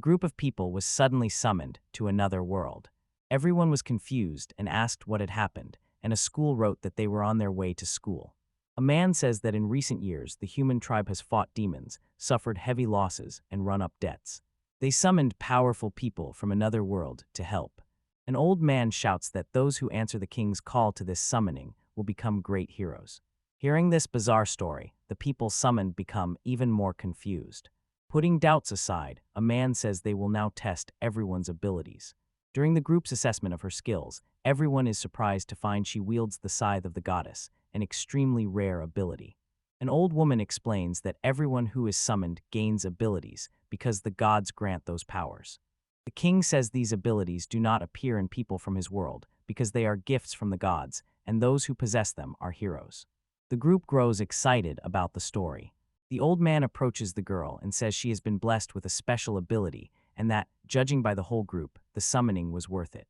group of people was suddenly summoned to another world. Everyone was confused and asked what had happened, and a school wrote that they were on their way to school. A man says that in recent years the human tribe has fought demons, suffered heavy losses, and run up debts. They summoned powerful people from another world to help. An old man shouts that those who answer the king's call to this summoning will become great heroes. Hearing this bizarre story, the people summoned become even more confused. Putting doubts aside, a man says they will now test everyone's abilities. During the group's assessment of her skills, everyone is surprised to find she wields the scythe of the goddess, an extremely rare ability. An old woman explains that everyone who is summoned gains abilities because the gods grant those powers. The king says these abilities do not appear in people from his world because they are gifts from the gods, and those who possess them are heroes. The group grows excited about the story. The old man approaches the girl and says she has been blessed with a special ability and that, judging by the whole group, the summoning was worth it.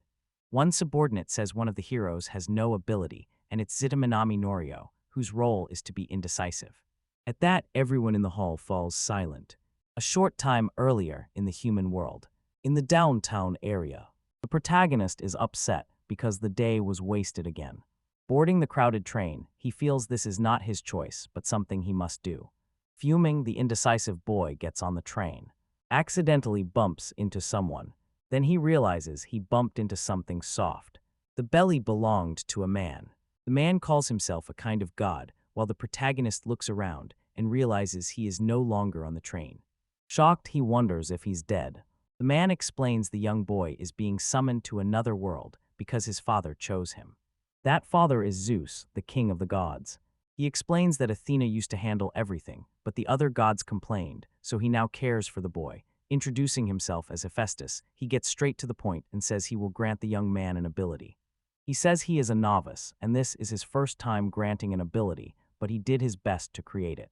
One subordinate says one of the heroes has no ability, and it's Zitamanami Norio, whose role is to be indecisive. At that, everyone in the hall falls silent. A short time earlier in the human world, in the downtown area, the protagonist is upset because the day was wasted again. Boarding the crowded train, he feels this is not his choice, but something he must do. Fuming, the indecisive boy gets on the train, accidentally bumps into someone. Then he realizes he bumped into something soft. The belly belonged to a man. The man calls himself a kind of god, while the protagonist looks around and realizes he is no longer on the train. Shocked, he wonders if he's dead. The man explains the young boy is being summoned to another world because his father chose him. That father is Zeus, the king of the gods. He explains that Athena used to handle everything, but the other gods complained, so he now cares for the boy. Introducing himself as Hephaestus, he gets straight to the point and says he will grant the young man an ability. He says he is a novice, and this is his first time granting an ability, but he did his best to create it.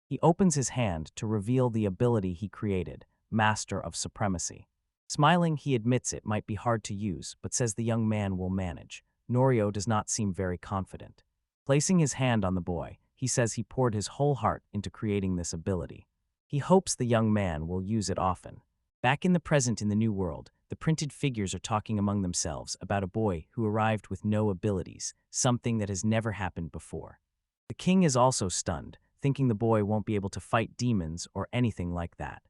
He opens his hand to reveal the ability he created, Master of Supremacy. Smiling, he admits it might be hard to use, but says the young man will manage. Norio does not seem very confident. Placing his hand on the boy, he says he poured his whole heart into creating this ability. He hopes the young man will use it often. Back in the present in the new world, the printed figures are talking among themselves about a boy who arrived with no abilities, something that has never happened before. The king is also stunned, thinking the boy won't be able to fight demons or anything like that.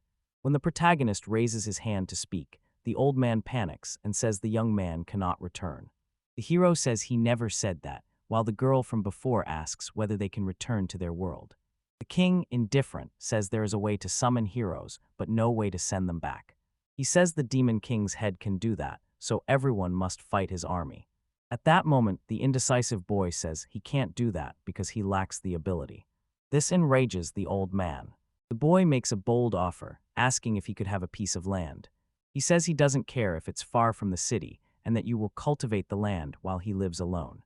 When the protagonist raises his hand to speak, the old man panics and says the young man cannot return. The hero says he never said that, while the girl from before asks whether they can return to their world. The king, indifferent, says there is a way to summon heroes, but no way to send them back. He says the demon king's head can do that, so everyone must fight his army. At that moment, the indecisive boy says he can't do that because he lacks the ability. This enrages the old man. The boy makes a bold offer, asking if he could have a piece of land. He says he doesn't care if it's far from the city, and that you will cultivate the land while he lives alone.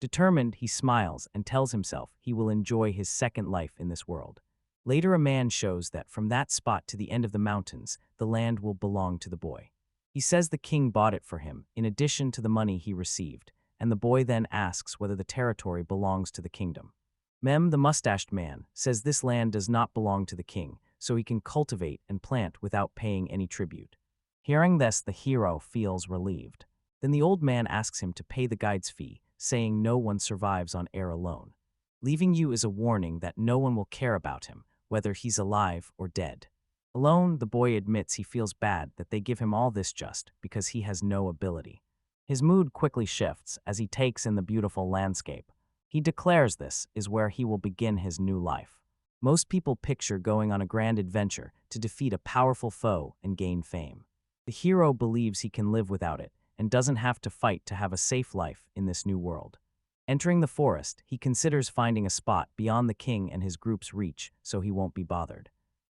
Determined, he smiles and tells himself he will enjoy his second life in this world. Later, a man shows that from that spot to the end of the mountains, the land will belong to the boy. He says the king bought it for him, in addition to the money he received, and the boy then asks whether the territory belongs to the kingdom. Mem, the mustached man, says this land does not belong to the king, so he can cultivate and plant without paying any tribute. Hearing this, the hero feels relieved. Then the old man asks him to pay the guide's fee, saying no one survives on air alone. Leaving you is a warning that no one will care about him, whether he's alive or dead. Alone, the boy admits he feels bad that they give him all this just because he has no ability. His mood quickly shifts as he takes in the beautiful landscape. He declares this is where he will begin his new life. Most people picture going on a grand adventure to defeat a powerful foe and gain fame. The hero believes he can live without it and doesn't have to fight to have a safe life in this new world. Entering the forest, he considers finding a spot beyond the king and his group's reach so he won't be bothered.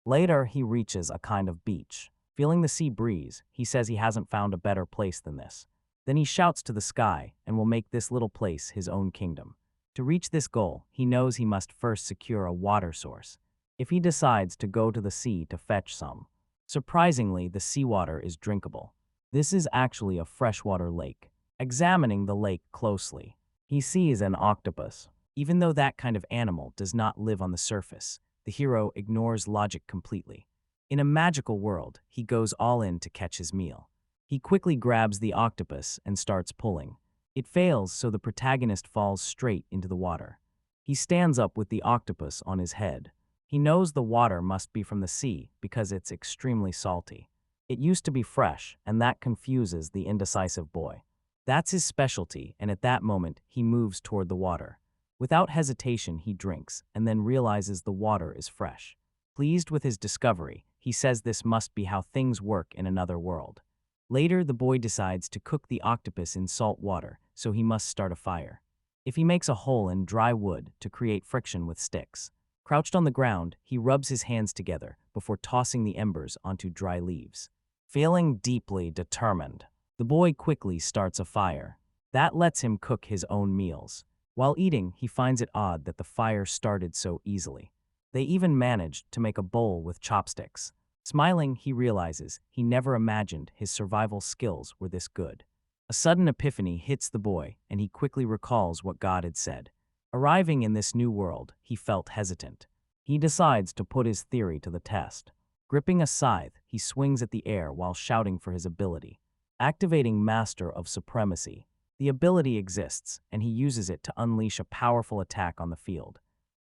Later, he reaches a kind of beach. Feeling the sea breeze, he says he hasn't found a better place than this. Then he shouts to the sky and will make this little place his own kingdom. To reach this goal, he knows he must first secure a water source. If he decides to go to the sea to fetch some, surprisingly, the seawater is drinkable. This is actually a freshwater lake. Examining the lake closely, he sees an octopus. Even though that kind of animal does not live on the surface, the hero ignores logic completely. In a magical world, he goes all in to catch his meal. He quickly grabs the octopus and starts pulling. It fails, so the protagonist falls straight into the water. He stands up with the octopus on his head. He knows the water must be from the sea because it's extremely salty. It used to be fresh, and that confuses the indecisive boy. That's his specialty, and at that moment, he moves toward the water. Without hesitation, he drinks, and then realizes the water is fresh. Pleased with his discovery, he says this must be how things work in another world. Later, the boy decides to cook the octopus in salt water, so he must start a fire. If he makes a hole in dry wood to create friction with sticks. Crouched on the ground, he rubs his hands together before tossing the embers onto dry leaves. Feeling deeply determined, the boy quickly starts a fire. That lets him cook his own meals. While eating, he finds it odd that the fire started so easily. They even managed to make a bowl with chopsticks. Smiling, he realizes he never imagined his survival skills were this good. A sudden epiphany hits the boy, and he quickly recalls what God had said. Arriving in this new world, he felt hesitant. He decides to put his theory to the test. Gripping a scythe, he swings at the air while shouting for his ability. Activating Master of Supremacy. The ability exists, and he uses it to unleash a powerful attack on the field.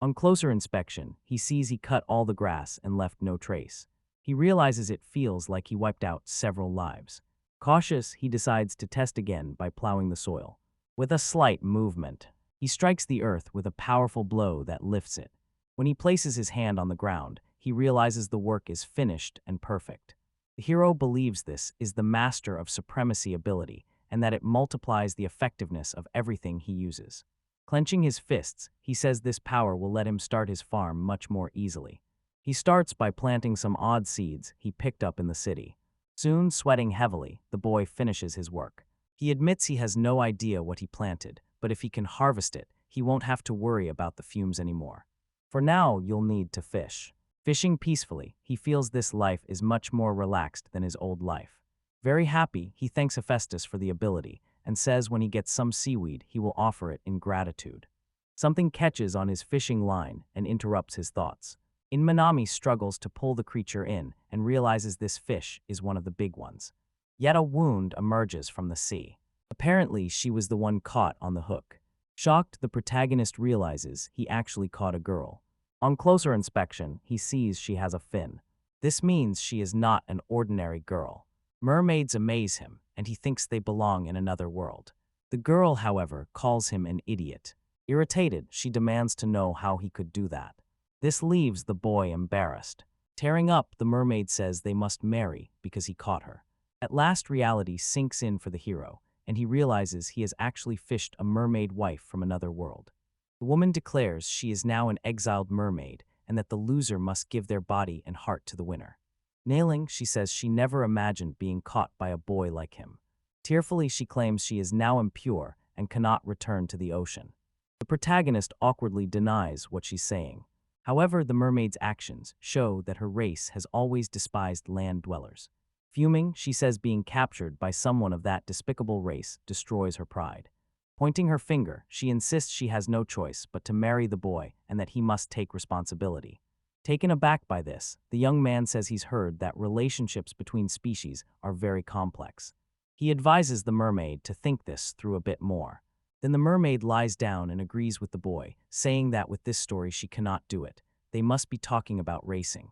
On closer inspection, he sees he cut all the grass and left no trace. He realizes it feels like he wiped out several lives. Cautious, he decides to test again by plowing the soil. With a slight movement, he strikes the earth with a powerful blow that lifts it. When he places his hand on the ground, he realizes the work is finished and perfect. The hero believes this is the Master of Supremacy ability, and that it multiplies the effectiveness of everything he uses. Clenching his fists, he says this power will let him start his farm much more easily. He starts by planting some odd seeds he picked up in the city. Soon, sweating heavily, the boy finishes his work. He admits he has no idea what he planted, but if he can harvest it, he won't have to worry about the fumes anymore. For now, you'll need to fish. Fishing peacefully, he feels this life is much more relaxed than his old life. Very happy, he thanks Hephaestus for the ability, and says when he gets some seaweed, he will offer it in gratitude. Something catches on his fishing line and interrupts his thoughts. Manami struggles to pull the creature in and realizes this fish is one of the big ones. Yet a wound emerges from the sea. Apparently, she was the one caught on the hook. Shocked, the protagonist realizes he actually caught a girl. On closer inspection, he sees she has a fin. This means she is not an ordinary girl. Mermaids amaze him, and he thinks they belong in another world. The girl, however, calls him an idiot. Irritated, she demands to know how he could do that. This leaves the boy embarrassed. Tearing up, the mermaid says they must marry because he caught her. At last, reality sinks in for the hero, and he realizes he has actually fished a mermaid wife from another world. The woman declares she is now an exiled mermaid and that the loser must give their body and heart to the winner. Nailing, she says she never imagined being caught by a boy like him. Tearfully, she claims she is now impure and cannot return to the ocean. The protagonist awkwardly denies what she's saying. However, the mermaid's actions show that her race has always despised land dwellers. Fuming, she says being captured by someone of that despicable race destroys her pride. Pointing her finger, she insists she has no choice but to marry the boy and that he must take responsibility. Taken aback by this, the young man says he's heard that relationships between species are very complex. He advises the mermaid to think this through a bit more. Then the mermaid lies down and agrees with the boy, saying that with this story she cannot do it. They must be talking about racing.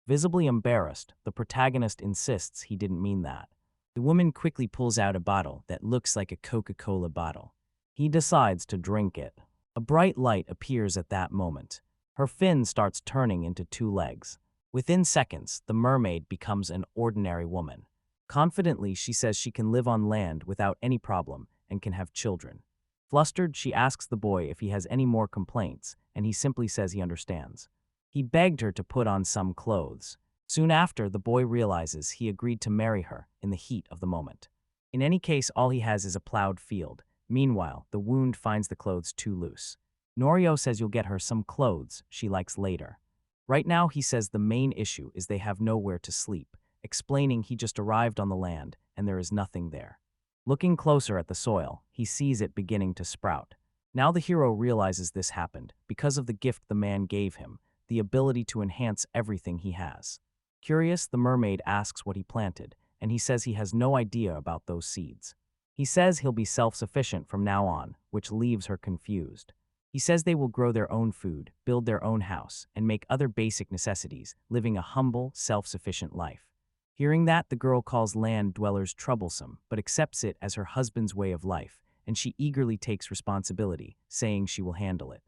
Visibly embarrassed, the protagonist insists he didn't mean that. The woman quickly pulls out a bottle that looks like a Coca-Cola bottle. He decides to drink it. A bright light appears at that moment. Her fin starts turning into 2 legs. Within seconds, the mermaid becomes an ordinary woman. Confidently, she says she can live on land without any problem and can have children. Flustered, she asks the boy if he has any more complaints, and he simply says he understands. He begged her to put on some clothes. Soon after, the boy realizes he agreed to marry her in the heat of the moment. In any case, all he has is a plowed field. Meanwhile, the wound finds the clothes too loose. Norio says you'll get her some clothes she likes later. Right now, he says the main issue is they have nowhere to sleep, explaining he just arrived on the land and there is nothing there. Looking closer at the soil, he sees it beginning to sprout. Now the hero realizes this happened because of the gift the man gave him, the ability to enhance everything he has. Curious, the mermaid asks what he planted, and he says he has no idea about those seeds. He says he'll be self-sufficient from now on, which leaves her confused. He says they will grow their own food, build their own house, and make other basic necessities, living a humble, self-sufficient life. Hearing that, the girl calls land dwellers troublesome, but accepts it as her husband's way of life, and she eagerly takes responsibility, saying she will handle it.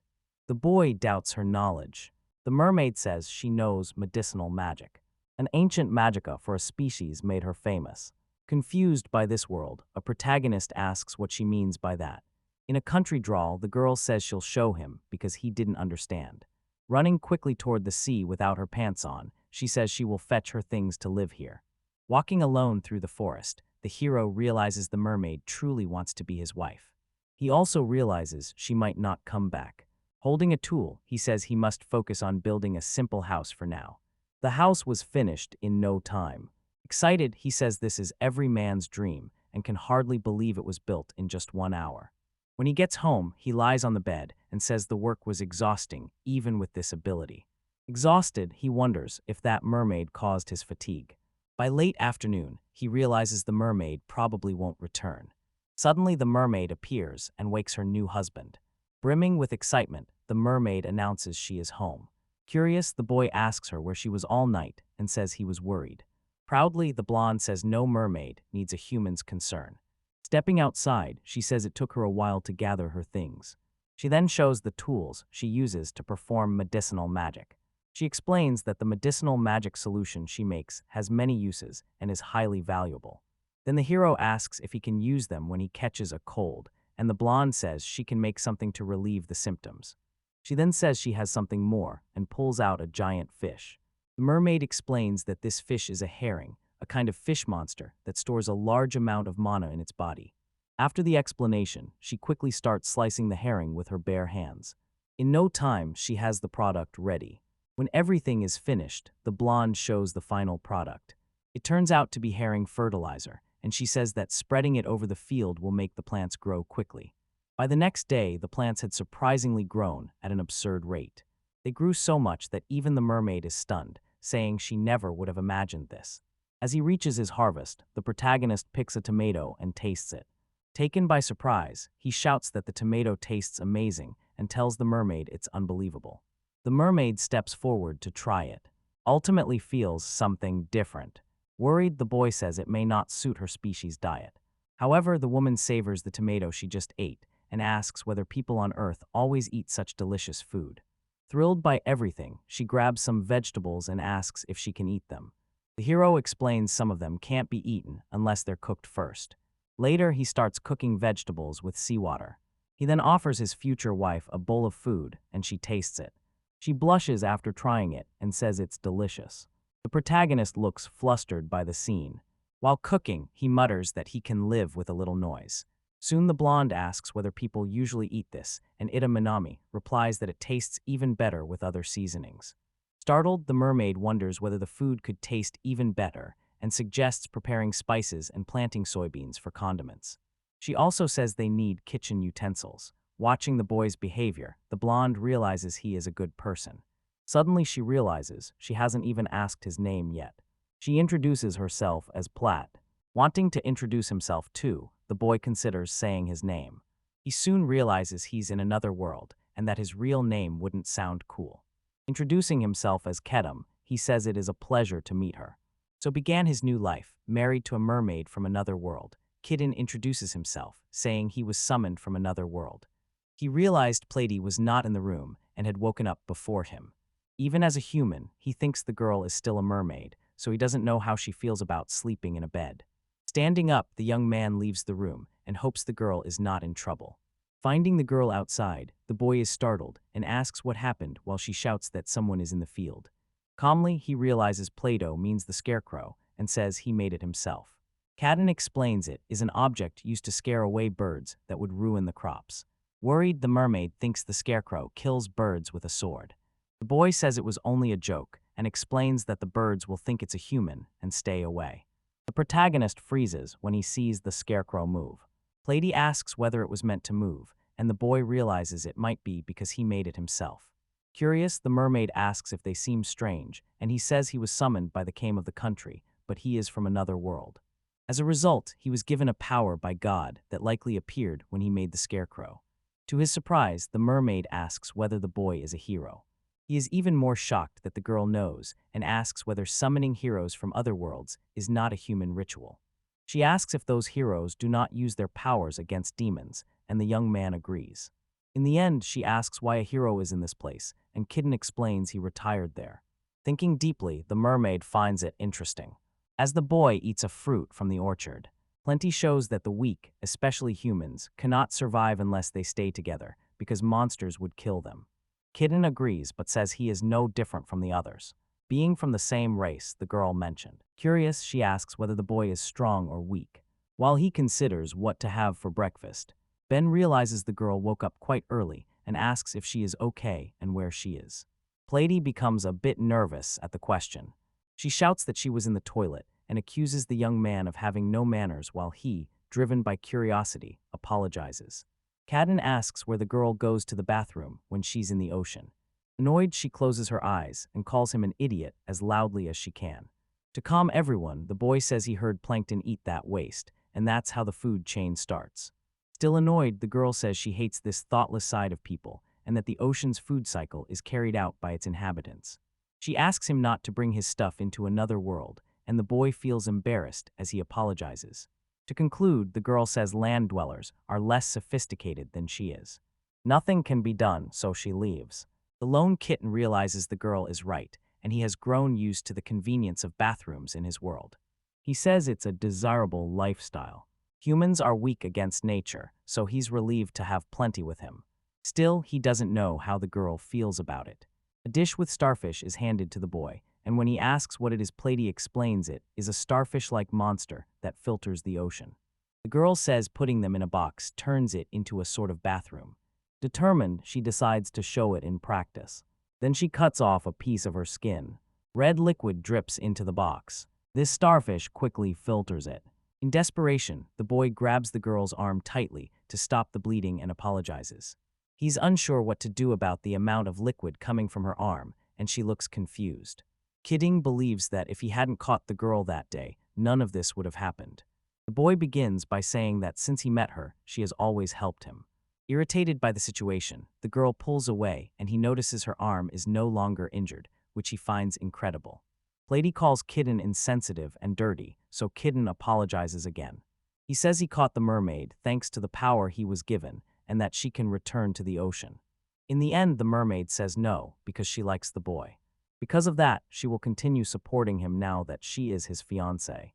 The boy doubts her knowledge. The mermaid says she knows medicinal magic. An ancient magica for a species made her famous. Confused by this world, a protagonist asks what she means by that. In a country drawl, the girl says she'll show him because he didn't understand. Running quickly toward the sea without her pants on, she says she will fetch her things to live here. Walking alone through the forest, the hero realizes the mermaid truly wants to be his wife. He also realizes she might not come back. Holding a tool, he says he must focus on building a simple house for now. The house was finished in no time. Excited, he says this is every man's dream and can hardly believe it was built in just 1 hour. When he gets home, he lies on the bed and says the work was exhausting even with this ability. Exhausted, he wonders if that mermaid caused his fatigue. By late afternoon, he realizes the mermaid probably won't return. Suddenly, the mermaid appears and wakes her new husband. Brimming with excitement, the mermaid announces she is home. Curious, the boy asks her where she was all night and says he was worried. Proudly, the blonde says no mermaid needs a human's concern. Stepping outside, she says it took her a while to gather her things. She then shows the tools she uses to perform medicinal magic. She explains that the medicinal magic solution she makes has many uses and is highly valuable. Then the hero asks if he can use them when he catches a cold, and the blonde says she can make something to relieve the symptoms. She then says she has something more and pulls out a giant fish. The mermaid explains that this fish is a herring, a kind of fish monster that stores a large amount of mana in its body. After the explanation, she quickly starts slicing the herring with her bare hands. In no time, she has the product ready. When everything is finished, the blonde shows the final product. It turns out to be herring fertilizer, and she says that spreading it over the field will make the plants grow quickly. By the next day, the plants had surprisingly grown at an absurd rate. They grew so much that even the mermaid is stunned, saying she never would have imagined this. As he reaches his harvest, the protagonist picks a tomato and tastes it. Taken by surprise, he shouts that the tomato tastes amazing and tells the mermaid it's unbelievable. The mermaid steps forward to try it. Ultimately feels something different. Worried, the boy says it may not suit her species' diet. However, the woman savors the tomato she just ate and asks whether people on Earth always eat such delicious food. Thrilled by everything, she grabs some vegetables and asks if she can eat them. The hero explains some of them can't be eaten unless they're cooked first. Later, he starts cooking vegetables with seawater. He then offers his future wife a bowl of food, and she tastes it. She blushes after trying it and says it's delicious. The protagonist looks flustered by the scene. While cooking, he mutters that he can live with a little noise. Soon the blonde asks whether people usually eat this, and Ida Minami replies that it tastes even better with other seasonings. Startled, the mermaid wonders whether the food could taste even better and suggests preparing spices and planting soybeans for condiments. She also says they need kitchen utensils. Watching the boy's behavior, the blonde realizes he is a good person. Suddenly she realizes she hasn't even asked his name yet. She introduces herself as Platt. Wanting to introduce himself too, the boy considers saying his name. He soon realizes he's in another world and that his real name wouldn't sound cool. Introducing himself as Kedem, he says it is a pleasure to meet her. So began his new life, married to a mermaid from another world. Kidden introduces himself, saying he was summoned from another world. He realized Plady was not in the room and had woken up before him. Even as a human, he thinks the girl is still a mermaid, so he doesn't know how she feels about sleeping in a bed. Standing up, the young man leaves the room and hopes the girl is not in trouble. Finding the girl outside, the boy is startled and asks what happened while she shouts that someone is in the field. Calmly, he realizes Play-Doh means the scarecrow and says he made it himself. Cadden explains it is an object used to scare away birds that would ruin the crops. Worried, the mermaid thinks the scarecrow kills birds with a sword. The boy says it was only a joke and explains that the birds will think it's a human and stay away. The protagonist freezes when he sees the scarecrow move. Plady asks whether it was meant to move, and the boy realizes it might be because he made it himself. Curious, the mermaid asks if they seem strange, and he says he was summoned by the king of the country, but he is from another world. As a result, he was given a power by God that likely appeared when he made the scarecrow. To his surprise, the mermaid asks whether the boy is a hero. He is even more shocked that the girl knows and asks whether summoning heroes from other worlds is not a human ritual. She asks if those heroes do not use their powers against demons, and the young man agrees. In the end, she asks why a hero is in this place, and Kitten explains he retired there. Thinking deeply, the mermaid finds it interesting. As the boy eats a fruit from the orchard, Plenty shows that the weak, especially humans, cannot survive unless they stay together, because monsters would kill them. Kitten agrees but says he is no different from the others, being from the same race the girl mentioned. Curious, she asks whether the boy is strong or weak. While he considers what to have for breakfast, Ben realizes the girl woke up quite early and asks if she is okay and where she is. Plady becomes a bit nervous at the question. She shouts that she was in the toilet and accuses the young man of having no manners while he, driven by curiosity, apologizes. Cadden asks where the girl goes to the bathroom when she's in the ocean. Annoyed, she closes her eyes and calls him an idiot as loudly as she can. To calm everyone, the boy says he heard plankton eat that waste, and that's how the food chain starts. Still annoyed, the girl says she hates this thoughtless side of people and that the ocean's food cycle is carried out by its inhabitants. She asks him not to bring his stuff into another world, and the boy feels embarrassed as he apologizes. To conclude, the girl says land dwellers are less sophisticated than she is. Nothing can be done, so she leaves. The lone kitten realizes the girl is right, and he has grown used to the convenience of bathrooms in his world. He says it's a desirable lifestyle. Humans are weak against nature, so he's relieved to have Plenty with him. Still, he doesn't know how the girl feels about it. A dish with starfish is handed to the boy, and when he asks what it is, Plady explains it is a starfish-like monster that filters the ocean. The girl says putting them in a box turns it into a sort of bathroom. Determined, she decides to show it in practice. Then she cuts off a piece of her skin. Red liquid drips into the box. This starfish quickly filters it. In desperation, the boy grabs the girl's arm tightly to stop the bleeding and apologizes. He's unsure what to do about the amount of liquid coming from her arm, and she looks confused. Kidding believes that if he hadn't caught the girl that day, none of this would have happened. The boy begins by saying that since he met her, she has always helped him. Irritated by the situation, the girl pulls away and he notices her arm is no longer injured, which he finds incredible. Plady calls Kitten insensitive and dirty, so Kitten apologizes again. He says he caught the mermaid thanks to the power he was given and that she can return to the ocean. In the end, the mermaid says no because she likes the boy. Because of that, she will continue supporting him now that she is his fiancée.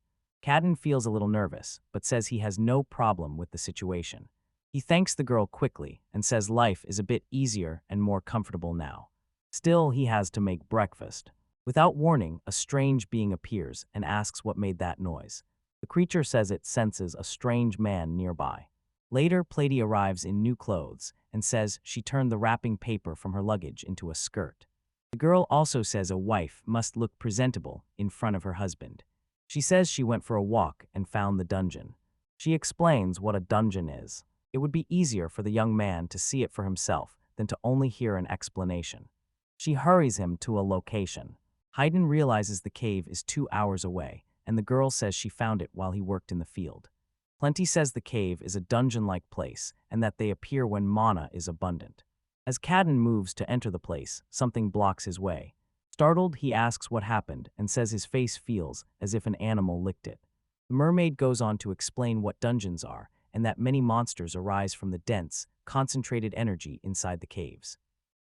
Cadden feels a little nervous, but says he has no problem with the situation. He thanks the girl quickly and says life is a bit easier and more comfortable now. Still, he has to make breakfast. Without warning, a strange being appears and asks what made that noise. The creature says it senses a strange man nearby. Later, Plady arrives in new clothes and says she turned the wrapping paper from her luggage into a skirt. The girl also says a wife must look presentable in front of her husband. She says she went for a walk and found the dungeon. She explains what a dungeon is. It would be easier for the young man to see it for himself than to only hear an explanation. She hurries him to a location. Hayden realizes the cave is 2 hours away, and the girl says she found it while he worked in the field. Plenty says the cave is a dungeon-like place and that they appear when mana is abundant. As Cadden moves to enter the place, something blocks his way. Startled, he asks what happened and says his face feels as if an animal licked it. The mermaid goes on to explain what dungeons are and that many monsters arise from the dense, concentrated energy inside the caves.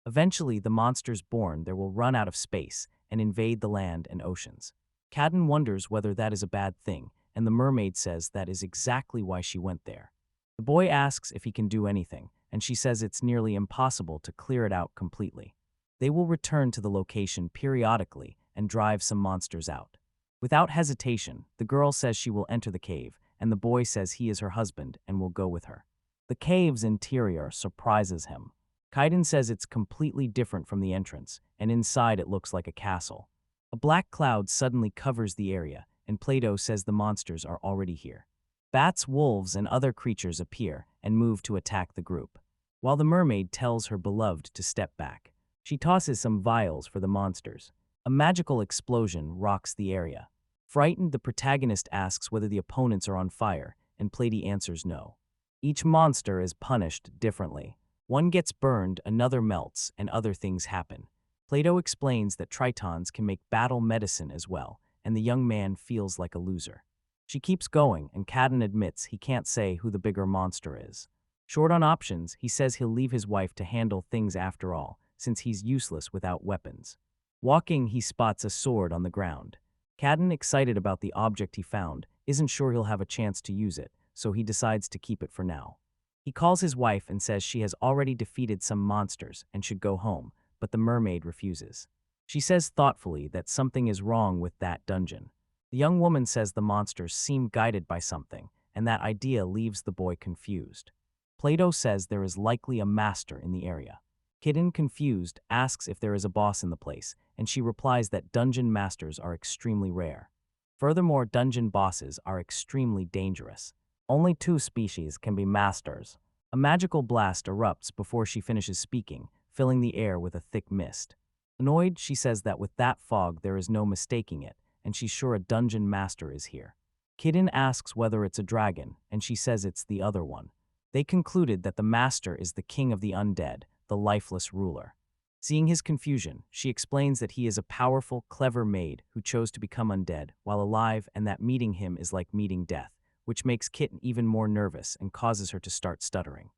Eventually, the monsters born there will run out of space and invade the land and oceans. Cadden wonders whether that is a bad thing, and the mermaid says that is exactly why she went there. The boy asks if he can do anything, and she says it's nearly impossible to clear it out completely. They will return to the location periodically and drive some monsters out. Without hesitation, the girl says she will enter the cave, and the boy says he is her husband and will go with her. The cave's interior surprises him. Kaiden says it's completely different from the entrance, and inside it looks like a castle. A black cloud suddenly covers the area, and Plato says the monsters are already here. Bats, wolves, and other creatures appear and move to attack the group, while the mermaid tells her beloved to step back. She tosses some vials for the monsters. A magical explosion rocks the area. Frightened, the protagonist asks whether the opponents are on fire, and Plady answers no. Each monster is punished differently. One gets burned, another melts, and other things happen. Plato explains that tritons can make battle medicine as well, and the young man feels like a loser. She keeps going, and Cadden admits he can't say who the bigger monster is. Short on options, he says he'll leave his wife to handle things after all, since he's useless without weapons. Walking, he spots a sword on the ground. Cadden, excited about the object he found, isn't sure he'll have a chance to use it, so he decides to keep it for now. He calls his wife and says she has already defeated some monsters and should go home, but the mermaid refuses. She says thoughtfully that something is wrong with that dungeon. The young woman says the monsters seem guided by something, and that idea leaves the boy confused. Plato says there is likely a master in the area. Kitten, confused, asks if there is a boss in the place, and she replies that dungeon masters are extremely rare. Furthermore, dungeon bosses are extremely dangerous. Only 2 species can be masters. A magical blast erupts before she finishes speaking, filling the air with a thick mist. Annoyed, she says that with that fog there is no mistaking it, and she's sure a dungeon master is here. Kitten asks whether it's a dragon, and she says it's the other one. They concluded that the master is the king of the undead, the lifeless ruler. Seeing his confusion, she explains that he is a powerful, clever maid who chose to become undead while alive, and that meeting him is like meeting death, which makes Kitten even more nervous and causes her to start stuttering.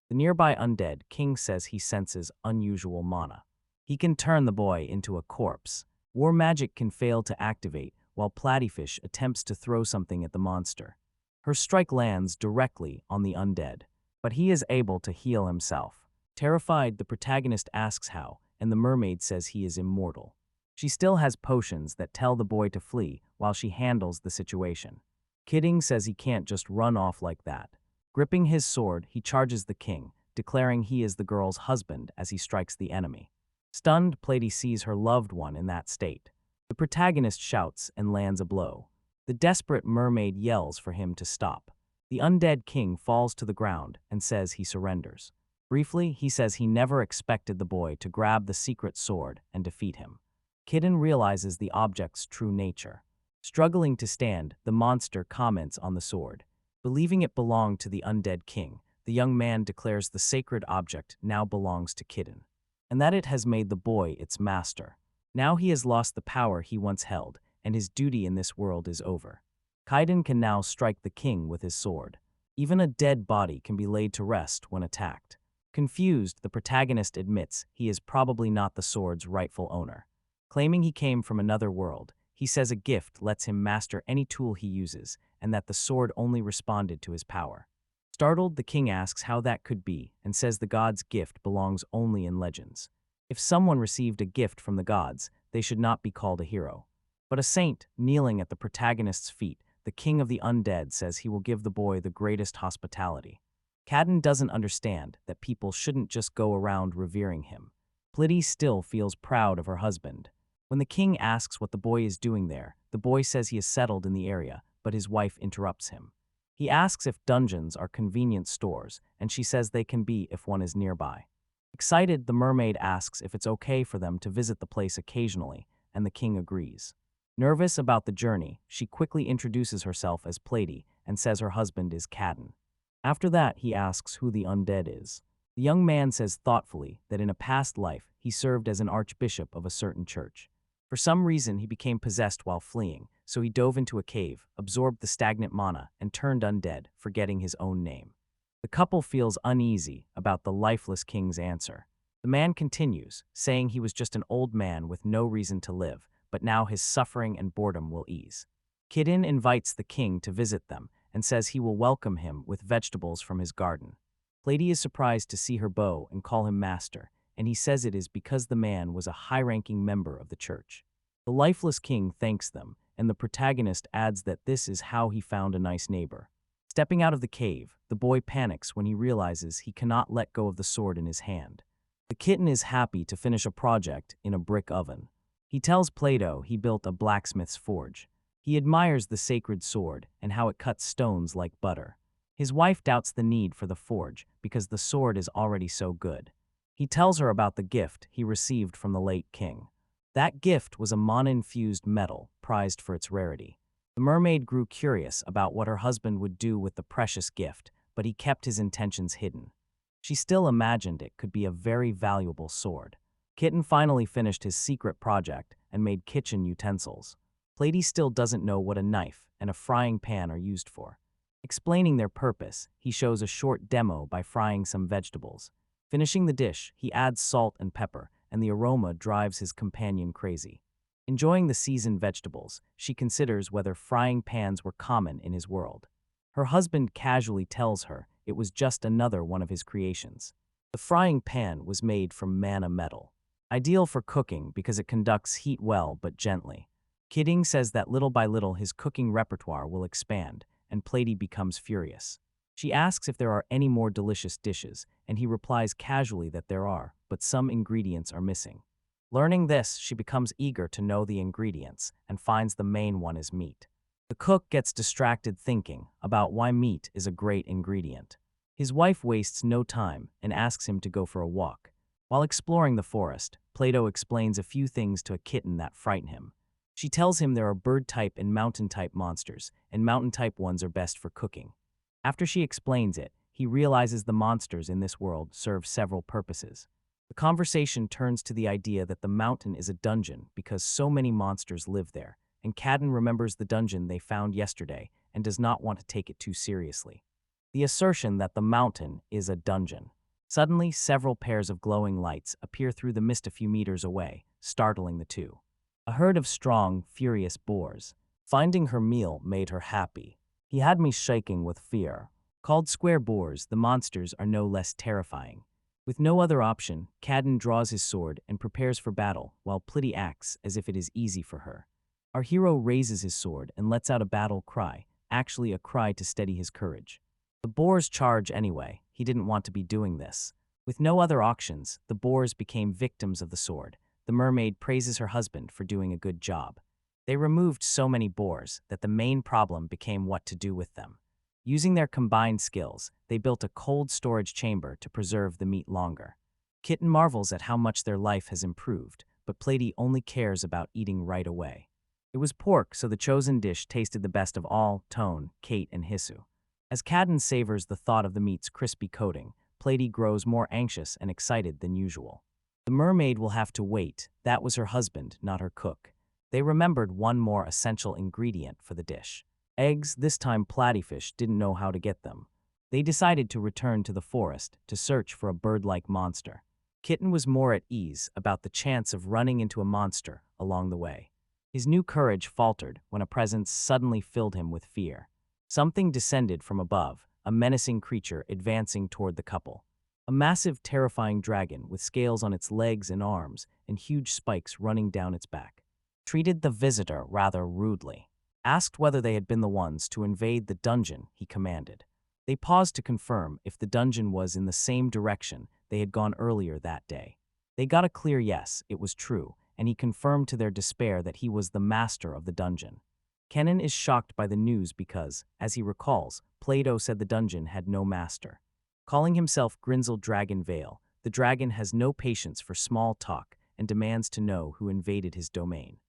The nearby undead king says he senses unusual mana. He can turn the boy into a corpse. War magic can fail to activate, while Platyfish attempts to throw something at the monster. Her strike lands directly on the undead, but he is able to heal himself. Terrified, the protagonist asks how, and the mermaid says he is immortal. She still has potions that tell the boy to flee while she handles the situation. Kidding says he can't just run off like that. Gripping his sword, he charges the king, declaring he is the girl's husband as he strikes the enemy. Stunned, Plady sees her loved one in that state. The protagonist shouts and lands a blow. The desperate mermaid yells for him to stop. The undead king falls to the ground and says he surrenders. Briefly, he says he never expected the boy to grab the secret sword and defeat him. Kitten realizes the object's true nature. Struggling to stand, the monster comments on the sword. Believing it belonged to the undead king, the young man declares the sacred object now belongs to Kitten, and that it has made the boy its master. Now he has lost the power he once held, and his duty in this world is over. Kaiden can now strike the king with his sword. Even a dead body can be laid to rest when attacked. Confused, the protagonist admits he is probably not the sword's rightful owner. Claiming he came from another world, he says a gift lets him master any tool he uses, and that the sword only responded to his power. Startled, the king asks how that could be, and says the god's gift belongs only in legends. If someone received a gift from the gods, they should not be called a hero. But a saint, kneeling at the protagonist's feet, the king of the undead, says he will give the boy the greatest hospitality. Cadden doesn't understand that people shouldn't just go around revering him. Plity still feels proud of her husband. When the king asks what the boy is doing there, the boy says he is settled in the area, but his wife interrupts him. He asks if dungeons are convenience stores, and she says they can be if one is nearby. Excited, the mermaid asks if it's okay for them to visit the place occasionally, and the king agrees. Nervous about the journey, she quickly introduces herself as Plady and says her husband is Cadden. After that, he asks who the undead is. The young man says thoughtfully that in a past life he served as an archbishop of a certain church. For some reason, he became possessed while fleeing, so he dove into a cave, absorbed the stagnant mana, and turned undead, forgetting his own name. The couple feels uneasy about the lifeless king's answer. The man continues, saying he was just an old man with no reason to live, but now his suffering and boredom will ease. Kidin invites the king to visit them and says he will welcome him with vegetables from his garden. Plady is surprised to see her bow and call him master, and he says it is because the man was a high-ranking member of the church. The lifeless king thanks them, and the protagonist adds that this is how he found a nice neighbor. Stepping out of the cave, the boy panics when he realizes he cannot let go of the sword in his hand. The kitten is happy to finish a project in a brick oven. He tells Plato he built a blacksmith's forge. He admires the sacred sword and how it cuts stones like butter. His wife doubts the need for the forge because the sword is already so good. He tells her about the gift he received from the late king. That gift was a mana-infused metal prized for its rarity. The mermaid grew curious about what her husband would do with the precious gift, but he kept his intentions hidden. She still imagined it could be a very valuable sword. Kitten finally finished his secret project and made kitchen utensils. Platy still doesn't know what a knife and a frying pan are used for. Explaining their purpose, he shows a short demo by frying some vegetables. Finishing the dish, he adds salt and pepper, and the aroma drives his companion crazy. Enjoying the seasoned vegetables, she considers whether frying pans were common in his world. Her husband casually tells her it was just another one of his creations. The frying pan was made from mana metal, ideal for cooking because it conducts heat well but gently. Kidding says that little by little his cooking repertoire will expand, and Platy becomes furious. She asks if there are any more delicious dishes, and he replies casually that there are, but some ingredients are missing. Learning this, she becomes eager to know the ingredients and finds the main one is meat. The cook gets distracted thinking about why meat is a great ingredient. His wife wastes no time and asks him to go for a walk. While exploring the forest, Plato explains a few things to a kitten that frighten him. She tells him there are bird-type and mountain-type monsters, and mountain-type ones are best for cooking. After she explains it, he realizes the monsters in this world serve several purposes. The conversation turns to the idea that the mountain is a dungeon because so many monsters live there, and Cadden remembers the dungeon they found yesterday and does not want to take it too seriously. The assertion that the mountain is a dungeon. Suddenly, several pairs of glowing lights appear through the mist a few meters away, startling the two. A herd of strong, furious boars. Finding her meal made her happy. He had me shaking with fear. Called square boars, the monsters are no less terrifying. With no other option, Cadden draws his sword and prepares for battle, while Plitty acts as if it is easy for her. Our hero raises his sword and lets out a battle cry, actually a cry to steady his courage. The boars charge anyway. He didn't want to be doing this. With no other options, the boars became victims of the sword. The mermaid praises her husband for doing a good job. They removed so many boars that the main problem became what to do with them. Using their combined skills, they built a cold storage chamber to preserve the meat longer. Kitten marvels at how much their life has improved, but Platy only cares about eating right away. It was pork, so the chosen dish tasted the best of all, Tone, Kate, and Hisu. As Cadden savors the thought of the meat's crispy coating, Platy grows more anxious and excited than usual. The mermaid will have to wait. That was her husband, not her cook. They remembered one more essential ingredient for the dish. Eggs. This time Platyfish didn't know how to get them. They decided to return to the forest to search for a bird-like monster. Kitten was more at ease about the chance of running into a monster along the way. His new courage faltered when a presence suddenly filled him with fear. Something descended from above, a menacing creature advancing toward the couple. A massive, terrifying dragon with scales on its legs and arms and huge spikes running down its back. Treated the visitor rather rudely. Asked whether they had been the ones to invade the dungeon, he commanded. They paused to confirm if the dungeon was in the same direction they had gone earlier that day. They got a clear yes, it was true, and he confirmed to their despair that he was the master of the dungeon. Kenan is shocked by the news because, as he recalls, Plato said the dungeon had no master. Calling himself Grinzel Dragon Vale, the dragon has no patience for small talk and demands to know who invaded his domain.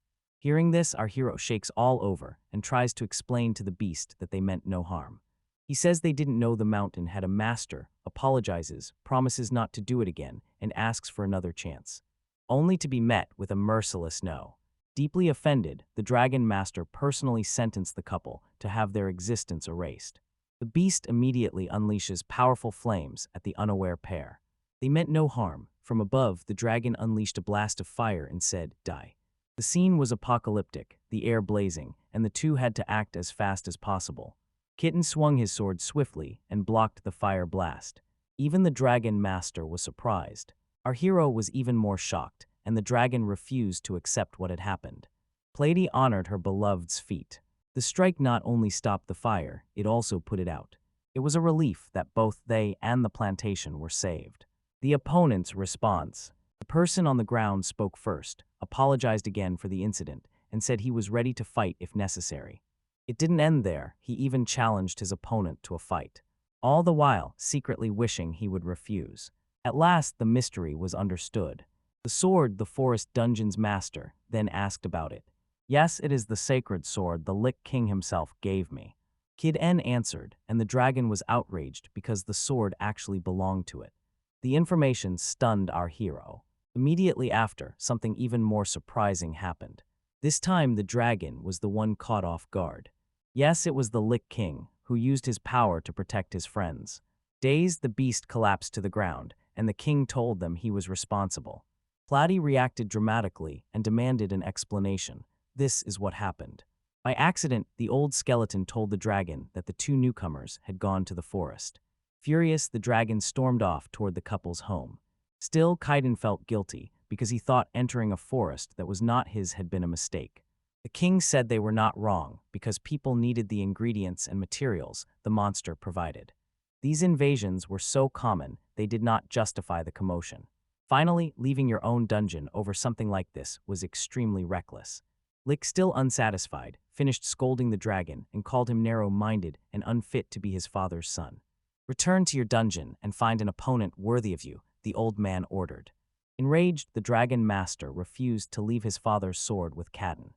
Hearing this, our hero shakes all over and tries to explain to the beast that they meant no harm. He says they didn't know the mountain had a master, apologizes, promises not to do it again, and asks for another chance. Only to be met with a merciless no. Deeply offended, the dragon master personally sentenced the couple to have their existence erased. The beast immediately unleashes powerful flames at the unaware pair. They meant no harm. From above, the dragon unleashed a blast of fire and said, "Die." The scene was apocalyptic, the air blazing, and the two had to act as fast as possible. Kitten swung his sword swiftly and blocked the fire blast. Even the dragon master was surprised. Our hero was even more shocked, and the dragon refused to accept what had happened. Platy honored her beloved's feat. The strike not only stopped the fire, it also put it out. It was a relief that both they and the plantation were saved. The opponent's response. The person on the ground spoke first, apologized again for the incident, and said he was ready to fight if necessary. It didn't end there. He even challenged his opponent to a fight, all the while secretly wishing he would refuse. At last, the mystery was understood. The sword the forest dungeon's master then asked about it. Yes, it is the sacred sword the Lich King himself gave me. Kid N answered, and the dragon was outraged because the sword actually belonged to it. The information stunned our hero. Immediately after, something even more surprising happened. This time, the dragon was the one caught off guard. Yes, it was the Lich King, who used his power to protect his friends. Dazed, the beast collapsed to the ground, and the king told them he was responsible. Platy reacted dramatically and demanded an explanation. This is what happened. By accident, the old skeleton told the dragon that the two newcomers had gone to the forest. Furious, the dragon stormed off toward the couple's home. Still, Kaiden felt guilty because he thought entering a forest that was not his had been a mistake. The king said they were not wrong because people needed the ingredients and materials the monster provided. These invasions were so common, they did not justify the commotion. Finally, leaving your own dungeon over something like this was extremely reckless. Lich, still unsatisfied, finished scolding the dragon and called him narrow-minded and unfit to be his father's son. Return to your dungeon and find an opponent worthy of you, the old man ordered. Enraged, the dragon master refused to leave his father's sword with Kaiden.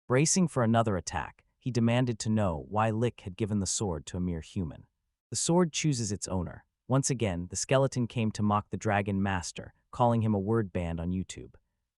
Bracing for another attack, he demanded to know why Lich had given the sword to a mere human. The sword chooses its owner. Once again, the skeleton came to mock the dragon master, calling him a word band on YouTube.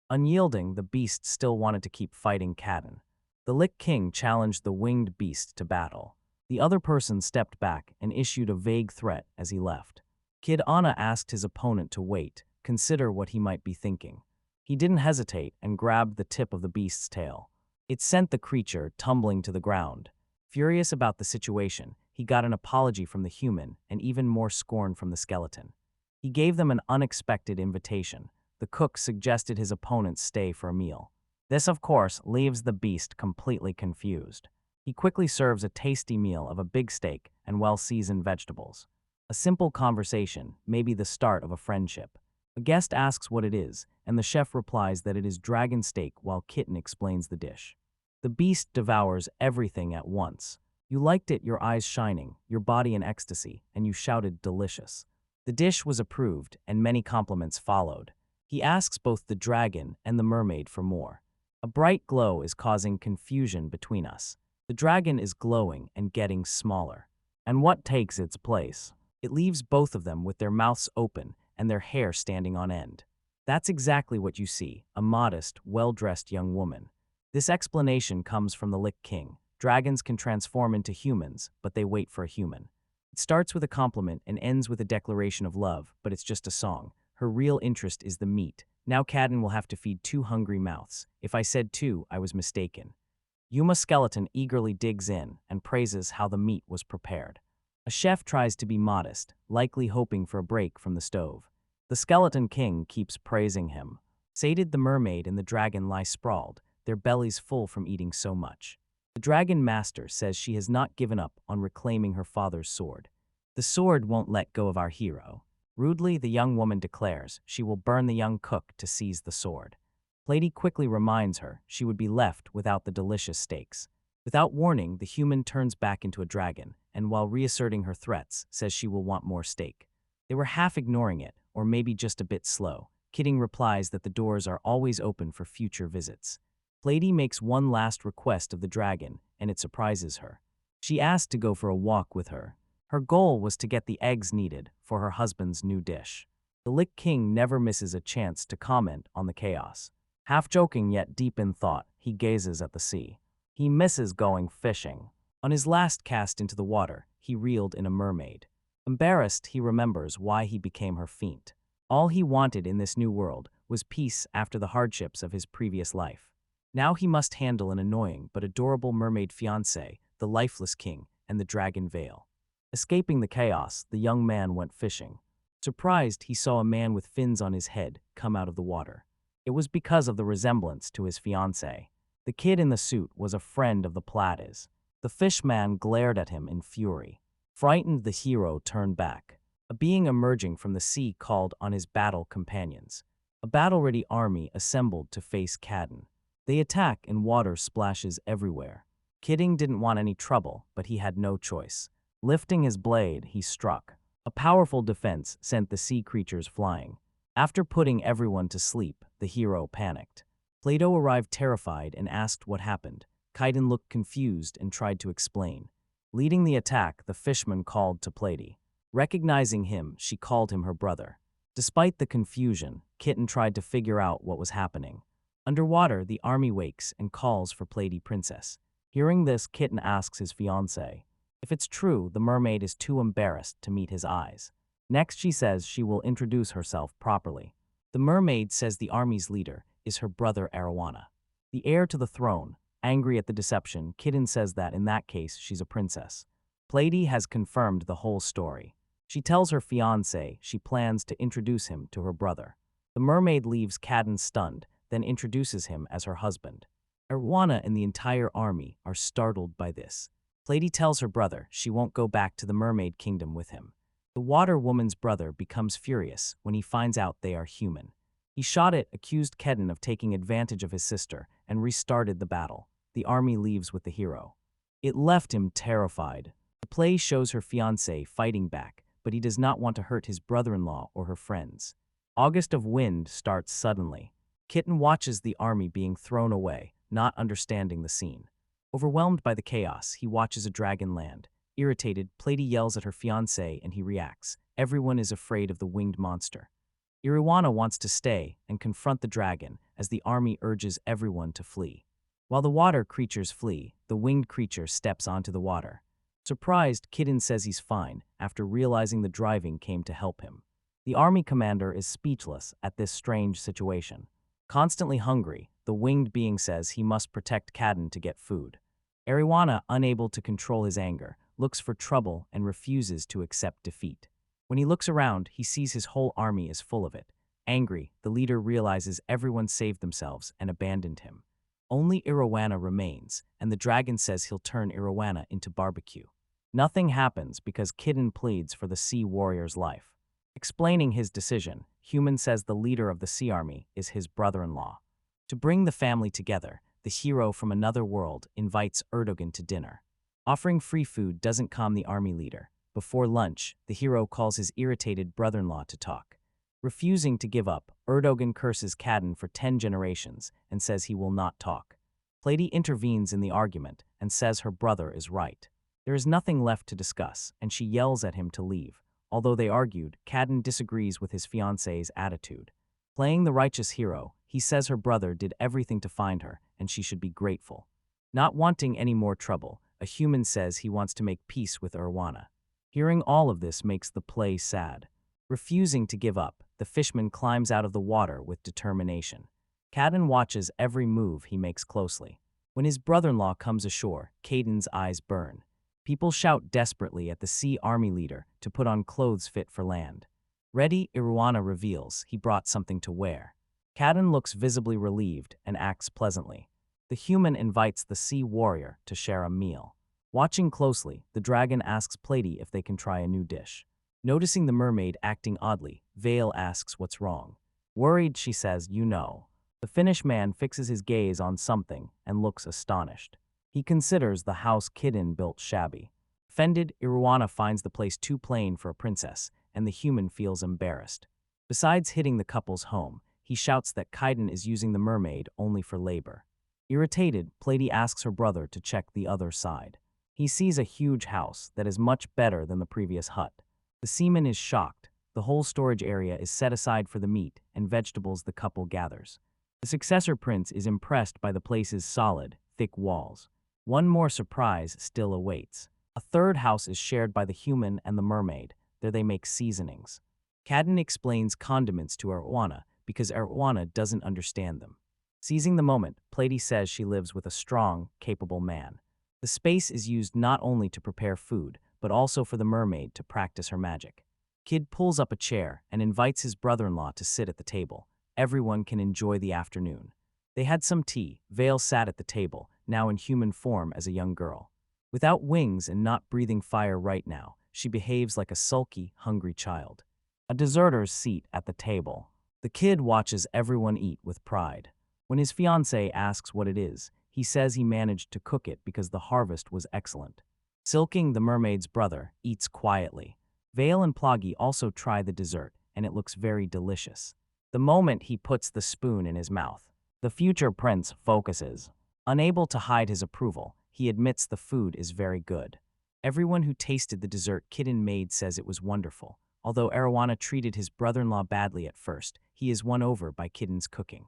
Unyielding, the beast still wanted to keep fighting Kaiden. The Lich King challenged the winged beast to battle. The other person stepped back and issued a vague threat as he left. Kid Anna asked his opponent to wait, consider what he might be thinking. He didn't hesitate and grabbed the tip of the beast's tail. It sent the creature tumbling to the ground. Furious about the situation, he got an apology from the human and even more scorn from the skeleton. He gave them an unexpected invitation. The cook suggested his opponents stay for a meal. This, of course, leaves the beast completely confused. He quickly serves a tasty meal of a big steak and well-seasoned vegetables. A simple conversation may be the start of a friendship. A guest asks what it is, and the chef replies that it is dragon steak while Kitten explains the dish. The beast devours everything at once. You liked it, your eyes shining, your body in ecstasy, and you shouted delicious. The dish was approved, and many compliments followed. He asks both the dragon and the mermaid for more. A bright glow is causing confusion between us. The dragon is glowing and getting smaller. And what takes its place? It leaves both of them with their mouths open and their hair standing on end. That's exactly what you see, a modest, well-dressed young woman. This explanation comes from the Lich King. Dragons can transform into humans, but they wait for a human. It starts with a compliment and ends with a declaration of love, but it's just a song. Her real interest is the meat. Now Kaiden will have to feed 2 hungry mouths. If I said 2, I was mistaken. Yuma Skeleton eagerly digs in and praises how the meat was prepared. A chef tries to be modest, likely hoping for a break from the stove. The Skeleton King keeps praising him. Sated, the mermaid and the dragon lie sprawled, their bellies full from eating so much. The dragon master says she has not given up on reclaiming her father's sword. The sword won't let go of our hero. Rudely, the young woman declares she will burn the young cook to seize the sword. Lady quickly reminds her she would be left without the delicious steaks. Without warning, the human turns back into a dragon, and while reasserting her threats, says she will want more steak. They were half ignoring it, or maybe just a bit slow. Kidding replies that the doors are always open for future visits. Lady makes one last request of the dragon, and it surprises her. She asked to go for a walk with her. Her goal was to get the eggs needed for her husband's new dish. The Lich King never misses a chance to comment on the chaos. Half joking yet deep in thought, he gazes at the sea. He misses going fishing. On his last cast into the water, he reeled in a mermaid. Embarrassed, he remembers why he became her fiend. All he wanted in this new world was peace after the hardships of his previous life. Now he must handle an annoying but adorable mermaid fiancé, the lifeless king, and the dragon veil. Escaping the chaos, the young man went fishing. Surprised, he saw a man with fins on his head come out of the water. It was because of the resemblance to his fiancée. The kid in the suit was a friend of the Platy's. The fishman glared at him in fury. Frightened, the hero turned back. A being emerging from the sea called on his battle companions. A battle-ready army assembled to face Kaiden. They attack and water splashes everywhere. Kidding didn't want any trouble, but he had no choice. Lifting his blade, he struck. A powerful defense sent the sea creatures flying. After putting everyone to sleep, the hero panicked. Plato arrived terrified and asked what happened. Kaiden looked confused and tried to explain. Leading the attack, the fishman called to Platy. Recognizing him, she called him her brother. Despite the confusion, Kitten tried to figure out what was happening. Underwater, the army wakes and calls for Platy Princess. Hearing this, Kitten asks his fiancé. If it's true, the mermaid is too embarrassed to meet his eyes. Next, she says she will introduce herself properly. The mermaid says the army's leader is her brother Arowana, the heir to the throne. Angry at the deception, Kitten says that in that case, she's a princess. Platy has confirmed the whole story. She tells her fiancé she plans to introduce him to her brother. The mermaid leaves Kitten stunned, then introduces him as her husband. Arowana and the entire army are startled by this. Platy tells her brother she won't go back to the mermaid kingdom with him. The water woman's brother becomes furious when he finds out they are human. He shot it, accused Kedden of taking advantage of his sister, and restarted the battle. The army leaves with the hero. It left him terrified. The play shows her fiancé fighting back, but he does not want to hurt his brother-in-law or her friends. August of Wind starts suddenly. Kitten watches the army being thrown away, not understanding the scene. Overwhelmed by the chaos, he watches a dragon land. Irritated, Platy yells at her fiancé and he reacts. Everyone is afraid of the winged monster. Iriwana wants to stay and confront the dragon as the army urges everyone to flee. While the water creatures flee, the winged creature steps onto the water. Surprised, Kitten says he's fine after realizing the driving came to help him. The army commander is speechless at this strange situation. Constantly hungry, the winged being says he must protect Kadden to get food. Ariwana, unable to control his anger, looks for trouble and refuses to accept defeat. When he looks around, he sees his whole army is full of it. Angry, the leader realizes everyone saved themselves and abandoned him. Only Irawana remains, and the dragon says he'll turn Irawana into barbecue. Nothing happens because Kitten pleads for the sea warrior's life. Explaining his decision, Human says the leader of the sea army is his brother-in-law. To bring the family together, the hero from another world invites Erdogan to dinner. Offering free food doesn't calm the army leader. Before lunch, the hero calls his irritated brother-in-law to talk. Refusing to give up, Erdogan curses Kadden for 10 generations and says he will not talk. Platy intervenes in the argument and says her brother is right. There is nothing left to discuss, and she yells at him to leave. Although they argued, Kadden disagrees with his fiancé's attitude. Playing the righteous hero, he says her brother did everything to find her, and she should be grateful. Not wanting any more trouble, a human says he wants to make peace with Irwana. Hearing all of this makes the play sad. Refusing to give up, the fishman climbs out of the water with determination. Kadden watches every move he makes closely. When his brother-in-law comes ashore, Kadden's eyes burn. People shout desperately at the sea army leader to put on clothes fit for land. Ready, Irwana reveals he brought something to wear. Kadden looks visibly relieved and acts pleasantly. The human invites the sea warrior to share a meal. Watching closely, the dragon asks Platy if they can try a new dish. Noticing the mermaid acting oddly, Vale asks what's wrong. Worried, she says, "You know." The Finnish man fixes his gaze on something and looks astonished. He considers the house Kitten built shabby. Offended, Irwana finds the place too plain for a princess, and the human feels embarrassed. Besides hitting the couple's home, he shouts that Kaiden is using the mermaid only for labor. Irritated, Platy asks her brother to check the other side. He sees a huge house that is much better than the previous hut. The seaman is shocked. The whole storage area is set aside for the meat and vegetables the couple gathers. The successor prince is impressed by the place's solid, thick walls. One more surprise still awaits. A third house is shared by the human and the mermaid. There they make seasonings. Kadden explains condiments to Irwana because Irwana doesn't understand them. Seizing the moment, Platy says she lives with a strong, capable man. The space is used not only to prepare food, but also for the mermaid to practice her magic. Kid pulls up a chair and invites his brother-in-law to sit at the table. Everyone can enjoy the afternoon. They had some tea. Vale sat at the table, now in human form as a young girl. Without wings and not breathing fire right now, she behaves like a sulky, hungry child. A deserter's seat at the table. The kid watches everyone eat with pride. When his fiancée asks what it is, he says he managed to cook it because the harvest was excellent. Silking, the mermaid's brother, eats quietly. Vale and Ploggy also try the dessert, and it looks very delicious. The moment he puts the spoon in his mouth, the future prince focuses. Unable to hide his approval, he admits the food is very good. Everyone who tasted the dessert Kitten made says it was wonderful. Although Arowana treated his brother-in-law badly at first, he is won over by Kitten's cooking.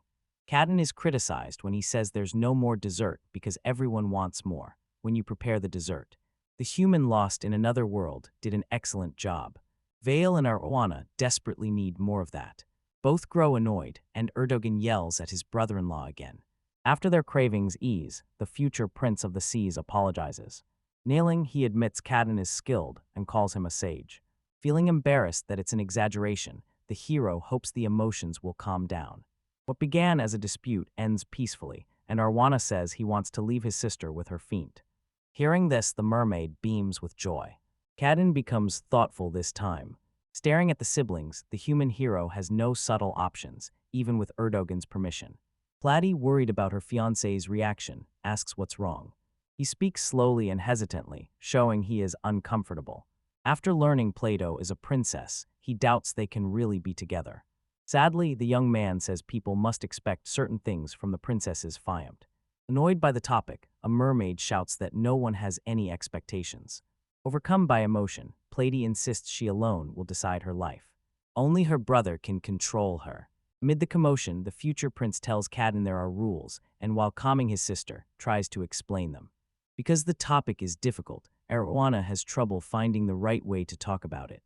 Cadden is criticized when he says there's no more dessert because everyone wants more. When you prepare the dessert, the human lost in another world did an excellent job. Vale and Arowana desperately need more of that. Both grow annoyed, and Erdogan yells at his brother-in-law again. After their cravings ease, the future prince of the seas apologizes. Kneeling, he admits Cadden is skilled and calls him a sage. Feeling embarrassed that it's an exaggeration, the hero hopes the emotions will calm down. What began as a dispute ends peacefully, and Arowana says he wants to leave his sister with her fiend. Hearing this, the mermaid beams with joy. Cadden becomes thoughtful this time. Staring at the siblings, the human hero has no subtle options, even with Erdogan's permission. Platy, worried about her fiancé's reaction, asks what's wrong. He speaks slowly and hesitantly, showing he is uncomfortable. After learning Plato is a princess, he doubts they can really be together. Sadly, the young man says people must expect certain things from the princess's fiancé. Annoyed by the topic, a mermaid shouts that no one has any expectations. Overcome by emotion, Platy insists she alone will decide her life. Only her brother can control her. Amid the commotion, the future prince tells Cadden there are rules, and while calming his sister, tries to explain them. Because the topic is difficult, Arowana has trouble finding the right way to talk about it.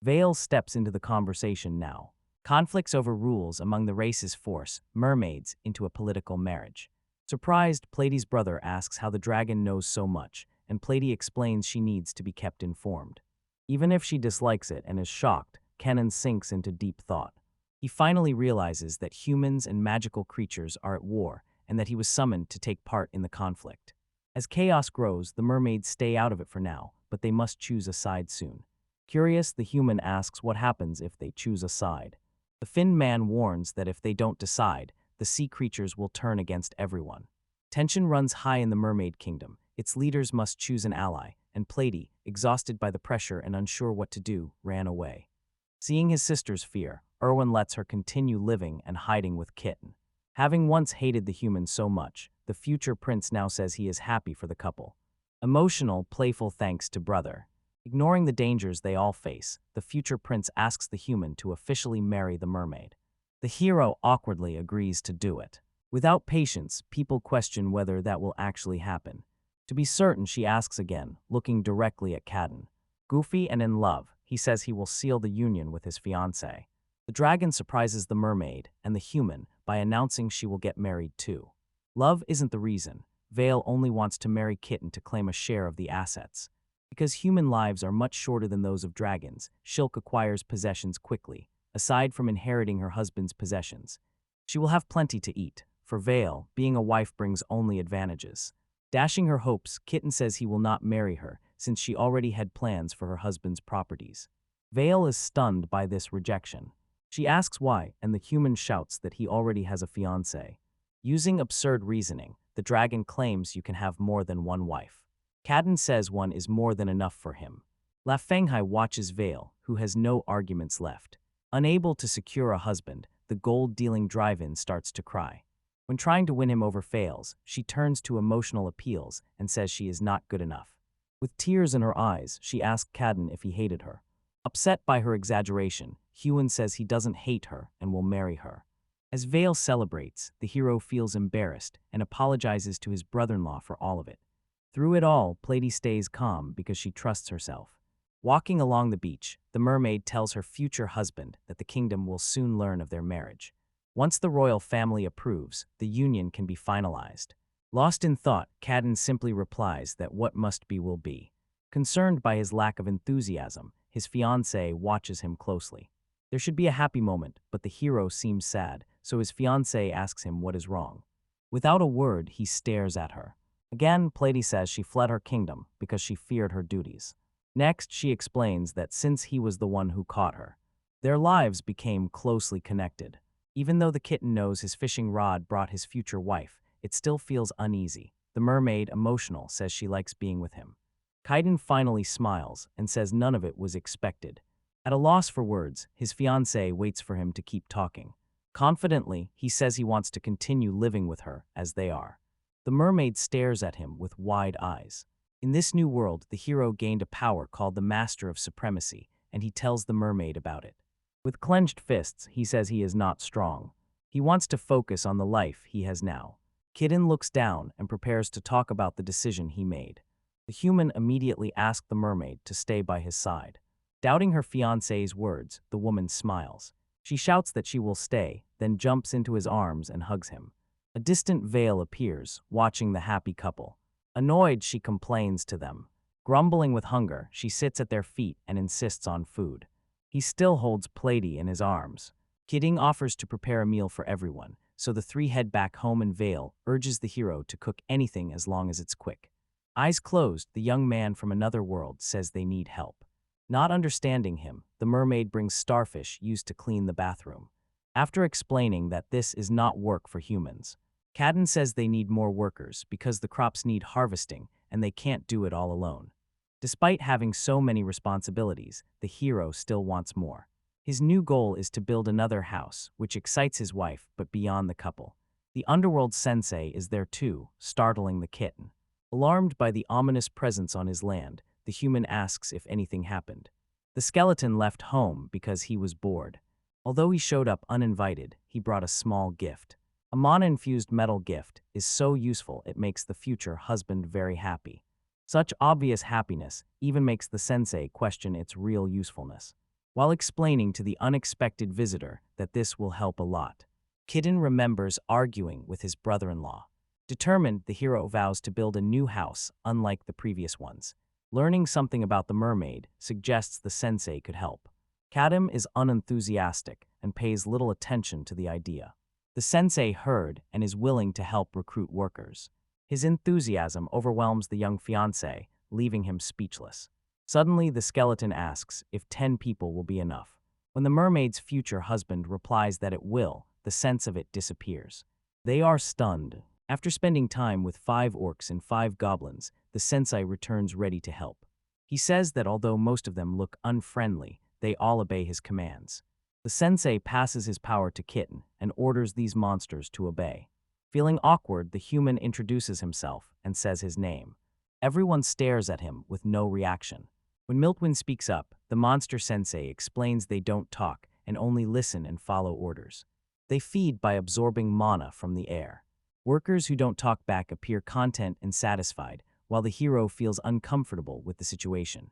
Vale steps into the conversation now. Conflicts over rules among the races force mermaids into a political marriage. Surprised, Platy's brother asks how the dragon knows so much, and Platy explains she needs to be kept informed. Even if she dislikes it and is shocked, Kennen sinks into deep thought. He finally realizes that humans and magical creatures are at war, and that he was summoned to take part in the conflict. As chaos grows, the mermaids stay out of it for now, but they must choose a side soon. Curious, the human asks what happens if they choose a side. The Fin man warns that if they don't decide, the sea creatures will turn against everyone. Tension runs high in the mermaid kingdom. Its leaders must choose an ally, and Platy, exhausted by the pressure and unsure what to do, ran away. Seeing his sister's fear, Erwin lets her continue living and hiding with Kitten. Having once hated the humans so much, the future prince now says he is happy for the couple. Emotional, playful thanks to brother. Ignoring the dangers they all face, the future prince asks the human to officially marry the mermaid. The hero awkwardly agrees to do it. Without patience, people question whether that will actually happen. To be certain, she asks again, looking directly at Cadden. Goofy and in love, he says he will seal the union with his fiancée. The dragon surprises the mermaid and the human by announcing she will get married too. Love isn't the reason. Vale only wants to marry Kitten to claim a share of the assets. Because human lives are much shorter than those of dragons, Shilk acquires possessions quickly, aside from inheriting her husband's possessions. She will have plenty to eat. For Vale, being a wife brings only advantages. Dashing her hopes, Kitten says he will not marry her, since she already had plans for her husband's properties. Vale is stunned by this rejection. She asks why, and the human shouts that he already has a fiancée. Using absurd reasoning, the dragon claims you can have more than one wife. Cadden says one is more than enough for him. La Fenghai watches Vale, who has no arguments left. Unable to secure a husband, the gold-dealing drive-in starts to cry. When trying to win him over fails, she turns to emotional appeals and says she is not good enough. With tears in her eyes, she asks Cadden if he hated her. Upset by her exaggeration, Huon says he doesn't hate her and will marry her. As Vale celebrates, the hero feels embarrassed and apologizes to his brother-in-law for all of it. Through it all, Platy stays calm because she trusts herself. Walking along the beach, the mermaid tells her future husband that the kingdom will soon learn of their marriage. Once the royal family approves, the union can be finalized. Lost in thought, Cadden simply replies that what must be will be. Concerned by his lack of enthusiasm, his fiancée watches him closely. There should be a happy moment, but the hero seems sad, so his fiancée asks him what is wrong. Without a word, he stares at her. Again, Platy says she fled her kingdom because she feared her duties. Next, she explains that since he was the one who caught her, their lives became closely connected. Even though the kitten knows his fishing rod brought his future wife, it still feels uneasy. The mermaid, emotional, says she likes being with him. Kaiden finally smiles and says none of it was expected. At a loss for words, his fiancée waits for him to keep talking. Confidently, he says he wants to continue living with her as they are. The mermaid stares at him with wide eyes. In this new world, the hero gained a power called the Master of Supremacy, and he tells the mermaid about it. With clenched fists, he says he is not strong. He wants to focus on the life he has now. Kitten looks down and prepares to talk about the decision he made. The human immediately asks the mermaid to stay by his side. Doubting her fiancé's words, the woman smiles. She shouts that she will stay, then jumps into his arms and hugs him. A distant veil appears, watching the happy couple. Annoyed, she complains to them. Grumbling with hunger, she sits at their feet and insists on food. He still holds Plady in his arms. Kidding offers to prepare a meal for everyone, so the three head back home and Vale urges the hero to cook anything as long as it's quick. Eyes closed, the young man from another world says they need help. Not understanding him, the mermaid brings starfish used to clean the bathroom. After explaining that this is not work for humans, Cadden says they need more workers because the crops need harvesting and they can't do it all alone. Despite having so many responsibilities, the hero still wants more. His new goal is to build another house, which excites his wife, but beyond the couple. The underworld sensei is there too, startling the kitten. Alarmed by the ominous presence on his land, the human asks if anything happened. The skeleton left home because he was bored. Although he showed up uninvited, he brought a small gift. A mana-infused metal gift is so useful it makes the future husband very happy. Such obvious happiness even makes the sensei question its real usefulness, while explaining to the unexpected visitor that this will help a lot. Kitten remembers arguing with his brother-in-law. Determined, the hero vows to build a new house unlike the previous ones. Learning something about the mermaid suggests the sensei could help. Kadam is unenthusiastic and pays little attention to the idea. The sensei heard and is willing to help recruit workers. His enthusiasm overwhelms the young fiancé, leaving him speechless. Suddenly, the skeleton asks if 10 people will be enough. When the mermaid's future husband replies that it will, the sense of it disappears. They are stunned. After spending time with 5 orcs and 5 goblins, the sensei returns ready to help. He says that although most of them look unfriendly, they all obey his commands. The sensei passes his power to Kitten and orders these monsters to obey. Feeling awkward, the human introduces himself and says his name. Everyone stares at him with no reaction. When Miltwin speaks up, the monster sensei explains they don't talk and only listen and follow orders. They feed by absorbing mana from the air. Workers who don't talk back appear content and satisfied, while the hero feels uncomfortable with the situation.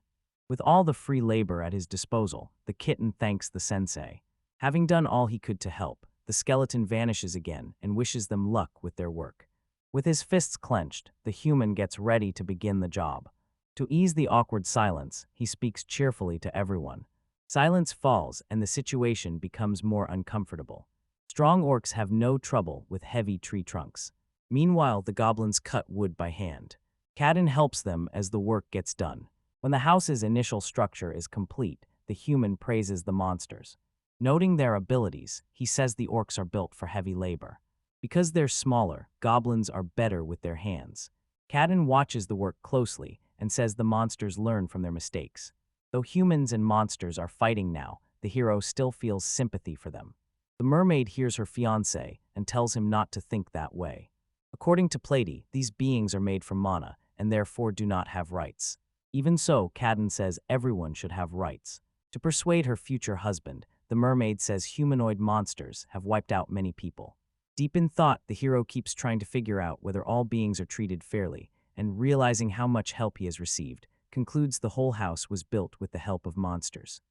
With all the free labor at his disposal, the kitten thanks the sensei. Having done all he could to help, the skeleton vanishes again and wishes them luck with their work. With his fists clenched, the human gets ready to begin the job. To ease the awkward silence, he speaks cheerfully to everyone. Silence falls and the situation becomes more uncomfortable. Strong orcs have no trouble with heavy tree trunks. Meanwhile, the goblins cut wood by hand. Cadden helps them as the work gets done. When the house's initial structure is complete, the human praises the monsters. Noting their abilities, he says the orcs are built for heavy labor. Because they're smaller, goblins are better with their hands. Cadden watches the work closely and says the monsters learn from their mistakes. Though humans and monsters are fighting now, the hero still feels sympathy for them. The mermaid hears her fiancé and tells him not to think that way. According to Plady, these beings are made from mana and therefore do not have rights. Even so, Cadden says everyone should have rights. To persuade her future husband, the mermaid says humanoid monsters have wiped out many people. Deep in thought, the hero keeps trying to figure out whether all beings are treated fairly, and realizing how much help he has received, concludes the whole house was built with the help of monsters.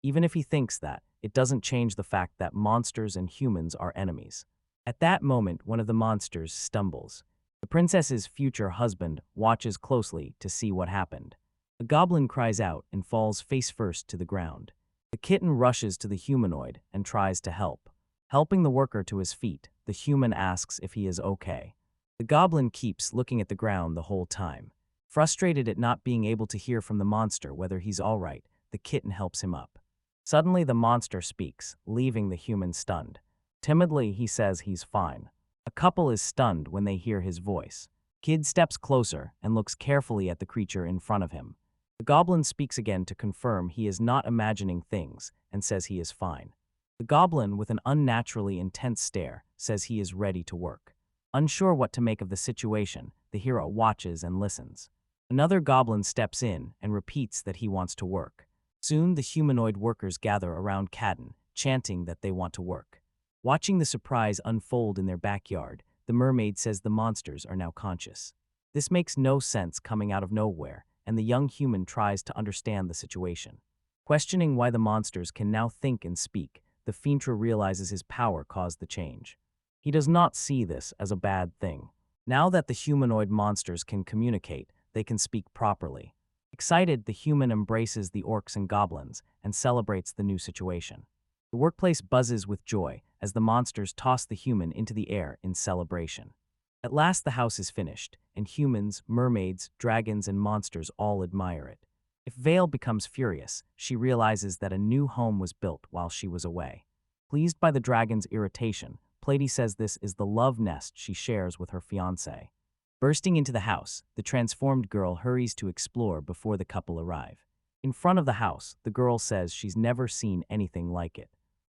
Even if he thinks that, it doesn't change the fact that monsters and humans are enemies. At that moment, one of the monsters stumbles. The princess's future husband watches closely to see what happened. A goblin cries out and falls face first to the ground. The kitten rushes to the humanoid and tries to help. Helping the worker to his feet, the human asks if he is okay. The goblin keeps looking at the ground the whole time. Frustrated at not being able to hear from the monster whether he's all right, the kitten helps him up. Suddenly, the monster speaks, leaving the human stunned. Timidly, he says he's fine. A couple is stunned when they hear his voice. Kid steps closer and looks carefully at the creature in front of him. The goblin speaks again to confirm he is not imagining things and says he is fine. The goblin, with an unnaturally intense stare, says he is ready to work. Unsure what to make of the situation, the hero watches and listens. Another goblin steps in and repeats that he wants to work. Soon the humanoid workers gather around Cadden, chanting that they want to work. Watching the surprise unfold in their backyard, the mermaid says the monsters are now conscious. This makes no sense coming out of nowhere, and the young human tries to understand the situation. Questioning why the monsters can now think and speak, the Fintra realizes his power caused the change. He does not see this as a bad thing. Now that the humanoid monsters can communicate, they can speak properly. Excited, the human embraces the orcs and goblins and celebrates the new situation. The workplace buzzes with joy as the monsters toss the human into the air in celebration. At last the house is finished, and humans, mermaids, dragons, and monsters all admire it. If Vale becomes furious, she realizes that a new home was built while she was away. Pleased by the dragon's irritation, Plady says this is the love nest she shares with her fiancé. Bursting into the house, the transformed girl hurries to explore before the couple arrive. In front of the house, the girl says she's never seen anything like it.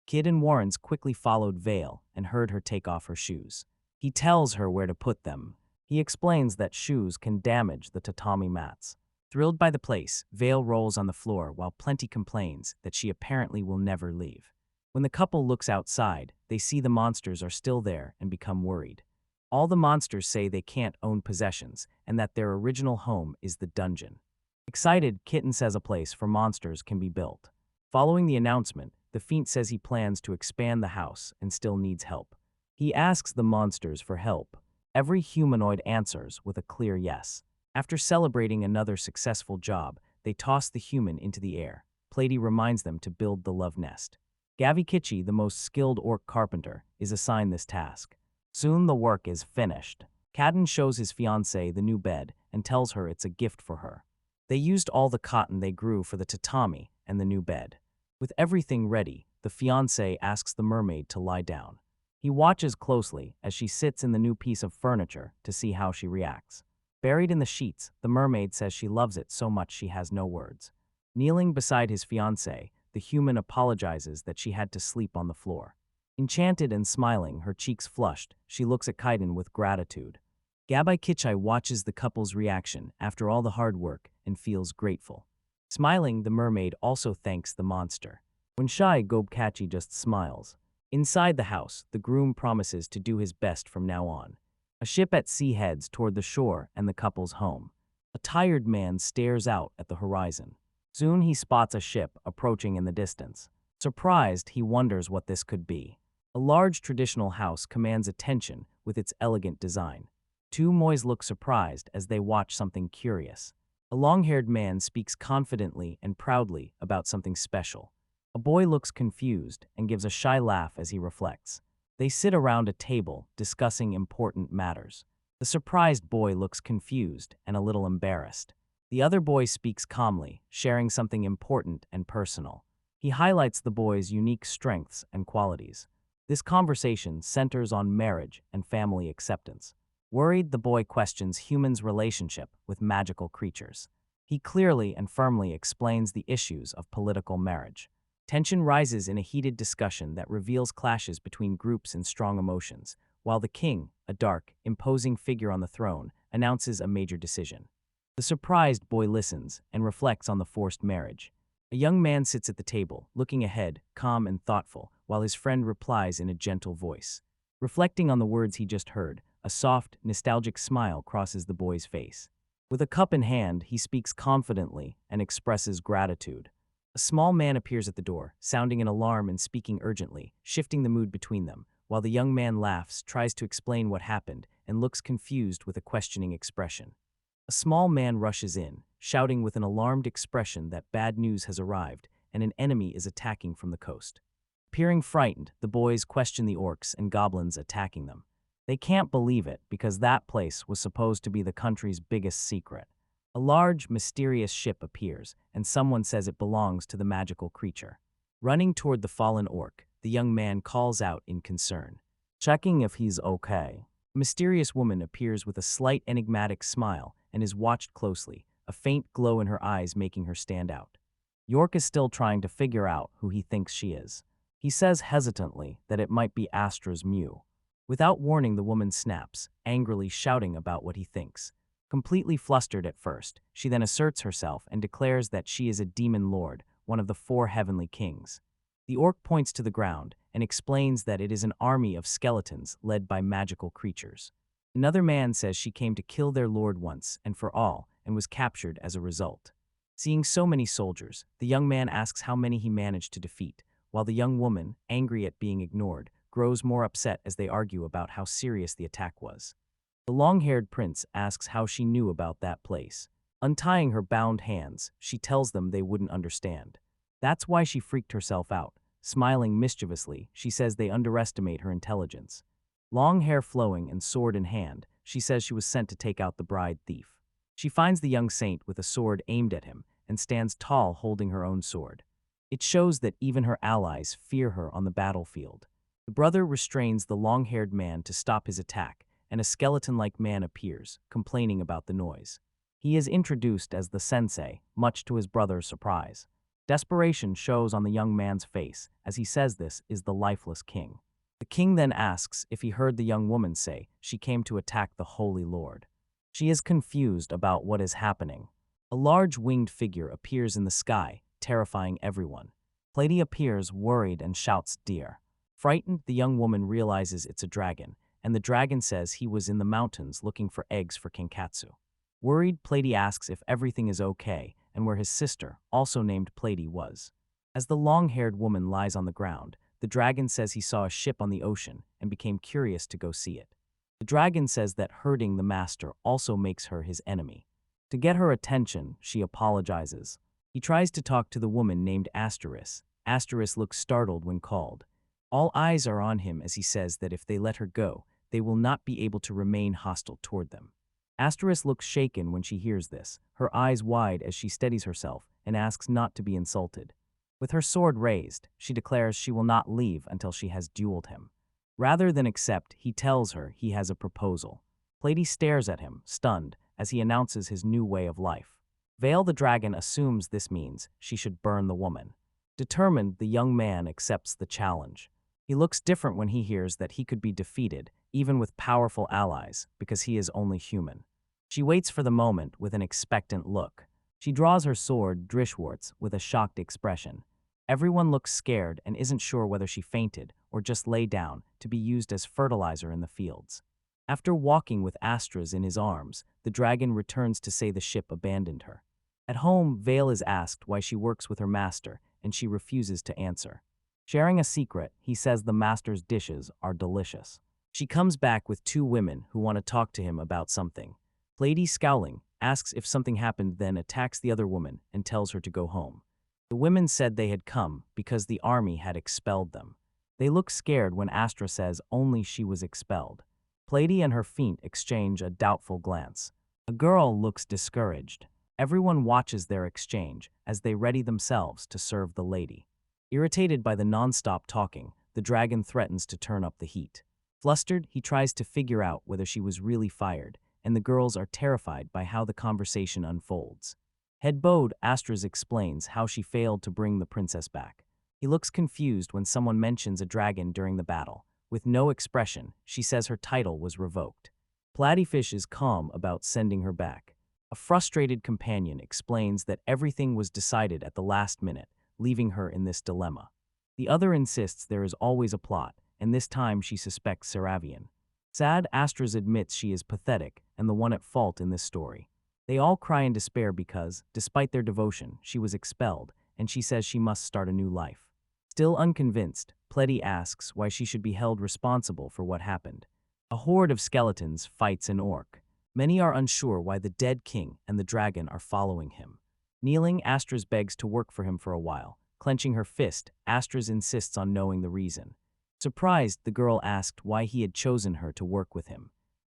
Kid and Warrens quickly followed Vale and heard her take off her shoes. He tells her where to put them. He explains that shoes can damage the tatami mats. Thrilled by the place, Vale rolls on the floor while Plenty complains that she apparently will never leave. When the couple looks outside, they see the monsters are still there and become worried. All the monsters say they can't own possessions and that their original home is the dungeon. Excited, Kitten says a place for monsters can be built. Following the announcement, the Fiend says he plans to expand the house and still needs help. He asks the monsters for help. Every humanoid answers with a clear yes. After celebrating another successful job, they toss the human into the air. Plady reminds them to build the love nest. Gavikichi, the most skilled orc carpenter, is assigned this task. Soon the work is finished. Cadden shows his fiancée the new bed and tells her it's a gift for her. They used all the cotton they grew for the tatami and the new bed. With everything ready, the fiancé asks the mermaid to lie down. He watches closely as she sits in the new piece of furniture to see how she reacts. Buried in the sheets, the mermaid says she loves it so much she has no words. Kneeling beside his fiancé, the human apologizes that she had to sleep on the floor. Enchanted and smiling, her cheeks flushed, she looks at Kaiden with gratitude. Gabai Kichai watches the couple's reaction after all the hard work and feels grateful. Smiling, the mermaid also thanks the monster. When shy, Gobkachi just smiles. Inside the house, the groom promises to do his best from now on. A ship at sea heads toward the shore and the couple's home. A tired man stares out at the horizon. Soon he spots a ship approaching in the distance. Surprised, he wonders what this could be. A large traditional house commands attention with its elegant design. Two mois look surprised as they watch something curious. A long-haired man speaks confidently and proudly about something special. A boy looks confused and gives a shy laugh as he reflects. They sit around a table discussing important matters. The surprised boy looks confused and a little embarrassed. The other boy speaks calmly, sharing something important and personal. He highlights the boy's unique strengths and qualities. This conversation centers on marriage and family acceptance. Worried, the boy questions humans' relationship with magical creatures. He clearly and firmly explains the issues of political marriage. Tension rises in a heated discussion that reveals clashes between groups and strong emotions, while the king, a dark, imposing figure on the throne, announces a major decision. The surprised boy listens and reflects on the forced marriage. A young man sits at the table, looking ahead, calm and thoughtful, while his friend replies in a gentle voice. Reflecting on the words he just heard, a soft, nostalgic smile crosses the boy's face. With a cup in hand, he speaks confidently and expresses gratitude. A small man appears at the door, sounding an alarm and speaking urgently, shifting the mood between them, while the young man laughs, tries to explain what happened, and looks confused with a questioning expression. A small man rushes in, shouting with an alarmed expression that bad news has arrived and an enemy is attacking from the coast. Appearing frightened, the boys question the orcs and goblins attacking them. They can't believe it because that place was supposed to be the country's biggest secret. A large, mysterious ship appears, and someone says it belongs to the magical creature. Running toward the fallen orc, the young man calls out in concern, checking if he's okay. A mysterious woman appears with a slight enigmatic smile and is watched closely, a faint glow in her eyes making her stand out. York is still trying to figure out who he thinks she is. He says hesitantly that it might be Astra's Mew. Without warning, the woman snaps, angrily shouting about what he thinks. Completely flustered at first, she then asserts herself and declares that she is a demon lord, one of the 4 heavenly kings. The orc points to the ground and explains that it is an army of skeletons led by magical creatures. Another man says she came to kill their lord once and for all and was captured as a result. Seeing so many soldiers, the young man asks how many he managed to defeat, while the young woman, angry at being ignored, grows more upset as they argue about how serious the attack was. The long-haired prince asks how she knew about that place. Untying her bound hands, she tells them they wouldn't understand. That's why she freaked herself out. Smiling mischievously, she says they underestimate her intelligence. Long hair flowing and sword in hand, she says she was sent to take out the bride thief. She finds the young saint with a sword aimed at him and stands tall holding her own sword. It shows that even her allies fear her on the battlefield. The brother restrains the long-haired man to stop his attack, and a skeleton-like man appears, complaining about the noise. He is introduced as the sensei, much to his brother's surprise. Desperation shows on the young man's face as he says this is the lifeless king. The king then asks if he heard the young woman say she came to attack the Holy Lord. She is confused about what is happening. A large winged figure appears in the sky, terrifying everyone. Plady appears worried and shouts, "Dear." Frightened, the young woman realizes it's a dragon, and the dragon says he was in the mountains looking for eggs for Kankatsu. Worried, Plady asks if everything is okay and where his sister, also named Plady, was. As the long-haired woman lies on the ground, the dragon says he saw a ship on the ocean and became curious to go see it. The dragon says that hurting the master also makes her his enemy. To get her attention, she apologizes. He tries to talk to the woman named Asteris. Asteris looks startled when called. All eyes are on him as he says that if they let her go, they will not be able to remain hostile toward them. Asteris looks shaken when she hears this, her eyes wide as she steadies herself and asks not to be insulted. With her sword raised, she declares she will not leave until she has dueled him. Rather than accept, he tells her he has a proposal. Plady stares at him, stunned, as he announces his new way of life. Vale the dragon assumes this means she should burn the woman. Determined, the young man accepts the challenge. He looks different when he hears that he could be defeated, even with powerful allies, because he is only human. She waits for the moment with an expectant look. She draws her sword, Drishwartz, with a shocked expression. Everyone looks scared and isn't sure whether she fainted or just lay down to be used as fertilizer in the fields. After walking with Astras in his arms, the dragon returns to say the ship abandoned her. At home, Vale is asked why she works with her master, and she refuses to answer. Sharing a secret, he says the master's dishes are delicious. She comes back with 2 women who want to talk to him about something. Plady, scowling, asks if something happened, then attacks the other woman and tells her to go home. The women said they had come because the army had expelled them. They look scared when Astra says only she was expelled. Plady and her fiend exchange a doubtful glance. A girl looks discouraged. Everyone watches their exchange as they ready themselves to serve the lady. Irritated by the non-stop talking, the dragon threatens to turn up the heat. Flustered, he tries to figure out whether she was really fired, and the girls are terrified by how the conversation unfolds. Head bowed, Astras explains how she failed to bring the princess back. He looks confused when someone mentions a dragon during the battle. With no expression, she says her title was revoked. Platyfish is calm about sending her back. A frustrated companion explains that everything was decided at the last minute, leaving her in this dilemma. The other insists there is always a plot, and this time she suspects Seravian. Sad, Astras admits she is pathetic and the one at fault in this story. They all cry in despair because, despite their devotion, she was expelled, and she says she must start a new life. Still unconvinced, Pledy asks why she should be held responsible for what happened. A horde of skeletons fights an orc. Many are unsure why the dead king and the dragon are following him. Kneeling, Astras begs to work for him for a while. Clenching her fist, Astras insists on knowing the reason. Surprised, the girl asked why he had chosen her to work with him.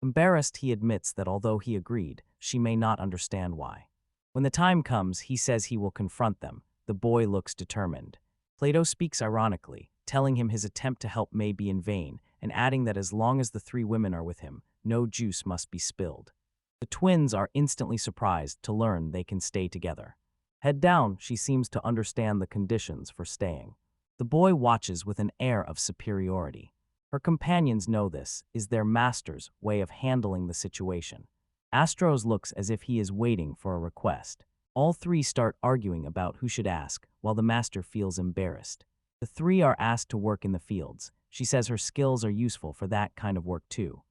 Embarrassed, he admits that although he agreed, she may not understand why. When the time comes, he says he will confront them. The boy looks determined. Plato speaks ironically, telling him his attempt to help may be in vain, and adding that as long as the three women are with him, no juice must be spilled. The twins are instantly surprised to learn they can stay together. Head down, she seems to understand the conditions for staying. The boy watches with an air of superiority. Her companions know this is their master's way of handling the situation. Astros looks as if he is waiting for a request. All three start arguing about who should ask, while the master feels embarrassed. The three are asked to work in the fields. She says her skills are useful for that kind of work too.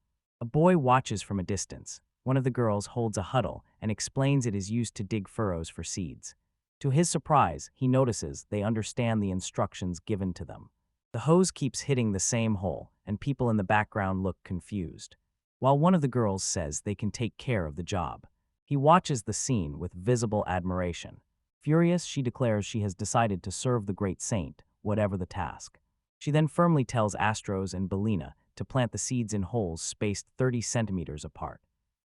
A boy watches from a distance. One of the girls holds a huddle and explains it is used to dig furrows for seeds. To his surprise, he notices they understand the instructions given to them. The hose keeps hitting the same hole, and people in the background look confused. While one of the girls says they can take care of the job. He watches the scene with visible admiration. Furious, she declares she has decided to serve the great saint, whatever the task. She then firmly tells Astros and Belina to plant the seeds in holes spaced 30 centimeters apart.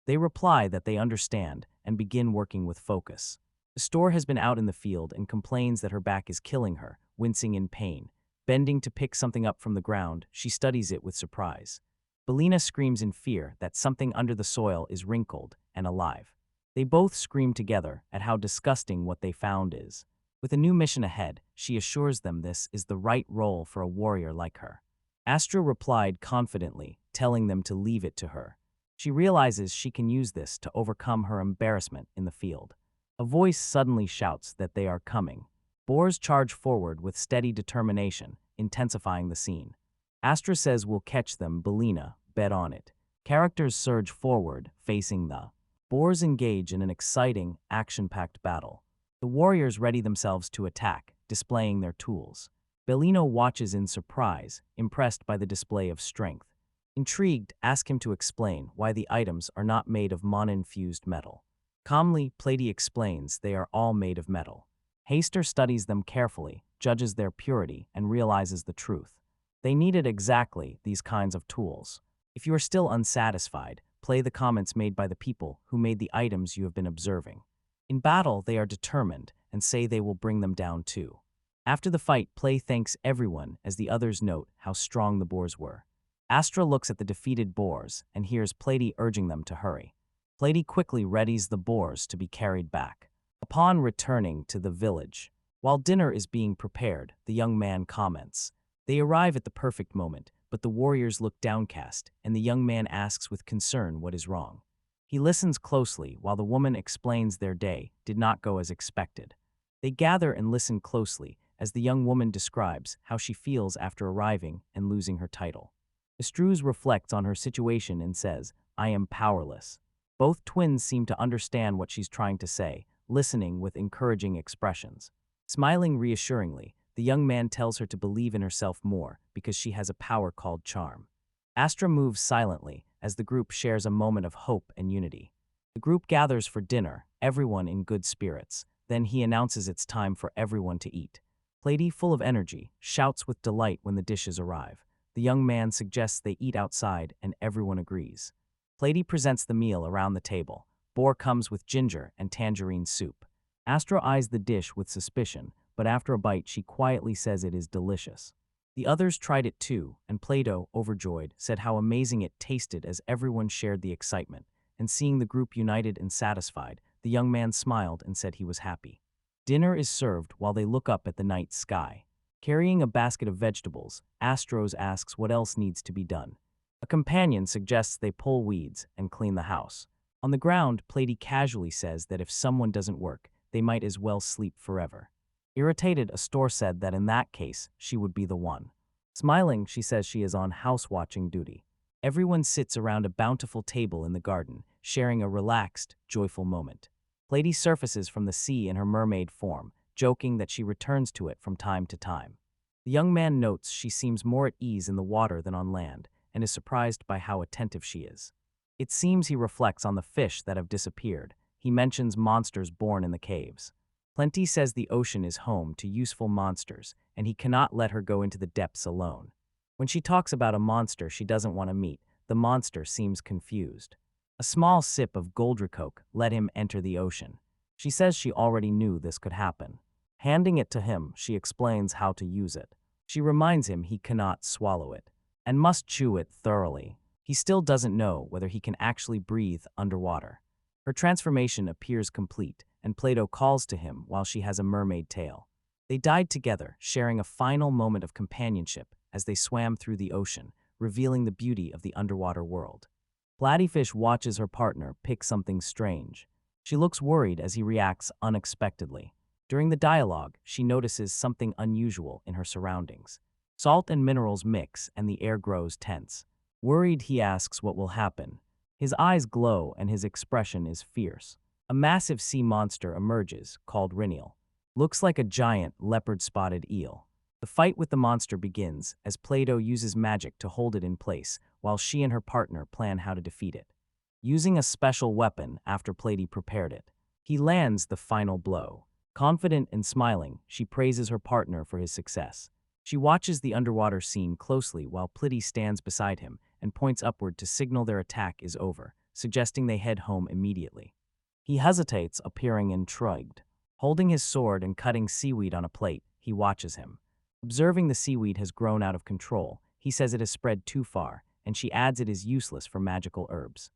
They reply that they understand and begin working with focus. The store has been out in the field and complains that her back is killing her, wincing in pain. Bending to pick something up from the ground, she studies it with surprise. Belina screams in fear that something under the soil is wrinkled and alive. They both scream together at how disgusting what they found is. With a new mission ahead, she assures them this is the right role for a warrior like her. Astra replied confidently, telling them to leave it to her. She realizes she can use this to overcome her embarrassment in the field. A voice suddenly shouts that they are coming. Boars charge forward with steady determination, intensifying the scene. Astra says we'll catch them, Belina, bet on it. Characters surge forward, facing the boars engage in an exciting, action-packed battle. The warriors ready themselves to attack, displaying their tools. Belino watches in surprise, impressed by the display of strength. Intrigued, ask him to explain why the items are not made of mon-infused metal. Calmly, Plady explains they are all made of metal. Haster studies them carefully, judges their purity, and realizes the truth. They needed exactly these kinds of tools. If you are still unsatisfied, play the comments made by the people who made the items you have been observing. In battle, they are determined and say they will bring them down too. After the fight, Play thanks everyone as the others note how strong the boars were. Astra looks at the defeated boars and hears Plady urging them to hurry. Plady quickly readies the boars to be carried back. Upon returning to the village, while dinner is being prepared, the young man comments. They arrive at the perfect moment, but the warriors look downcast, and the young man asks with concern what is wrong. He listens closely while the woman explains their day did not go as expected. They gather and listen closely as the young woman describes how she feels after arriving and losing her title. Estruz reflects on her situation and says, "I am powerless." Both twins seem to understand what she's trying to say, listening with encouraging expressions. Smiling reassuringly, the young man tells her to believe in herself more because she has a power called charm. Astra moves silently as the group shares a moment of hope and unity. The group gathers for dinner, everyone in good spirits. Then he announces it's time for everyone to eat. Plady, full of energy, shouts with delight when the dishes arrive. The young man suggests they eat outside and everyone agrees. Plady presents the meal around the table. Boar comes with ginger and tangerine soup. Astra eyes the dish with suspicion, but after a bite she quietly says it is delicious. The others tried it too, and Plato, overjoyed, said how amazing it tasted as everyone shared the excitement. And seeing the group united and satisfied, the young man smiled and said he was happy. Dinner is served while they look up at the night sky. Carrying a basket of vegetables, Astros asks what else needs to be done. A companion suggests they pull weeds and clean the house. On the ground, Plady casually says that if someone doesn't work, they might as well sleep forever. Irritated, Astor said that in that case, she would be the one. Smiling, she says she is on house-watching duty. Everyone sits around a bountiful table in the garden, sharing a relaxed, joyful moment. Plady surfaces from the sea in her mermaid form, joking that she returns to it from time to time. The young man notes she seems more at ease in the water than on land, and is surprised by how attentive she is. It seems he reflects on the fish that have disappeared. He mentions monsters born in the caves. Plenty says the ocean is home to useful monsters, and he cannot let her go into the depths alone. When she talks about a monster she doesn't want to meet, the monster seems confused. A small sip of goldricoke let him enter the ocean. She says she already knew this could happen. Handing it to him, she explains how to use it. She reminds him he cannot swallow it. and must chew it thoroughly. He still doesn't know whether he can actually breathe underwater. Her transformation appears complete, and Plato calls to him while she has a mermaid tail. They died together, sharing a final moment of companionship as they swam through the ocean, revealing the beauty of the underwater world. Platyfish watches her partner pick something strange. She looks worried as he reacts unexpectedly. During the dialogue, she notices something unusual in her surroundings. Salt and minerals mix and the air grows tense. Worried, he asks what will happen. His eyes glow and his expression is fierce. A massive sea monster emerges, called Rhyniel. Looks like a giant, leopard-spotted eel. The fight with the monster begins as Plato uses magic to hold it in place, while she and her partner plan how to defeat it. Using a special weapon after Platy prepared it, he lands the final blow. Confident and smiling, she praises her partner for his success. She watches the underwater scene closely while Platy stands beside him and points upward to signal their attack is over, suggesting they head home immediately. He hesitates, appearing intrigued. Holding his sword and cutting seaweed on a plate, he watches him. Observing the seaweed has grown out of control, he says it has spread too far, and she adds it is useless for magical herbs.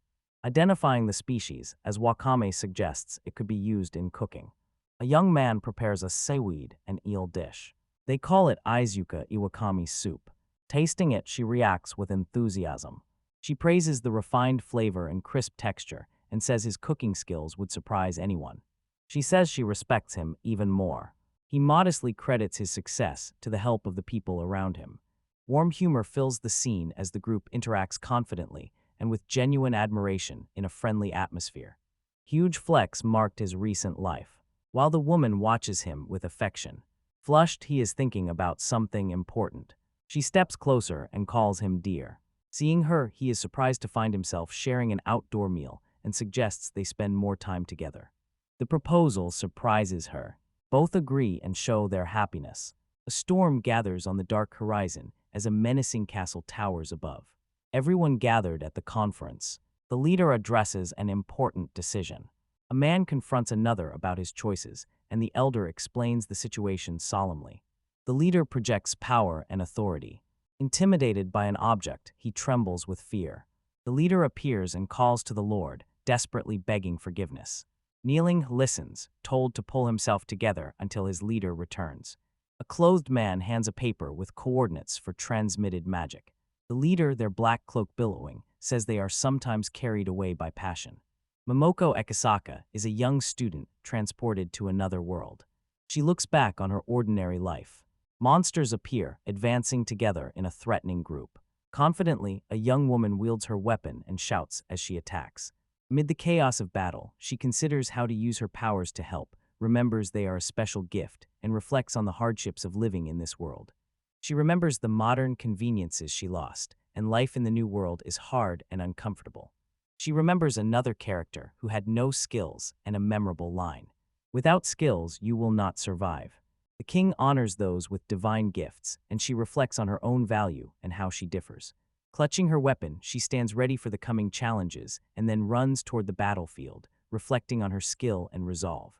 Identifying the species, as Wakame suggests it could be used in cooking. A young man prepares a seaweed and eel dish. They call it Izuka Iwakami soup. Tasting it, she reacts with enthusiasm. She praises the refined flavor and crisp texture and says his cooking skills would surprise anyone. She says she respects him even more. He modestly credits his success to the help of the people around him. Warm humor fills the scene as the group interacts confidently and with genuine admiration in a friendly atmosphere. Huge flecks marked his recent life, while the woman watches him with affection. Flushed, he is thinking about something important. She steps closer and calls him dear. Seeing her, he is surprised to find himself sharing an outdoor meal and suggests they spend more time together. The proposal surprises her. Both agree and show their happiness. A storm gathers on the dark horizon as a menacing castle towers above. Everyone gathered at the conference. The leader addresses an important decision. A man confronts another about his choices, and the elder explains the situation solemnly. The leader projects power and authority. Intimidated by an object, he trembles with fear. The leader appears and calls to the Lord, desperately begging forgiveness. Kneeling, listens, told to pull himself together until his leader returns. A clothed man hands a paper with coordinates for transmitted magic. The leader, their black cloak billowing, says they are sometimes carried away by passion. Momoko Ekisaka is a young student transported to another world. She looks back on her ordinary life. Monsters appear, advancing together in a threatening group. Confidently, a young woman wields her weapon and shouts as she attacks. Amid the chaos of battle, she considers how to use her powers to help, remembers they are a special gift, and reflects on the hardships of living in this world. She remembers the modern conveniences she lost, and life in the new world is hard and uncomfortable. She remembers another character who had no skills and a memorable line. Without skills, you will not survive. The king honors those with divine gifts, and she reflects on her own value and how she differs. Clutching her weapon, she stands ready for the coming challenges and then runs toward the battlefield, reflecting on her skill and resolve.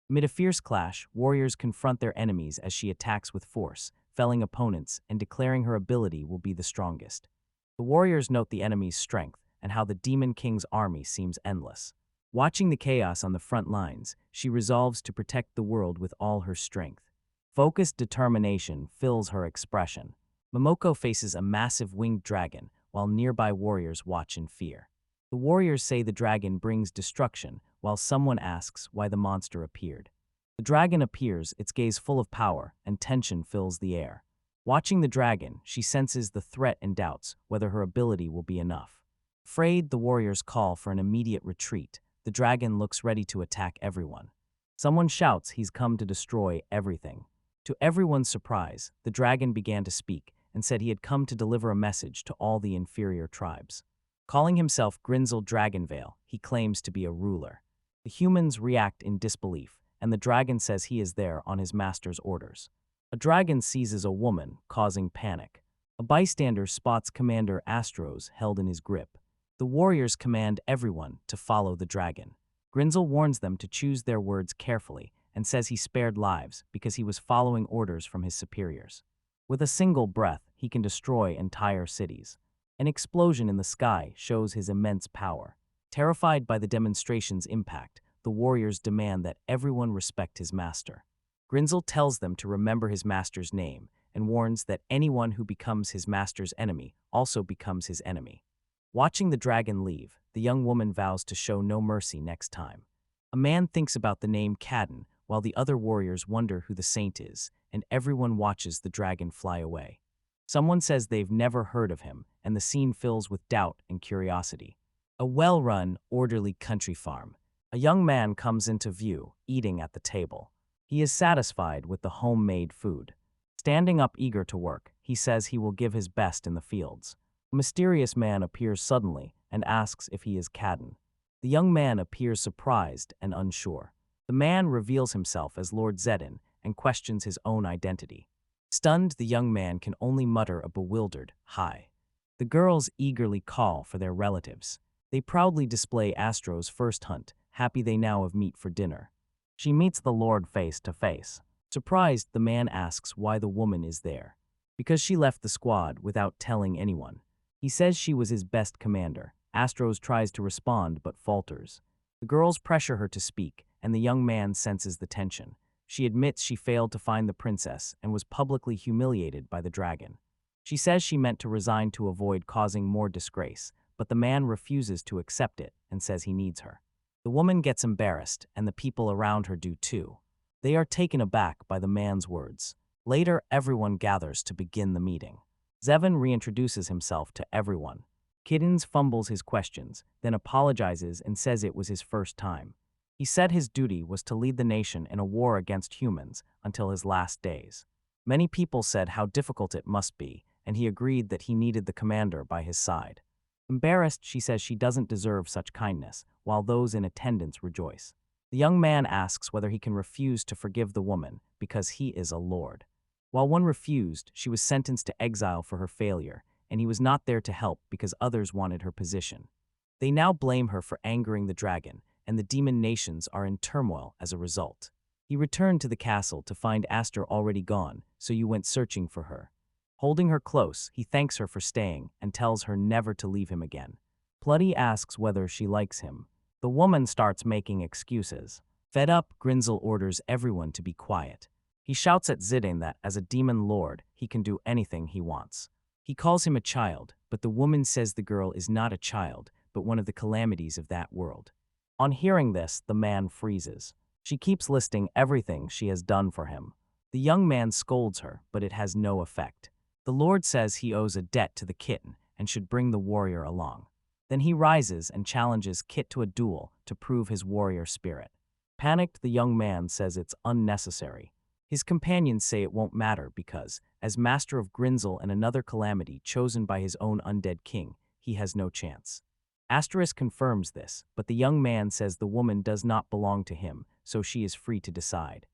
Amid a fierce clash, warriors confront their enemies as she attacks with force, felling opponents and declaring her ability will be the strongest. The warriors note the enemy's strength and how the Demon King's army seems endless. Watching the chaos on the front lines, she resolves to protect the world with all her strength. Focused determination fills her expression. Momoko faces a massive winged dragon, while nearby warriors watch in fear. The warriors say the dragon brings destruction, while someone asks why the monster appeared. The dragon appears, its gaze full of power, and tension fills the air. Watching the dragon, she senses the threat and doubts whether her ability will be enough. Afraid, the warriors call for an immediate retreat. The dragon looks ready to attack everyone. Someone shouts he's come to destroy everything. To everyone's surprise, the dragon began to speak and said he had come to deliver a message to all the inferior tribes. Calling himself Grinzel Dragonvale, he claims to be a ruler. The humans react in disbelief, and the dragon says he is there on his master's orders. A dragon seizes a woman, causing panic. A bystander spots Commander Astros held in his grip. The warriors command everyone to follow the dragon. Grinzel warns them to choose their words carefully and says he spared lives because he was following orders from his superiors. With a single breath, he can destroy entire cities. An explosion in the sky shows his immense power. Terrified by the demonstration's impact, the warriors demand that everyone respect his master. Grinzel tells them to remember his master's name and warns that anyone who becomes his master's enemy also becomes his enemy. Watching the dragon leave, the young woman vows to show no mercy next time. A man thinks about the name Cadden, while the other warriors wonder who the saint is, and everyone watches the dragon fly away. Someone says they've never heard of him, and the scene fills with doubt and curiosity. A well-run, orderly country farm. A young man comes into view, eating at the table. He is satisfied with the homemade food. Standing up eager to work, he says he will give his best in the fields. A mysterious man appears suddenly and asks if he is Cadden. The young man appears surprised and unsure. The man reveals himself as Lord Zedin and questions his own identity. Stunned, the young man can only mutter a bewildered, "Hi." The girls eagerly call for their relatives. They proudly display Astro's first hunt, happy they now have meat for dinner. She meets the Lord face to face. Surprised, the man asks why the woman is there. Because she left the squad without telling anyone. He says she was his best commander. Astros tries to respond but falters. The girls pressure her to speak, and the young man senses the tension. She admits she failed to find the princess and was publicly humiliated by the dragon. She says she meant to resign to avoid causing more disgrace, but the man refuses to accept it and says he needs her. The woman gets embarrassed, and the people around her do too. They are taken aback by the man's words. Later, everyone gathers to begin the meeting. Zevin reintroduces himself to everyone. Kiddens fumbles his questions, then apologizes and says it was his first time. He said his duty was to lead the nation in a war against humans until his last days. Many people said how difficult it must be, and he agreed that he needed the commander by his side. Embarrassed, she says she doesn't deserve such kindness, while those in attendance rejoice. The young man asks whether he can refuse to forgive the woman because he is a lord. While one refused, she was sentenced to exile for her failure, and he was not there to help because others wanted her position. They now blame her for angering the dragon, and the demon nations are in turmoil as a result. He returned to the castle to find Aster already gone, so you went searching for her. Holding her close, he thanks her for staying and tells her never to leave him again. Plutty asks whether she likes him. The woman starts making excuses. Fed up, Grinzel orders everyone to be quiet. He shouts at Zidane that, as a demon lord, he can do anything he wants. He calls him a child, but the woman says the girl is not a child, but one of the calamities of that world. On hearing this, the man freezes. She keeps listing everything she has done for him. The young man scolds her, but it has no effect. The Lord says he owes a debt to the kitten and should bring the warrior along. Then he rises and challenges Kit to a duel to prove his warrior spirit. Panicked, the young man says it's unnecessary. His companions say it won't matter because, as master of Grinzel and another calamity chosen by his own undead king, he has no chance. Asterisk confirms this, but the young man says the woman does not belong to him, so she is free to decide.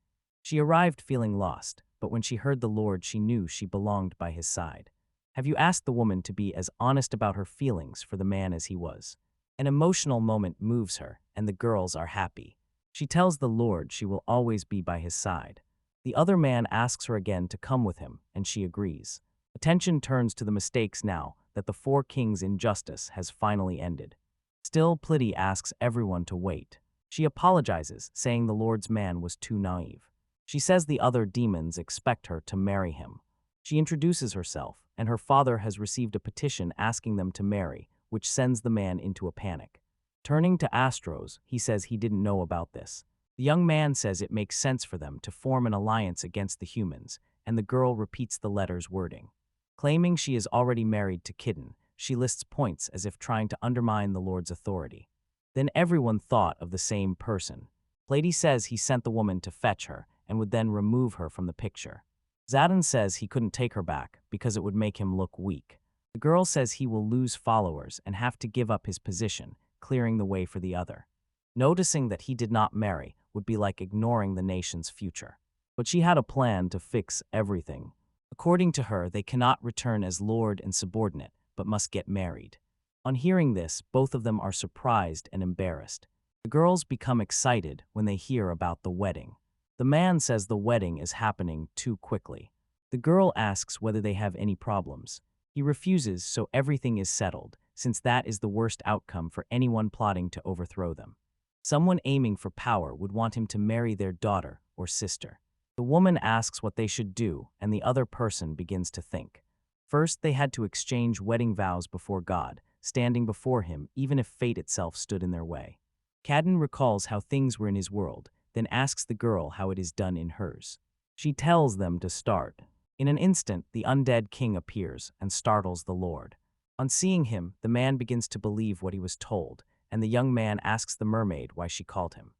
She arrived feeling lost, but when she heard the Lord, she knew she belonged by his side. Have you asked the woman to be as honest about her feelings for the man as he was? An emotional moment moves her, and the girls are happy. She tells the Lord she will always be by his side. The other man asks her again to come with him, and she agrees. Attention turns to the mistakes now that the Four Kings' injustice has finally ended. Still, Plitty asks everyone to wait. She apologizes, saying the Lord's man was too naive. She says the other demons expect her to marry him. She introduces herself, and her father has received a petition asking them to marry, which sends the man into a panic. Turning to Astros, he says he didn't know about this. The young man says it makes sense for them to form an alliance against the humans, and the girl repeats the letter's wording. Claiming she is already married to Kitten, she lists points as if trying to undermine the Lord's authority. Then everyone thought of the same person. Plady says he sent the woman to fetch her and would then remove her from the picture. Zadin says he couldn't take her back because it would make him look weak. The girl says he will lose followers and have to give up his position, clearing the way for the other. Noticing that he did not marry would be like ignoring the nation's future. But she had a plan to fix everything. According to her, they cannot return as lord and subordinate, but must get married. On hearing this, both of them are surprised and embarrassed. The girls become excited when they hear about the wedding. The man says the wedding is happening too quickly. The girl asks whether they have any problems. He refuses, so everything is settled, since that is the worst outcome for anyone plotting to overthrow them. Someone aiming for power would want him to marry their daughter or sister. The woman asks what they should do, and the other person begins to think. First, they had to exchange wedding vows before God, standing before him even if fate itself stood in their way. Cadden recalls how things were in his world, then asks the girl how it is done in hers. She tells them to start. In an instant, the undead king appears and startles the Lord. On seeing him, the man begins to believe what he was told, and the young man asks the mermaid why she called him.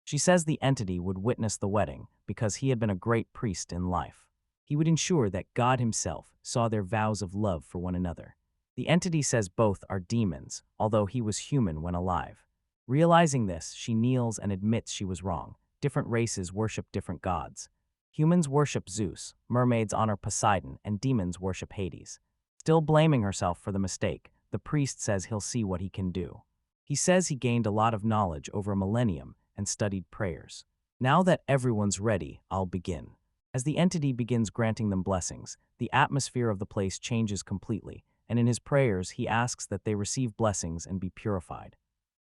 She says the entity would witness the wedding because he had been a great priest in life. He would ensure that God himself saw their vows of love for one another. The entity says both are demons, although he was human when alive. Realizing this, she kneels and admits she was wrong. Different races worship different gods. Humans worship Zeus, mermaids honor Poseidon, and demons worship Hades. Still blaming herself for the mistake, the priest says he'll see what he can do. He says he gained a lot of knowledge over a millennium and studied prayers. Now that everyone's ready, I'll begin. As the entity begins granting them blessings, the atmosphere of the place changes completely, and in his prayers he asks that they receive blessings and be purified.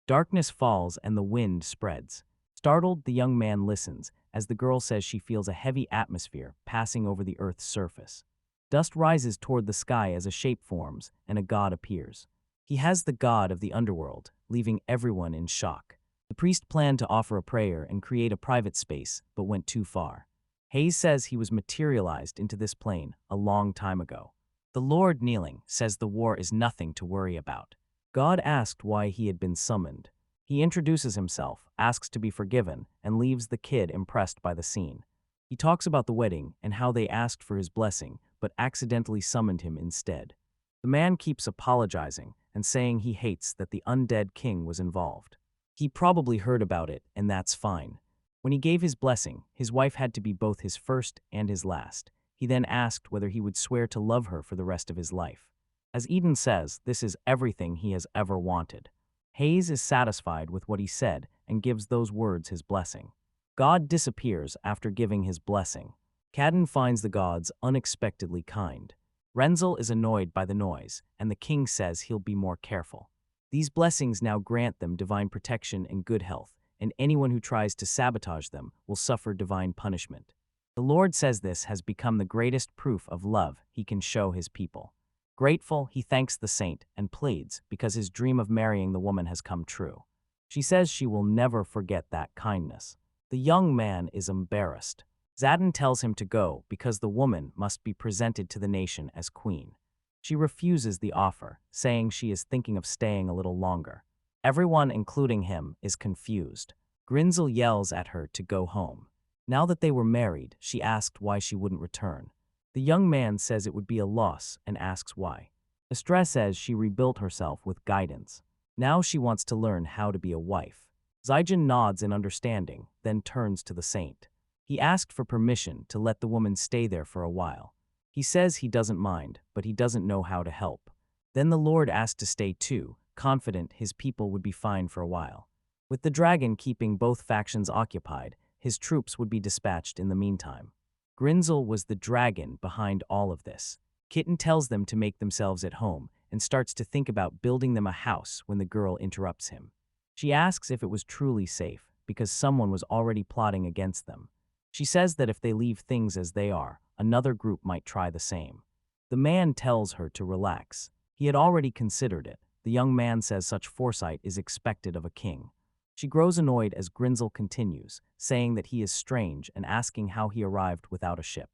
Darkness falls and the wind spreads. Startled, the young man listens, as the girl says she feels a heavy atmosphere passing over the Earth's surface. Dust rises toward the sky as a shape forms, and a god appears. He has the god of the underworld, leaving everyone in shock. The priest planned to offer a prayer and create a private space, but went too far. Hayes says he was materialized into this plane a long time ago. The Lord, kneeling, says the war is nothing to worry about. God asked why he had been summoned. He introduces himself, asks to be forgiven, and leaves the kid impressed by the scene. He talks about the wedding and how they asked for his blessing, but accidentally summoned him instead. The man keeps apologizing and saying he hates that the undead king was involved. He probably heard about it, and that's fine. When he gave his blessing, his wife had to be both his first and his last. He then asked whether he would swear to love her for the rest of his life. As Eden says, this is everything he has ever wanted. Hayes is satisfied with what he said and gives those words his blessing. God disappears after giving his blessing. Cadden finds the gods unexpectedly kind. Renzel is annoyed by the noise, and the king says he'll be more careful. These blessings now grant them divine protection and good health, and anyone who tries to sabotage them will suffer divine punishment. The Lord says this has become the greatest proof of love he can show his people. Grateful, he thanks the saint and pleads because his dream of marrying the woman has come true. She says she will never forget that kindness. The young man is embarrassed. Zadin tells him to go because the woman must be presented to the nation as queen. She refuses the offer, saying she is thinking of staying a little longer. Everyone, including him, is confused. Grinzel yells at her to go home. Now that they were married, she asked why she wouldn't return. The young man says it would be a loss and asks why. Estrella says she rebuilt herself with guidance. Now she wants to learn how to be a wife. Zijin nods in understanding, then turns to the saint. He asked for permission to let the woman stay there for a while. He says he doesn't mind, but he doesn't know how to help. Then the Lord asked to stay too, confident his people would be fine for a while. With the dragon keeping both factions occupied, his troops would be dispatched in the meantime. Grinzel was the dragon behind all of this. Kitten tells them to make themselves at home and starts to think about building them a house when the girl interrupts him. She asks if it was truly safe, because someone was already plotting against them. She says that if they leave things as they are, another group might try the same. The man tells her to relax. He had already considered it. The young man says such foresight is expected of a king. She grows annoyed as Grinzel continues, saying that he is strange and asking how he arrived without a ship.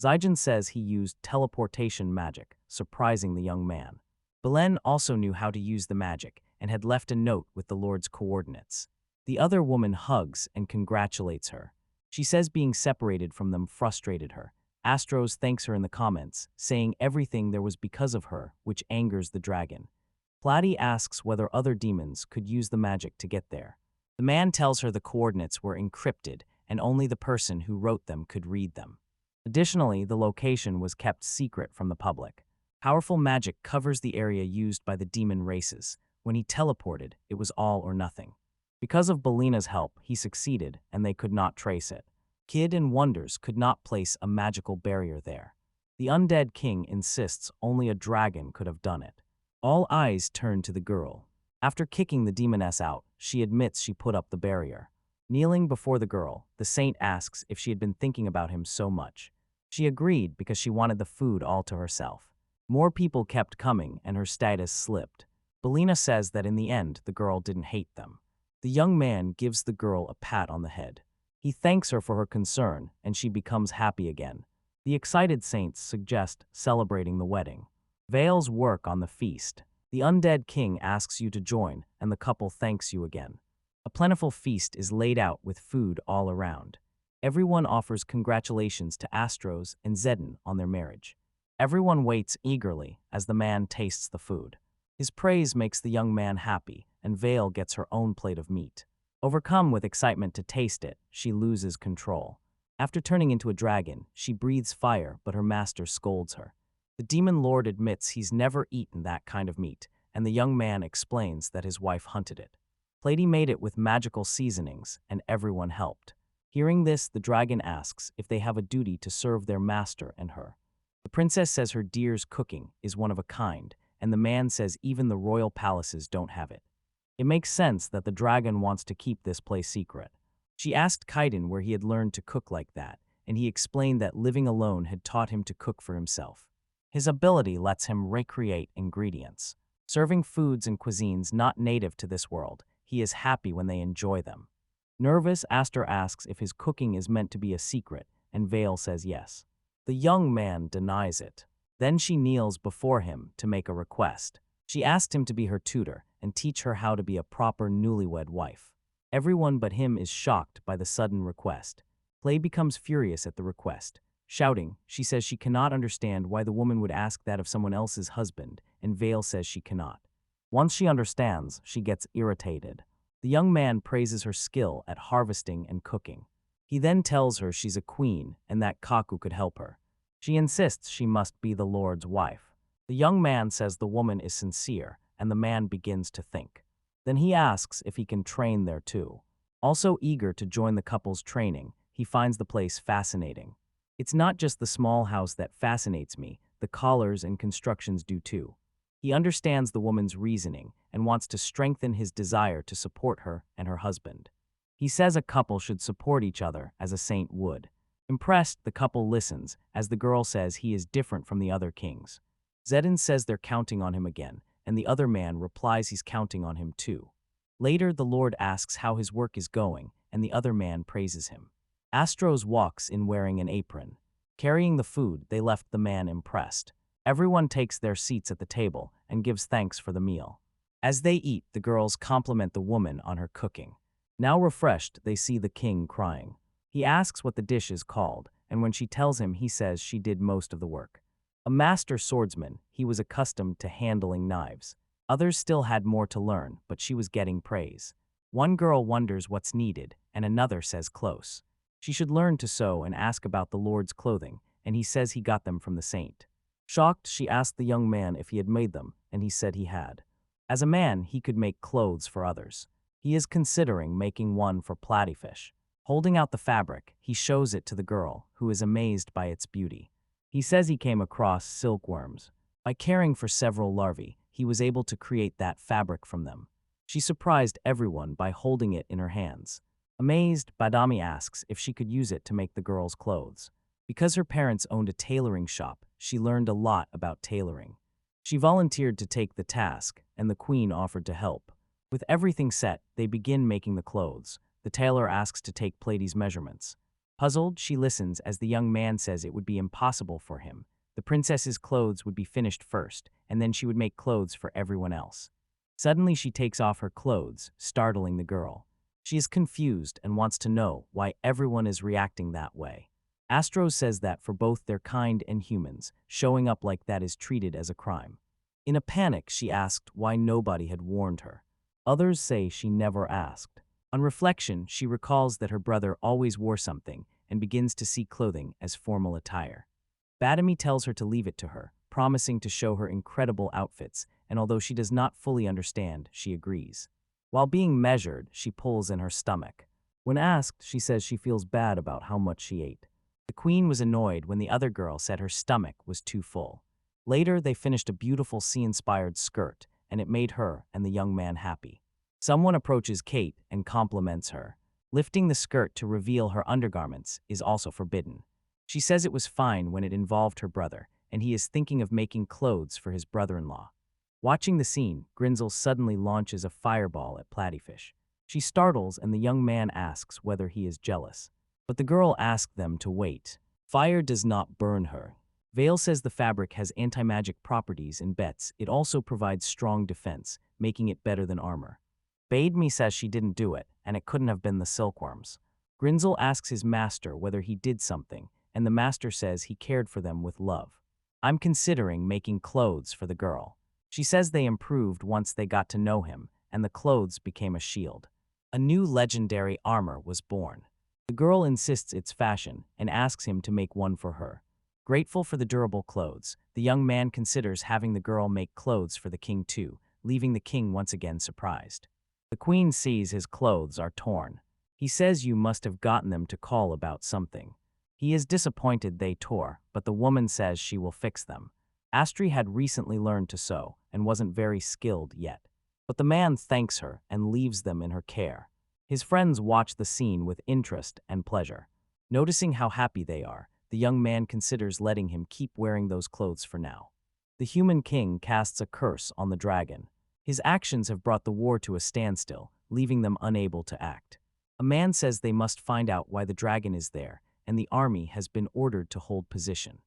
Zijin says he used teleportation magic, surprising the young man. Belen also knew how to use the magic and had left a note with the Lord's coordinates. The other woman hugs and congratulates her. She says being separated from them frustrated her. Astros thanks her in the comments, saying everything there was because of her, which angers the dragon. Platy asks whether other demons could use the magic to get there. The man tells her the coordinates were encrypted and only the person who wrote them could read them. Additionally, the location was kept secret from the public. Powerful magic covers the area used by the demon races. When he teleported, it was all or nothing. Because of Belina's help, he succeeded and they could not trace it. Kid and Wonders could not place a magical barrier there. The undead king insists only a dragon could have done it. All eyes turn to the girl. After kicking the demoness out, she admits she put up the barrier. Kneeling before the girl, the saint asks if she had been thinking about him so much. She agreed because she wanted the food all to herself. More people kept coming and her status slipped. Belina says that in the end, the girl didn't hate them. The young man gives the girl a pat on the head. He thanks her for her concern and she becomes happy again. The excited saints suggest celebrating the wedding. Veils work on the feast. The undead king asks you to join and the couple thanks you again. A plentiful feast is laid out with food all around. Everyone offers congratulations to Astros and Zedin on their marriage. Everyone waits eagerly as the man tastes the food. His praise makes the young man happy, and Vale gets her own plate of meat. Overcome with excitement to taste it, she loses control. After turning into a dragon, she breathes fire, but her master scolds her. The demon lord admits he's never eaten that kind of meat, and the young man explains that his wife hunted it. Lady made it with magical seasonings, and everyone helped. Hearing this, the dragon asks if they have a duty to serve their master and her. The princess says her deer's cooking is one of a kind, and the man says even the royal palaces don't have it. It makes sense that the dragon wants to keep this place secret. She asked Kaiden where he had learned to cook like that, and he explained that living alone had taught him to cook for himself. His ability lets him recreate ingredients. Serving foods and cuisines not native to this world, he is happy when they enjoy them. Nervous, Aster asks if his cooking is meant to be a secret, and Vale says yes. The young man denies it. Then she kneels before him to make a request. She asked him to be her tutor and teach her how to be a proper newlywed wife. Everyone but him is shocked by the sudden request. Clay becomes furious at the request. Shouting, she says she cannot understand why the woman would ask that of someone else's husband, and Vale says she cannot. Once she understands, she gets irritated. The young man praises her skill at harvesting and cooking. He then tells her she's a queen and that Kaku could help her. She insists she must be the lord's wife. The young man says the woman is sincere, and the man begins to think. Then he asks if he can train there too. Also eager to join the couple's training, he finds the place fascinating. It's not just the small house that fascinates me, the collars and constructions do too. He understands the woman's reasoning and wants to strengthen his desire to support her and her husband. He says a couple should support each other as a saint would. Impressed, the couple listens as the girl says he is different from the other kings. Zedin says they're counting on him again, and the other man replies he's counting on him too. Later, the Lord asks how his work is going, and the other man praises him. Astros walks in wearing an apron. Carrying the food, they left the man impressed. Everyone takes their seats at the table and gives thanks for the meal. As they eat, the girls compliment the woman on her cooking. Now refreshed, they see the king crying. He asks what the dish is called, and when she tells him, he says she did most of the work. A master swordsman, he was accustomed to handling knives. Others still had more to learn, but she was getting praise. One girl wonders what's needed, and another says close. She should learn to sew and ask about the Lord's clothing, and he says he got them from the saint. Shocked, she asked the young man if he had made them, and he said he had. As a man, he could make clothes for others. He is considering making one for Platyfish. Holding out the fabric, he shows it to the girl, who is amazed by its beauty. He says he came across silkworms. By caring for several larvae, he was able to create that fabric from them. She surprised everyone by holding it in her hands. Amazed, Badami asks if she could use it to make the girl's clothes. Because her parents owned a tailoring shop, she learned a lot about tailoring. She volunteered to take the task, and the queen offered to help. With everything set, they begin making the clothes. The tailor asks to take Platy's measurements. Puzzled, she listens as the young man says it would be impossible for him. The princess's clothes would be finished first, and then she would make clothes for everyone else. Suddenly, she takes off her clothes, startling the girl. She is confused and wants to know why everyone is reacting that way. Astros says that for both their kind and humans, showing up like that is treated as a crime. In a panic, she asked why nobody had warned her. Others say she never asked. On reflection, she recalls that her brother always wore something and begins to see clothing as formal attire. Badami tells her to leave it to her, promising to show her incredible outfits, and although she does not fully understand, she agrees. While being measured, she pulls in her stomach. When asked, she says she feels bad about how much she ate. The queen was annoyed when the other girl said her stomach was too full. Later, they finished a beautiful sea-inspired skirt, and it made her and the young man happy. Someone approaches Kate and compliments her. Lifting the skirt to reveal her undergarments is also forbidden. She says it was fine when it involved her brother, and he is thinking of making clothes for his brother-in-law. Watching the scene, Grinzel suddenly launches a fireball at Platyfish. She startles and the young man asks whether he is jealous. But the girl asks them to wait. Fire does not burn her. Vale says the fabric has anti-magic properties and bets it also provides strong defense, making it better than armor. Bade Me says she didn't do it, and it couldn't have been the silkworms. Grinzel asks his master whether he did something, and the master says he cared for them with love. I'm considering making clothes for the girl. She says they improved once they got to know him, and the clothes became a shield. A new legendary armor was born. The girl insists it's fashion and asks him to make one for her. Grateful for the durable clothes, the young man considers having the girl make clothes for the king too, leaving the king once again surprised. The queen sees his clothes are torn. He says you must have gotten them to call about something. He is disappointed they tore, but the woman says she will fix them. Astri had recently learned to sew and wasn't very skilled yet. But the man thanks her and leaves them in her care. His friends watch the scene with interest and pleasure. Noticing how happy they are, the young man considers letting him keep wearing those clothes for now. The human king casts a curse on the dragon. His actions have brought the war to a standstill, leaving them unable to act. A man says they must find out why the dragon is there, and the army has been ordered to hold position.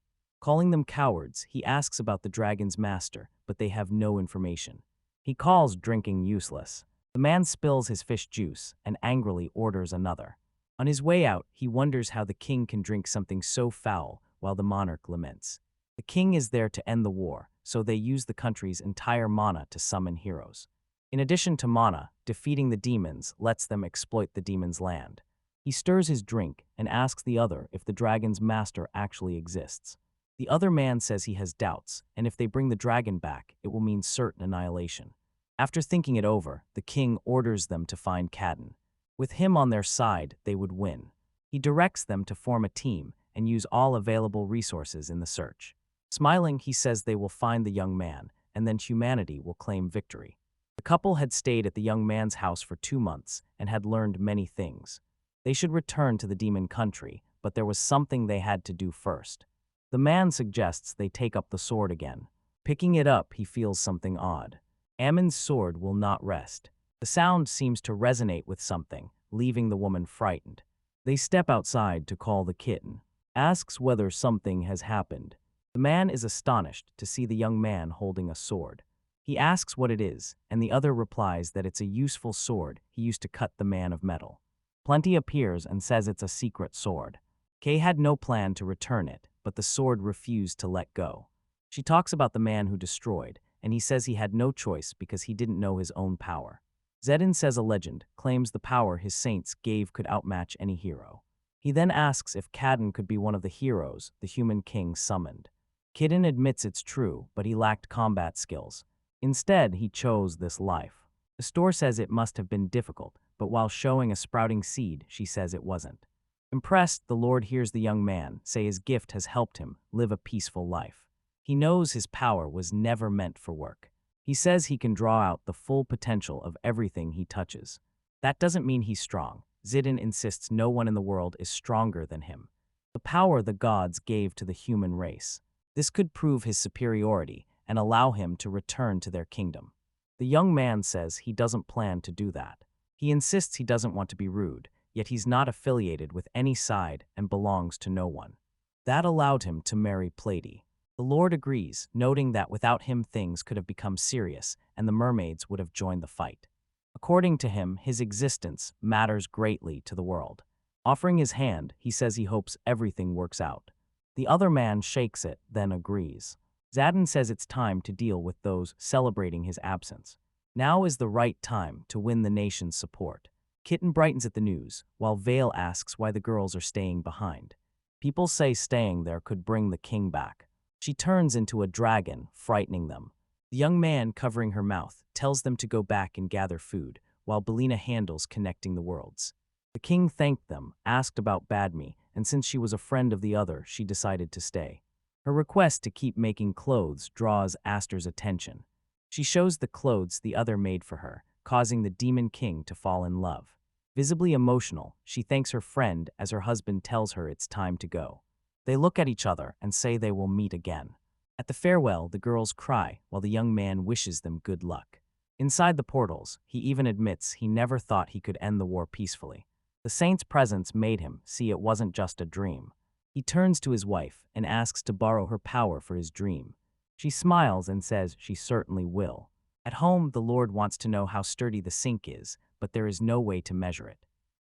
Calling them cowards, he asks about the dragon's master, but they have no information. He calls drinking useless. The man spills his fish juice and angrily orders another. On his way out, he wonders how the king can drink something so foul while the monarch laments. The king is there to end the war, so they use the country's entire mana to summon heroes. In addition to mana, defeating the demons lets them exploit the demon's land. He stirs his drink and asks the other if the dragon's master actually exists. The other man says he has doubts, and if they bring the dragon back, it will mean certain annihilation. After thinking it over, the king orders them to find Cadden. With him on their side, they would win. He directs them to form a team and use all available resources in the search. Smiling, he says they will find the young man, and then humanity will claim victory. The couple had stayed at the young man's house for 2 months and had learned many things. They should return to the demon country, but there was something they had to do first. The man suggests they take up the sword again. Picking it up, he feels something odd. Ammon's sword will not rest. The sound seems to resonate with something, leaving the woman frightened. They step outside to call the kitten. Asks whether something has happened. The man is astonished to see the young man holding a sword. He asks what it is, and the other replies that it's a useful sword he used to cut the man of metal. Plenty appears and says it's a secret sword. Kay had no plan to return it, but the sword refused to let go. She talks about the man who destroyed, and he says he had no choice because he didn't know his own power. Zedin says a legend claims the power his saints gave could outmatch any hero. He then asks if Cadden could be one of the heroes the human king summoned. Kidden admits it's true, but he lacked combat skills. Instead, he chose this life. The store says it must have been difficult, but while showing a sprouting seed, she says it wasn't. Impressed, the Lord hears the young man say his gift has helped him live a peaceful life. He knows his power was never meant for work. He says he can draw out the full potential of everything he touches. That doesn't mean he's strong. Zidane insists no one in the world is stronger than him. The power the gods gave to the human race. This could prove his superiority and allow him to return to their kingdom. The young man says he doesn't plan to do that. He insists he doesn't want to be rude, yet he's not affiliated with any side and belongs to no one. That allowed him to marry Plady. The Lord agrees, noting that without him things could have become serious and the mermaids would have joined the fight. According to him, his existence matters greatly to the world. Offering his hand, he says he hopes everything works out. The other man shakes it, then agrees. Zadin says it's time to deal with those celebrating his absence. Now is the right time to win the nation's support. Kitten brightens at the news, while Vale asks why the girls are staying behind. People say staying there could bring the king back. She turns into a dragon, frightening them. The young man, covering her mouth, tells them to go back and gather food, while Belina handles connecting the worlds. The king thanked them, asked about Badme, and since she was a friend of the other, she decided to stay. Her request to keep making clothes draws Aster's attention. She shows the clothes the other made for her, causing the Demon King to fall in love. Visibly emotional, she thanks her friend as her husband tells her it's time to go. They look at each other and say they will meet again. At the farewell, the girls cry while the young man wishes them good luck. Inside the portals, he even admits he never thought he could end the war peacefully. The saint's presence made him see it wasn't just a dream. He turns to his wife and asks to borrow her power for his dream. She smiles and says she certainly will. At home, the Lord wants to know how sturdy the sink is, but there is no way to measure it.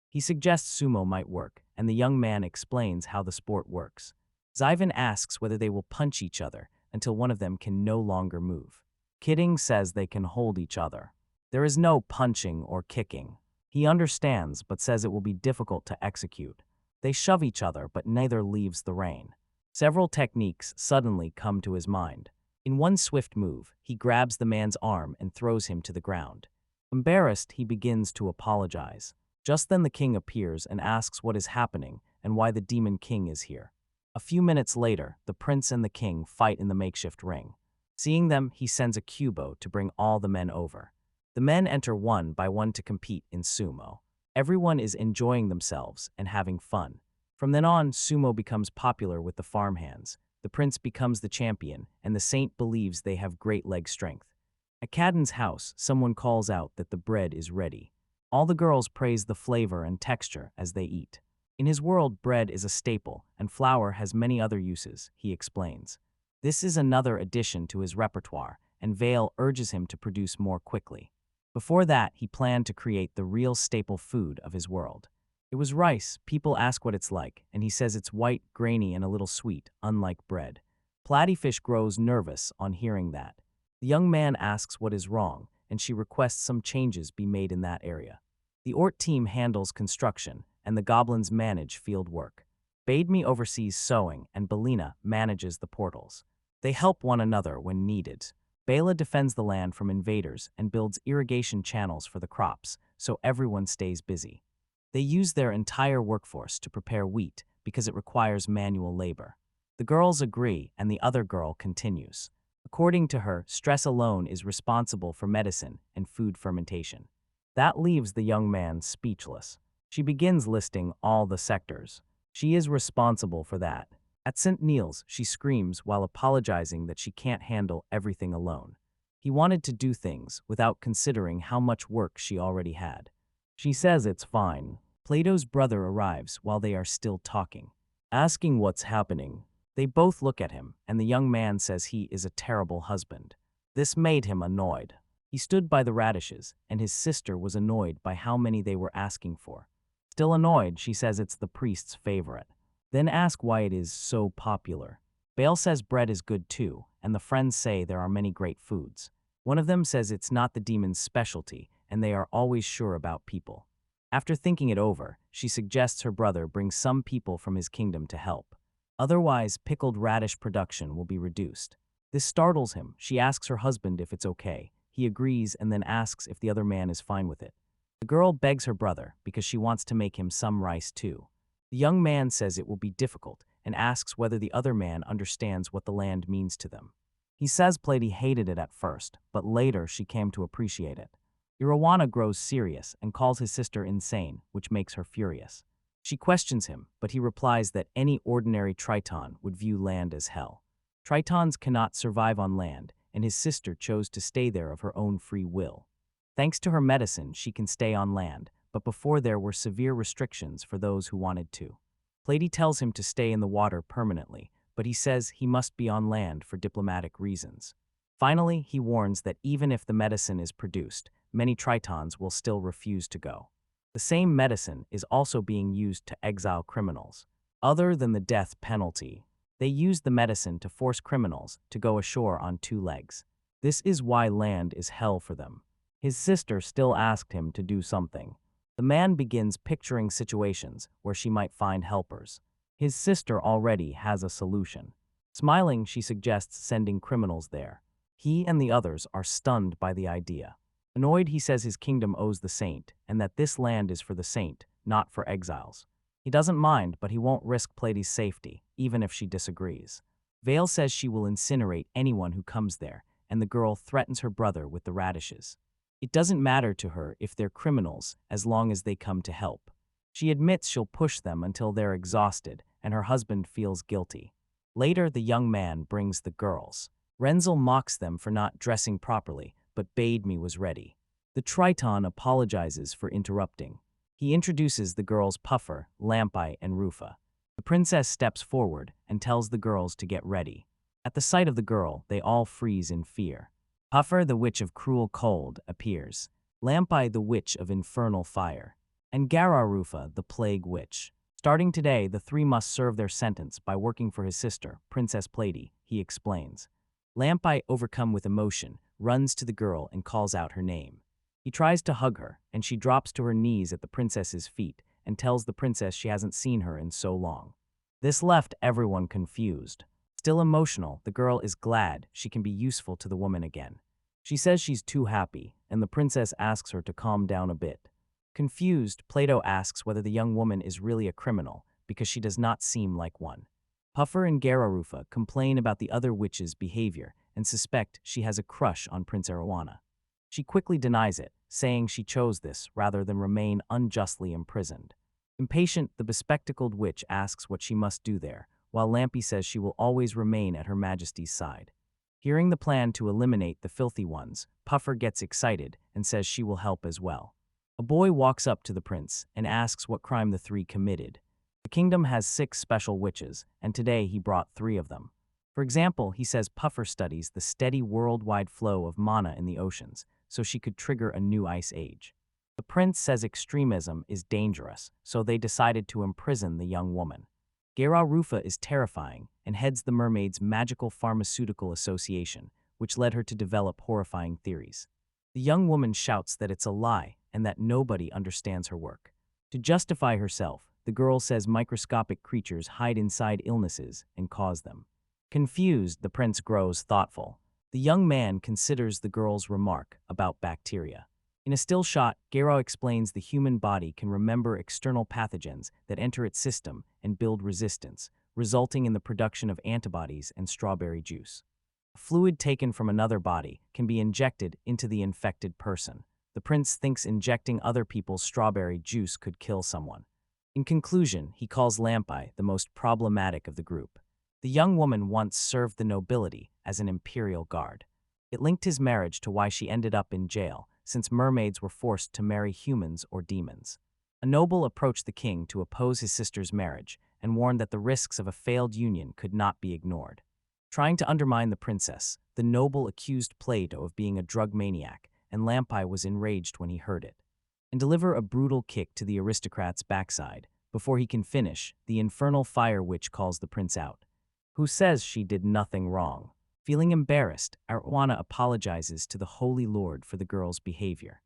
He suggests sumo might work, and the young man explains how the sport works. Zyvan asks whether they will punch each other until one of them can no longer move. Kidding says they can hold each other. There is no punching or kicking. He understands but says it will be difficult to execute. They shove each other but neither leaves the ring. Several techniques suddenly come to his mind. In one swift move, he grabs the man's arm and throws him to the ground. Embarrassed, he begins to apologize. Just then the king appears and asks what is happening and why the Demon King is here. A few minutes later, the prince and the king fight in the makeshift ring. Seeing them, he sends a cubo to bring all the men over. The men enter one by one to compete in sumo. Everyone is enjoying themselves and having fun. From then on, sumo becomes popular with the farmhands. The prince becomes the champion, and the saint believes they have great leg strength. At Cadden's house, someone calls out that the bread is ready. All the girls praise the flavor and texture as they eat. In his world, bread is a staple, and flour has many other uses, he explains. This is another addition to his repertoire, and Vale urges him to produce more quickly. Before that, he planned to create the real staple food of his world. It was rice. People ask what it's like, and he says it's white, grainy, and a little sweet, unlike bread. Platyfish grows nervous on hearing that. The young man asks what is wrong, and she requests some changes be made in that area. The Ort team handles construction, and the goblins manage field work. Bademe oversees sewing, and Belina manages the portals. They help one another when needed. Bela defends the land from invaders and builds irrigation channels for the crops, so everyone stays busy. They use their entire workforce to prepare wheat because it requires manual labor. The girls agree, and the other girl continues. According to her, stress alone is responsible for medicine and food fermentation. That leaves the young man speechless. She begins listing all the sectors. She is responsible for that. At St. Neil's, she screams while apologizing that she can't handle everything alone. He wanted to do things without considering how much work she already had. She says it's fine. Plato's brother arrives while they are still talking. Asking what's happening, they both look at him, and the young man says he is a terrible husband. This made him annoyed. He stood by the radishes, and his sister was annoyed by how many they were asking for. Still annoyed, she says it's the priest's favorite. Then ask why it is so popular. Bale says bread is good too, and the friends say there are many great foods. One of them says it's not the demon's specialty, and they are always sure about people. After thinking it over, she suggests her brother bring some people from his kingdom to help. Otherwise, pickled radish production will be reduced. This startles him. She asks her husband if it's okay. He agrees and then asks if the other man is fine with it. The girl begs her brother because she wants to make him some rice too. The young man says it will be difficult and asks whether the other man understands what the land means to them. He says Plady hated it at first, but later she came to appreciate it. Irawana grows serious and calls his sister insane, which makes her furious. She questions him, but he replies that any ordinary Triton would view land as hell. Tritons cannot survive on land, and his sister chose to stay there of her own free will. Thanks to her medicine, she can stay on land, but before there were severe restrictions for those who wanted to. Plady tells him to stay in the water permanently, but he says he must be on land for diplomatic reasons. Finally, he warns that even if the medicine is produced, many Tritons will still refuse to go. The same medicine is also being used to exile criminals. Other than the death penalty, they use the medicine to force criminals to go ashore on two legs. This is why land is hell for them. His sister still asked him to do something. The man begins picturing situations where she might find helpers. His sister already has a solution. Smiling, she suggests sending criminals there. He and the others are stunned by the idea. Annoyed, he says his kingdom owes the saint, and that this land is for the saint, not for exiles. He doesn't mind, but he won't risk Platy's safety, even if she disagrees. Vale says she will incinerate anyone who comes there, and the girl threatens her brother with the radishes. It doesn't matter to her if they're criminals, as long as they come to help. She admits she'll push them until they're exhausted, and her husband feels guilty. Later, the young man brings the girls. Renzel mocks them for not dressing properly, but bade me was ready. The Triton apologizes for interrupting. He introduces the girls Puffer, Lampi, and Rufa. The princess steps forward and tells the girls to get ready. At the sight of the girl, they all freeze in fear. Puffer, the witch of cruel cold, appears. Lampi, the witch of infernal fire. And Rufa, the plague witch. Starting today, the three must serve their sentence by working for his sister, Princess Platy, he explains. Lampi, overcome with emotion, runs to the girl and calls out her name. He tries to hug her, and she drops to her knees at the princess's feet and tells the princess she hasn't seen her in so long. This left everyone confused. Still emotional, the girl is glad she can be useful to the woman again. She says she's too happy, and the princess asks her to calm down a bit. Confused, Plato asks whether the young woman is really a criminal, because she does not seem like one. Puffer and Rufa complain about the other witch's behavior and suspect she has a crush on Prince Arowana. She quickly denies it, saying she chose this rather than remain unjustly imprisoned. Impatient, the bespectacled witch asks what she must do there, while Lampi says she will always remain at Her Majesty's side. Hearing the plan to eliminate the filthy ones, Puffer gets excited and says she will help as well. A boy walks up to the prince and asks what crime the three committed. The kingdom has 6 special witches, and today he brought 3 of them. For example, he says Puffer studies the steady worldwide flow of mana in the oceans, so she could trigger a new ice age. The prince says extremism is dangerous, so they decided to imprison the young woman. Rufa is terrifying and heads the mermaid's magical pharmaceutical association, which led her to develop horrifying theories. The young woman shouts that it's a lie and that nobody understands her work. To justify herself, the girl says microscopic creatures hide inside illnesses and cause them. Confused, the prince grows thoughtful. The young man considers the girl's remark about bacteria. In a still shot, Gero explains the human body can remember external pathogens that enter its system and build resistance, resulting in the production of antibodies and strawberry juice. A fluid taken from another body can be injected into the infected person. The prince thinks injecting other people's strawberry juice could kill someone. In conclusion, he calls Lampi the most problematic of the group. The young woman once served the nobility as an imperial guard. It linked his marriage to why she ended up in jail, since mermaids were forced to marry humans or demons. A noble approached the king to oppose his sister's marriage and warned that the risks of a failed union could not be ignored. Trying to undermine the princess, the noble accused Plato of being a drug maniac, and Lampi was enraged when he heard it. And deliver a brutal kick to the aristocrat's backside. Before he can finish, the infernal fire witch calls the prince out, who says she did nothing wrong. Feeling embarrassed, Arowana apologizes to the Holy Lord for the girl's behavior.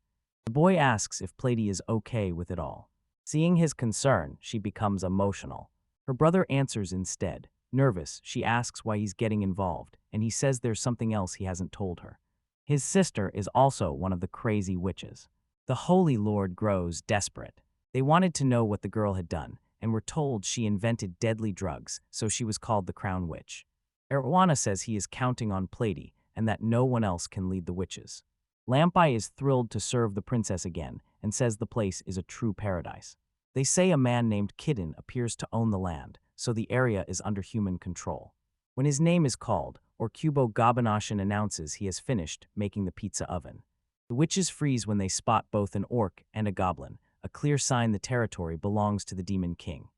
The boy asks if Platy is okay with it all. Seeing his concern, she becomes emotional. Her brother answers instead. Nervous, she asks why he's getting involved, and he says there's something else he hasn't told her. His sister is also one of the crazy witches. The Holy Lord grows desperate. They wanted to know what the girl had done, and were told she invented deadly drugs, so she was called the Crown Witch. Arowana says he is counting on Platy, and that no one else can lead the witches. Lampi is thrilled to serve the princess again, and says the place is a true paradise. They say a man named Kidden appears to own the land, so the area is under human control. When his name is called, Orcubo Gabanashan announces he has finished making the pizza oven. The witches freeze when they spot both an orc and a goblin, a clear sign the territory belongs to the Demon King.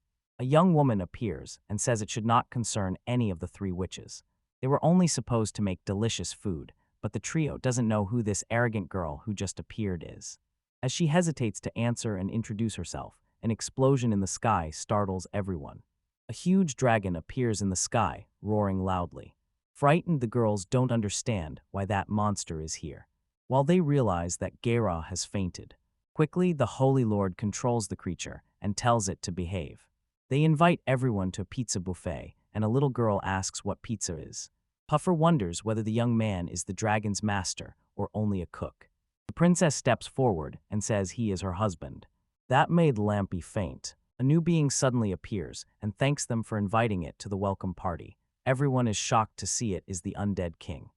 A young woman appears and says it should not concern any of the 3 witches. They were only supposed to make delicious food, but the trio doesn't know who this arrogant girl who just appeared is. As she hesitates to answer and introduce herself, an explosion in the sky startles everyone. A huge dragon appears in the sky, roaring loudly. Frightened, the girls don't understand why that monster is here, while they realize that Gera has fainted. Quickly, the Holy Lord controls the creature and tells it to behave. They invite everyone to a pizza buffet, and a little girl asks what pizza is. Puffer wonders whether the young man is the dragon's master or only a cook. The princess steps forward and says he is her husband. That made Lampi faint. A new being suddenly appears and thanks them for inviting it to the welcome party. Everyone is shocked to see it is the undead king.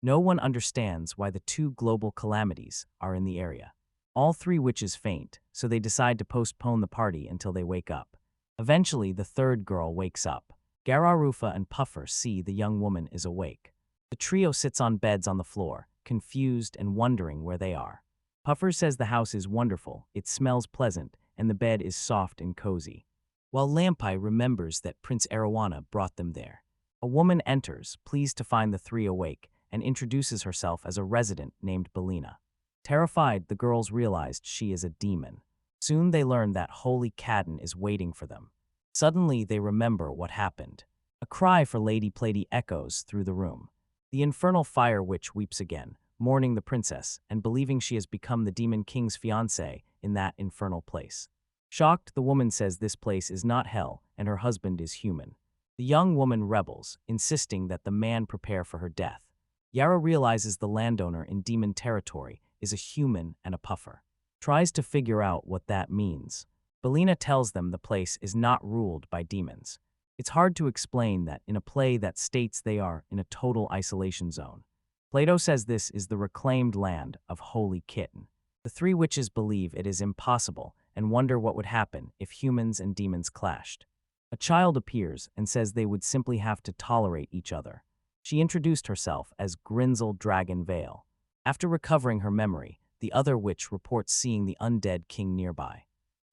No one understands why the two global calamities are in the area. All three witches faint, so they decide to postpone the party until they wake up. Eventually, the third girl wakes up. Gararufa and Puffer see the young woman is awake. The trio sits on beds on the floor, confused and wondering where they are. Puffer says the house is wonderful, it smells pleasant, and the bed is soft and cozy. While Lampai remembers that Prince Arowana brought them there. A woman enters, pleased to find the three awake, and introduces herself as a resident named Belina. Terrified, the girls realized she is a demon. Soon they learn that Holy Cadden is waiting for them. Suddenly they remember what happened. A cry for Lady Plady echoes through the room. The infernal fire witch weeps again, mourning the princess and believing she has become the demon king's fiancée in that infernal place. Shocked, the woman says this place is not hell and her husband is human. The young woman rebels, insisting that the man prepare for her death. Yara realizes the landowner in demon territory is a human and a puffer. Tries to figure out what that means. Belina tells them the place is not ruled by demons. It's hard to explain that in a play that states they are in a total isolation zone. Plato says this is the reclaimed land of Holy Kitten. The three witches believe it is impossible and wonder what would happen if humans and demons clashed. A child appears and says they would simply have to tolerate each other. She introduced herself as Grinsel Dragon Vale. After recovering her memory, the other witch reports seeing the undead king nearby.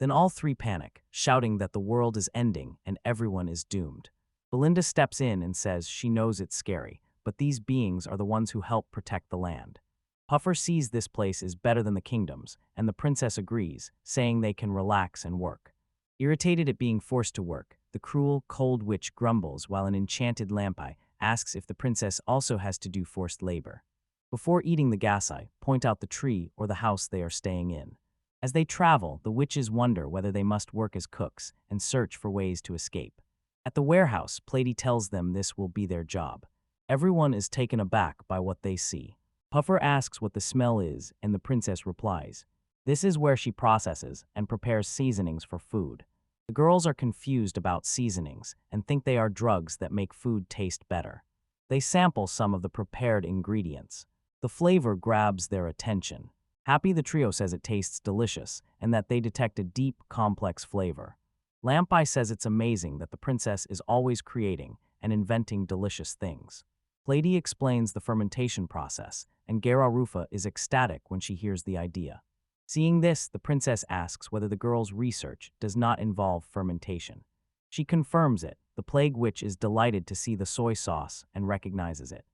Then all three panic, shouting that the world is ending and everyone is doomed. Belinda steps in and says she knows it's scary, but these beings are the ones who help protect the land. Puffer sees this place is better than the kingdoms, and the princess agrees, saying they can relax and work. Irritated at being forced to work, the cruel, cold witch grumbles while an enchanted lampai asks if the princess also has to do forced labor. Before eating the gasai, point out the tree or the house they are staying in. As they travel, the witches wonder whether they must work as cooks and search for ways to escape. At the warehouse, Plady tells them this will be their job. Everyone is taken aback by what they see. Puffer asks what the smell is, and the princess replies. This is where she processes and prepares seasonings for food. The girls are confused about seasonings and think they are drugs that make food taste better. They sample some of the prepared ingredients. The flavor grabs their attention. Happy, the trio says it tastes delicious and that they detect a deep, complex flavor. Lampai says it's amazing that the princess is always creating and inventing delicious things. Plady explains the fermentation process, and Gararufa is ecstatic when she hears the idea. Seeing this, the princess asks whether the girls' research does not involve fermentation. She confirms it. The plague witch is delighted to see the soy sauce and recognizes it.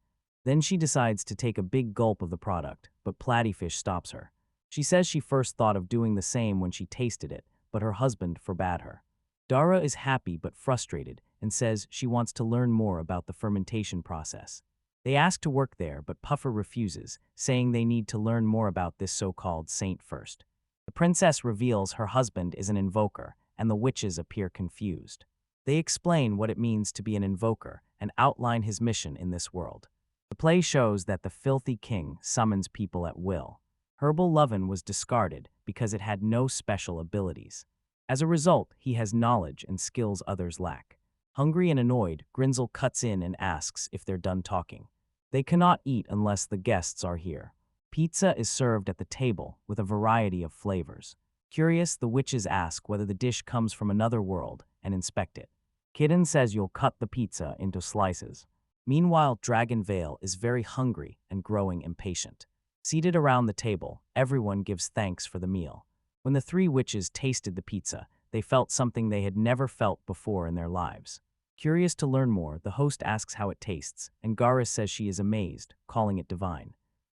Then she decides to take a big gulp of the product, but Platyfish stops her. She says she first thought of doing the same when she tasted it, but her husband forbade her. Dara is happy but frustrated and says she wants to learn more about the fermentation process. They ask to work there, but Puffer refuses, saying they need to learn more about this so-called saint first. The princess reveals her husband is an invoker, and the witches appear confused. They explain what it means to be an invoker and outline his mission in this world. The play shows that the filthy king summons people at will. Herbal Lovin was discarded because it had no special abilities. As a result, he has knowledge and skills others lack. Hungry and annoyed, Grinsel cuts in and asks if they're done talking. They cannot eat unless the guests are here. Pizza is served at the table with a variety of flavors. Curious, the witches ask whether the dish comes from another world and inspect it. Kitten says you'll cut the pizza into slices. Meanwhile, Dragon Vale is very hungry and growing impatient. Seated around the table, everyone gives thanks for the meal. When the three witches tasted the pizza, they felt something they had never felt before in their lives. Curious to learn more, the host asks how it tastes, and Garis says she is amazed, calling it divine.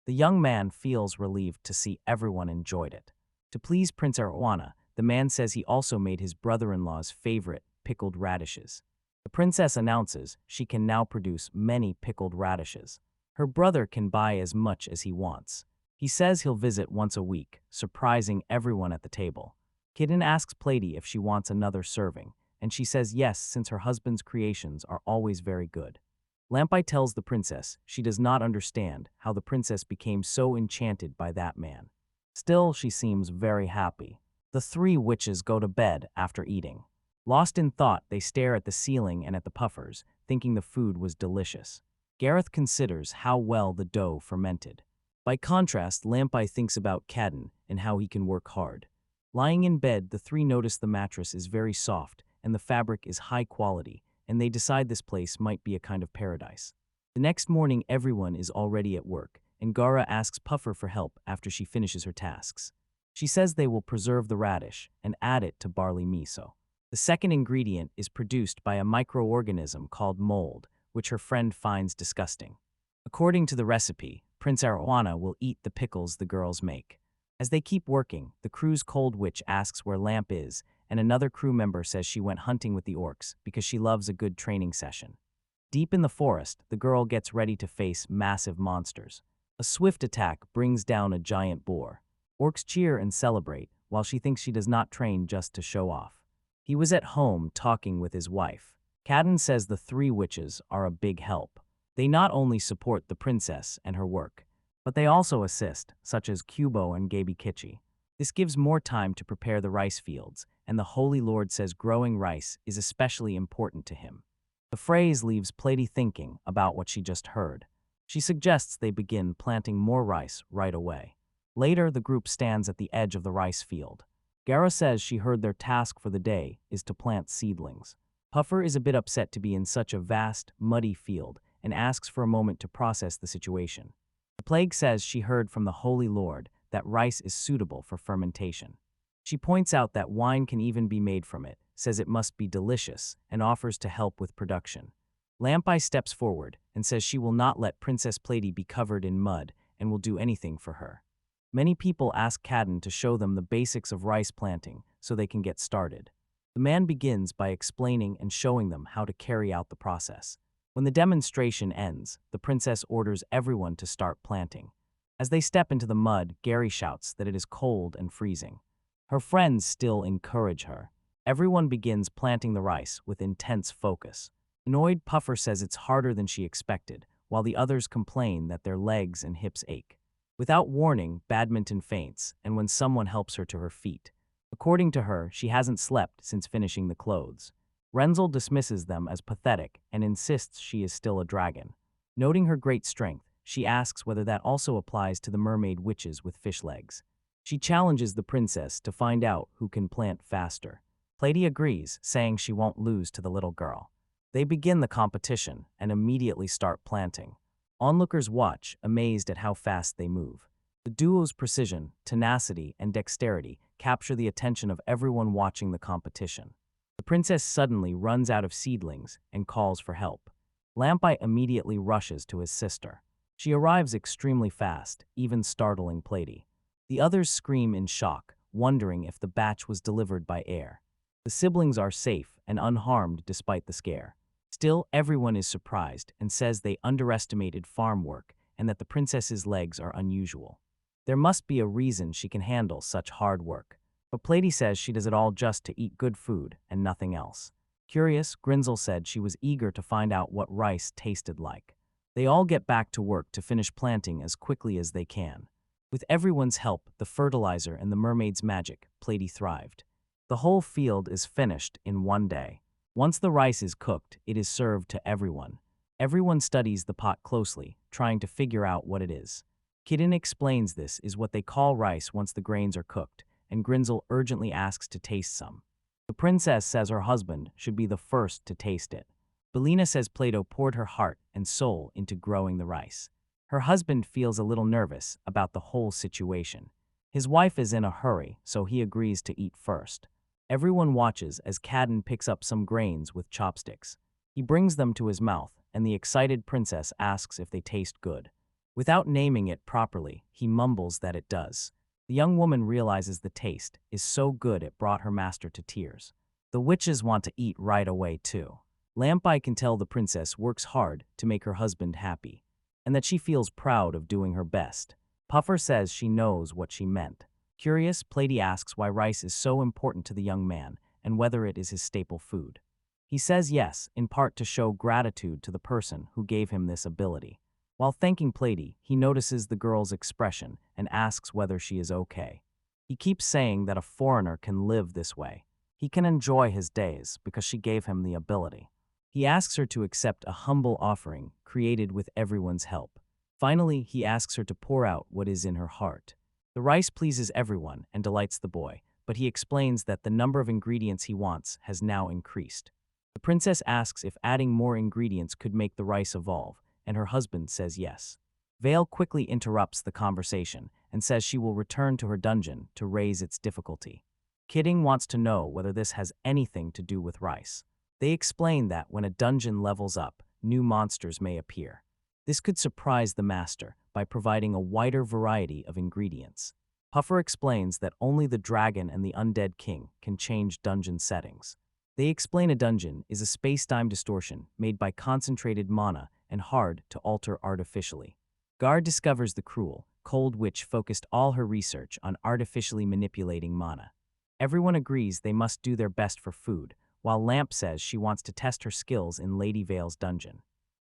The young man feels relieved to see everyone enjoyed it. To please Prince Arowana, the man says he also made his brother-in-law's favorite, pickled radishes. The princess announces she can now produce many pickled radishes. Her brother can buy as much as he wants. He says he'll visit once a week, surprising everyone at the table. Kitten asks Plady if she wants another serving, and she says yes since her husband's creations are always very good. Lampai tells the princess she does not understand how the princess became so enchanted by that man. Still, she seems very happy. The three witches go to bed after eating. Lost in thought, they stare at the ceiling and at the puffers, thinking the food was delicious. Gareth considers how well the dough fermented. By contrast, Lampai thinks about Cadden and how he can work hard. Lying in bed, the three notice the mattress is very soft and the fabric is high quality, and they decide this place might be a kind of paradise. The next morning, everyone is already at work, and Gara asks Puffer for help after she finishes her tasks. She says they will preserve the radish and add it to barley miso. The second ingredient is produced by a microorganism called mold, which her friend finds disgusting. According to the recipe, Prince Arowana will eat the pickles the girls make. As they keep working, the crew's cold witch asks where Lamp is, and another crew member says she went hunting with the orcs because she loves a good training session. Deep in the forest, the girl gets ready to face massive monsters. A swift attack brings down a giant boar. Orcs cheer and celebrate, while she thinks she does not train just to show off. He was at home talking with his wife. Cadden says the three witches are a big help. They not only support the princess and her work, but they also assist, such as Kubo and Gaby Kichi. This gives more time to prepare the rice fields, and the Holy Lord says growing rice is especially important to him. The phrase leaves Plady thinking about what she just heard. She suggests they begin planting more rice right away. Later, the group stands at the edge of the rice field. Gara says she heard their task for the day is to plant seedlings. Puffer is a bit upset to be in such a vast, muddy field and asks for a moment to process the situation. The Plague says she heard from the Holy Lord that rice is suitable for fermentation. She points out that wine can even be made from it, says it must be delicious, and offers to help with production. Lampai steps forward and says she will not let Princess Plady be covered in mud and will do anything for her. Many people ask Cadden to show them the basics of rice planting so they can get started. The man begins by explaining and showing them how to carry out the process. When the demonstration ends, the princess orders everyone to start planting. As they step into the mud, Gary shouts that it is cold and freezing. Her friends still encourage her. Everyone begins planting the rice with intense focus. Annoyed, Puffer says it's harder than she expected, while the others complain that their legs and hips ache. Without warning, Badminton faints, and when someone helps her to her feet. According to her, she hasn't slept since finishing the clothes. Renzel dismisses them as pathetic and insists she is still a dragon. Noting her great strength, she asks whether that also applies to the mermaid witches with fish legs. She challenges the princess to find out who can plant faster. Plady agrees, saying she won't lose to the little girl. They begin the competition and immediately start planting. Onlookers watch, amazed at how fast they move. The duo's precision, tenacity, and dexterity capture the attention of everyone watching the competition. The princess suddenly runs out of seedlings and calls for help. Lampai immediately rushes to his sister. She arrives extremely fast, even startling Plady. The others scream in shock, wondering if the batch was delivered by air. The siblings are safe and unharmed despite the scare. Still, everyone is surprised and says they underestimated farm work and that the princess's legs are unusual. There must be a reason she can handle such hard work. But Plady says she does it all just to eat good food and nothing else. Curious, Grinzel said she was eager to find out what rice tasted like. They all get back to work to finish planting as quickly as they can. With everyone's help, the fertilizer and the mermaid's magic, Plady thrived. The whole field is finished in one day. Once the rice is cooked, it is served to everyone. Everyone studies the pot closely, trying to figure out what it is. Kidden explains this is what they call rice once the grains are cooked, and Grinzel urgently asks to taste some. The princess says her husband should be the first to taste it. Belina says Plato poured her heart and soul into growing the rice. Her husband feels a little nervous about the whole situation. His wife is in a hurry, so he agrees to eat first. Everyone watches as Cadden picks up some grains with chopsticks. He brings them to his mouth, and the excited princess asks if they taste good. Without naming it properly, he mumbles that it does. The young woman realizes the taste is so good it brought her master to tears. The witches want to eat right away too. Lampai can tell the princess works hard to make her husband happy, and that she feels proud of doing her best. Puffer says she knows what she meant. Curious, Plady asks why rice is so important to the young man and whether it is his staple food. He says yes, in part to show gratitude to the person who gave him this ability. While thanking Plady, he notices the girl's expression and asks whether she is okay. He keeps saying that a foreigner can live this way. He can enjoy his days because she gave him the ability. He asks her to accept a humble offering created with everyone's help. Finally, he asks her to pour out what is in her heart. The rice pleases everyone and delights the boy, but he explains that the number of ingredients he wants has now increased. The princess asks if adding more ingredients could make the rice evolve, and her husband says yes. Vale quickly interrupts the conversation and says she will return to her dungeon to raise its difficulty. Kidding wants to know whether this has anything to do with rice. They explain that when a dungeon levels up, new monsters may appear. This could surprise the master by providing a wider variety of ingredients. Puffer explains that only the dragon and the undead king can change dungeon settings. They explain a dungeon is a space-time distortion made by concentrated mana and hard to alter artificially. Guard discovers the cruel, cold witch focused all her research on artificially manipulating mana. Everyone agrees they must do their best for food, while Lamp says she wants to test her skills in Lady Vale's dungeon.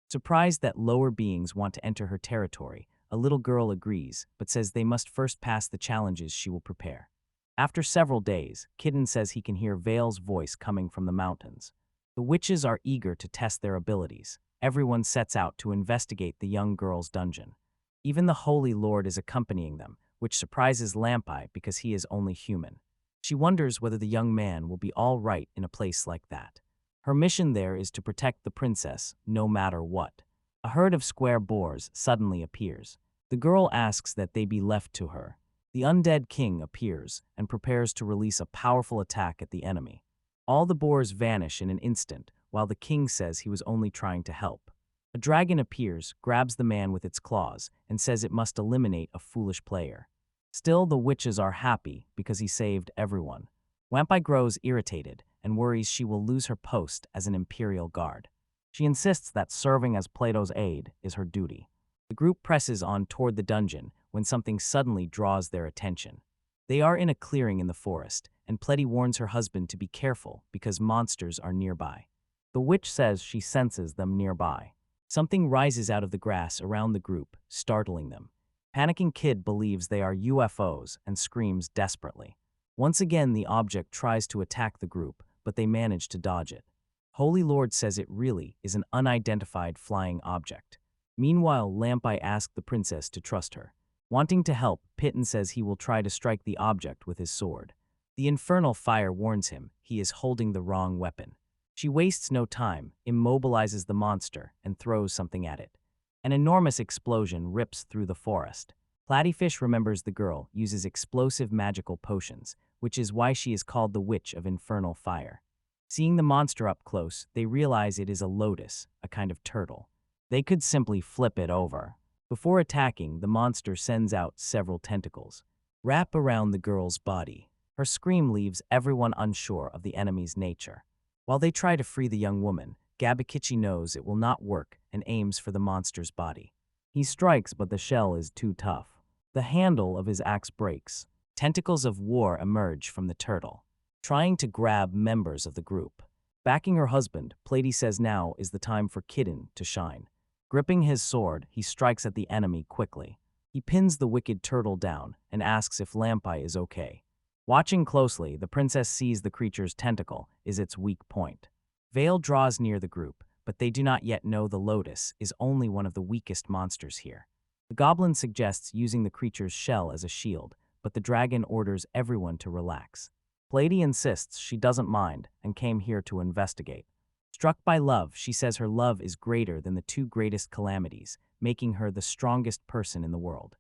Surprised that lower beings want to enter her territory, a little girl agrees, but says they must first pass the challenges she will prepare. After several days, Kitten says he can hear Vale's voice coming from the mountains. The witches are eager to test their abilities. Everyone sets out to investigate the young girl's dungeon. Even the Holy Lord is accompanying them, which surprises Lampai because he is only human. She wonders whether the young man will be all right in a place like that. Her mission there is to protect the princess, no matter what. A herd of square boars suddenly appears. The girl asks that they be left to her. The undead king appears and prepares to release a powerful attack at the enemy. All the boars vanish in an instant, while the king says he was only trying to help. A dragon appears, grabs the man with its claws, and says it must eliminate a foolish player. Still, the witches are happy because he saved everyone. Wampai grows irritated and worries she will lose her post as an imperial guard. She insists that serving as Plato's aide is her duty. The group presses on toward the dungeon when something suddenly draws their attention. They are in a clearing in the forest, and Pletty warns her husband to be careful because monsters are nearby. The witch says she senses them nearby. Something rises out of the grass around the group, startling them. Panicking Kid believes they are UFOs and screams desperately. Once again, the object tries to attack the group, but they manage to dodge it. Holy Lord says it really is an unidentified flying object. Meanwhile, Lampai asks the princess to trust her. Wanting to help, Pitten says he will try to strike the object with his sword. The infernal fire warns him he is holding the wrong weapon. She wastes no time, immobilizes the monster, and throws something at it. An enormous explosion rips through the forest. Platyfish remembers the girl uses explosive magical potions, which is why she is called the Witch of Infernal Fire. Seeing the monster up close, they realize it is a lotus, a kind of turtle. They could simply flip it over. Before attacking, the monster sends out several tentacles. Wrap around the girl's body. Her scream leaves everyone unsure of the enemy's nature. While they try to free the young woman, Gabikichi knows it will not work and aims for the monster's body. He strikes, but the shell is too tough. The handle of his axe breaks. Tentacles of war emerge from the turtle, trying to grab members of the group. Backing her husband, Pleiady says now is the time for Kitten to shine. Gripping his sword, he strikes at the enemy quickly. He pins the wicked turtle down and asks if Lampai is okay. Watching closely, the princess sees the creature's tentacle is its weak point. Vale draws near the group, but they do not yet know the lotus is only one of the weakest monsters here. The goblin suggests using the creature's shell as a shield, but the dragon orders everyone to relax. Pleiady insists she doesn't mind and came here to investigate. Struck by love, she says her love is greater than the two greatest calamities, making her the strongest person in the world.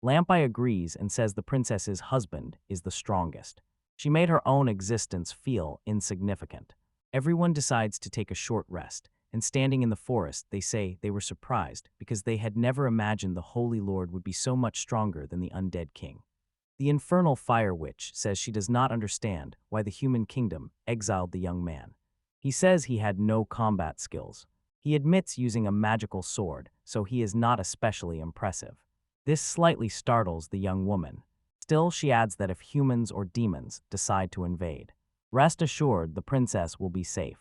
Lampai agrees and says the princess's husband is the strongest. She made her own existence feel insignificant. Everyone decides to take a short rest, and standing in the forest, they say they were surprised because they had never imagined the Holy Lord would be so much stronger than the undead king. The infernal fire witch says she does not understand why the human kingdom exiled the young man. He says he had no combat skills. He admits using a magical sword, so he is not especially impressive. This slightly startles the young woman. Still, she adds that if humans or demons decide to invade, rest assured the princess will be safe.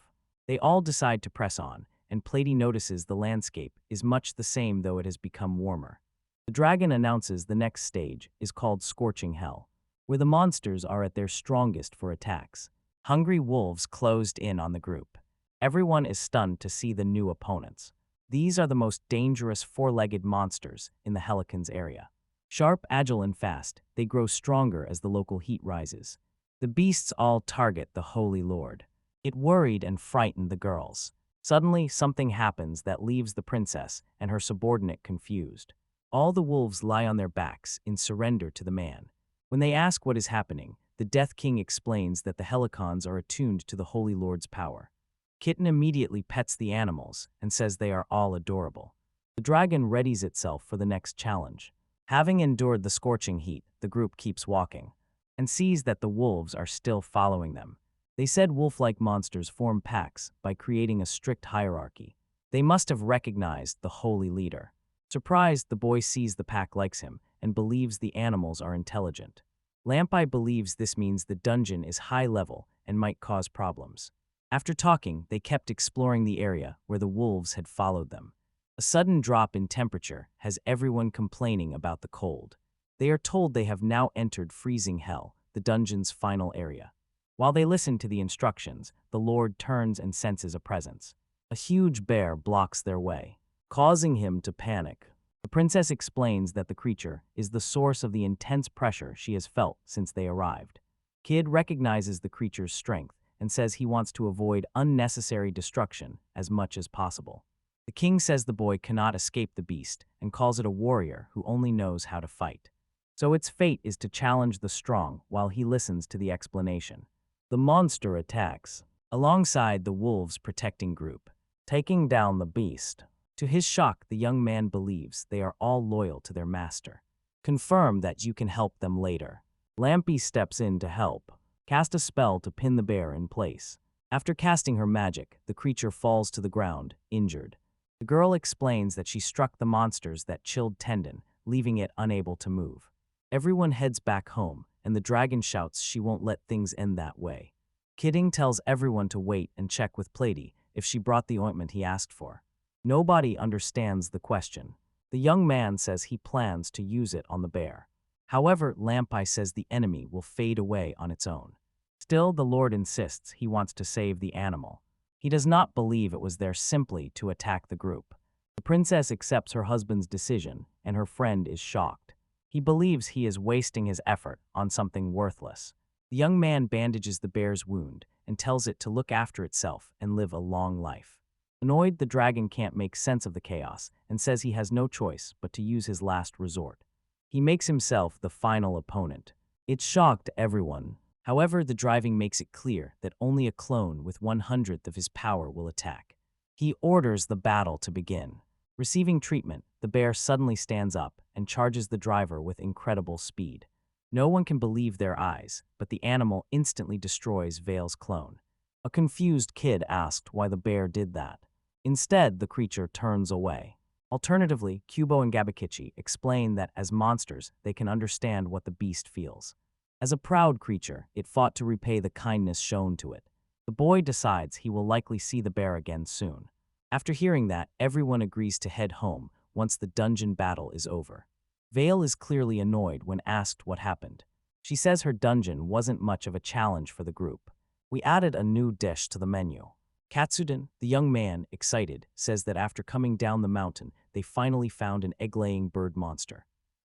They all decide to press on, and Pleiady notices the landscape is much the same though it has become warmer. The dragon announces the next stage is called Scorching Hell, where the monsters are at their strongest for attacks. Hungry wolves closed in on the group. Everyone is stunned to see the new opponents. These are the most dangerous four-legged monsters in the Helicons area. Sharp, agile, and fast, they grow stronger as the local heat rises. The beasts all target the Holy Lord. It worried and frightened the girls. Suddenly, something happens that leaves the princess and her subordinate confused. All the wolves lie on their backs in surrender to the man. When they ask what is happening, the Death King explains that the Helicons are attuned to the Holy Lord's power. Kitten immediately pets the animals and says they are all adorable. The dragon readies itself for the next challenge. Having endured the scorching heat, the group keeps walking and sees that the wolves are still following them. They said wolf-like monsters form packs by creating a strict hierarchy. They must have recognized the holy leader. Surprised, the boy sees the pack likes him and believes the animals are intelligent. Lampi believes this means the dungeon is high level and might cause problems. After talking, they kept exploring the area where the wolves had followed them. A sudden drop in temperature has everyone complaining about the cold. They are told they have now entered freezing hell, the dungeon's final area. While they listen to the instructions, the Lord turns and senses a presence. A huge bear blocks their way, causing him to panic. The princess explains that the creature is the source of the intense pressure she has felt since they arrived. Kid recognizes the creature's strength and says he wants to avoid unnecessary destruction as much as possible. The king says the boy cannot escape the beast and calls it a warrior who only knows how to fight. So its fate is to challenge the strong while he listens to the explanation. The monster attacks, alongside the wolves' protecting group, taking down the beast. To his shock, the young man believes they are all loyal to their master. Confirm that you can help them later. Lampi steps in to help, cast a spell to pin the bear in place. After casting her magic, the creature falls to the ground, injured. The girl explains that she struck the monster's that chilled tendon, leaving it unable to move. Everyone heads back home, and the dragon shouts she won't let things end that way. Kidding tells everyone to wait and check with Plady if she brought the ointment he asked for. Nobody understands the question. The young man says he plans to use it on the bear. However, Lampi says the enemy will fade away on its own. Still, the Lord insists he wants to save the animal. He does not believe it was there simply to attack the group. The princess accepts her husband's decision, and her friend is shocked. He believes he is wasting his effort on something worthless. The young man bandages the bear's wound and tells it to look after itself and live a long life. Annoyed, the dragon can't make sense of the chaos and says he has no choice but to use his last resort. He makes himself the final opponent. It shocked everyone. However, the driving makes it clear that only a clone with 1/100th of his power will attack. He orders the battle to begin. Receiving treatment, the bear suddenly stands up and charges the driver with incredible speed. No one can believe their eyes, but the animal instantly destroys Vale's clone. A confused kid asked why the bear did that. Instead, the creature turns away. Alternatively, Kubo and Gabakichi explain that as monsters, they can understand what the beast feels. As a proud creature, it fought to repay the kindness shown to it. The boy decides he will likely see the bear again soon. After hearing that, everyone agrees to head home once the dungeon battle is over. Vale is clearly annoyed when asked what happened. She says her dungeon wasn't much of a challenge for the group. We added a new dish to the menu. Katsuden, the young man, excited, says that after coming down the mountain, they finally found an egg-laying bird monster.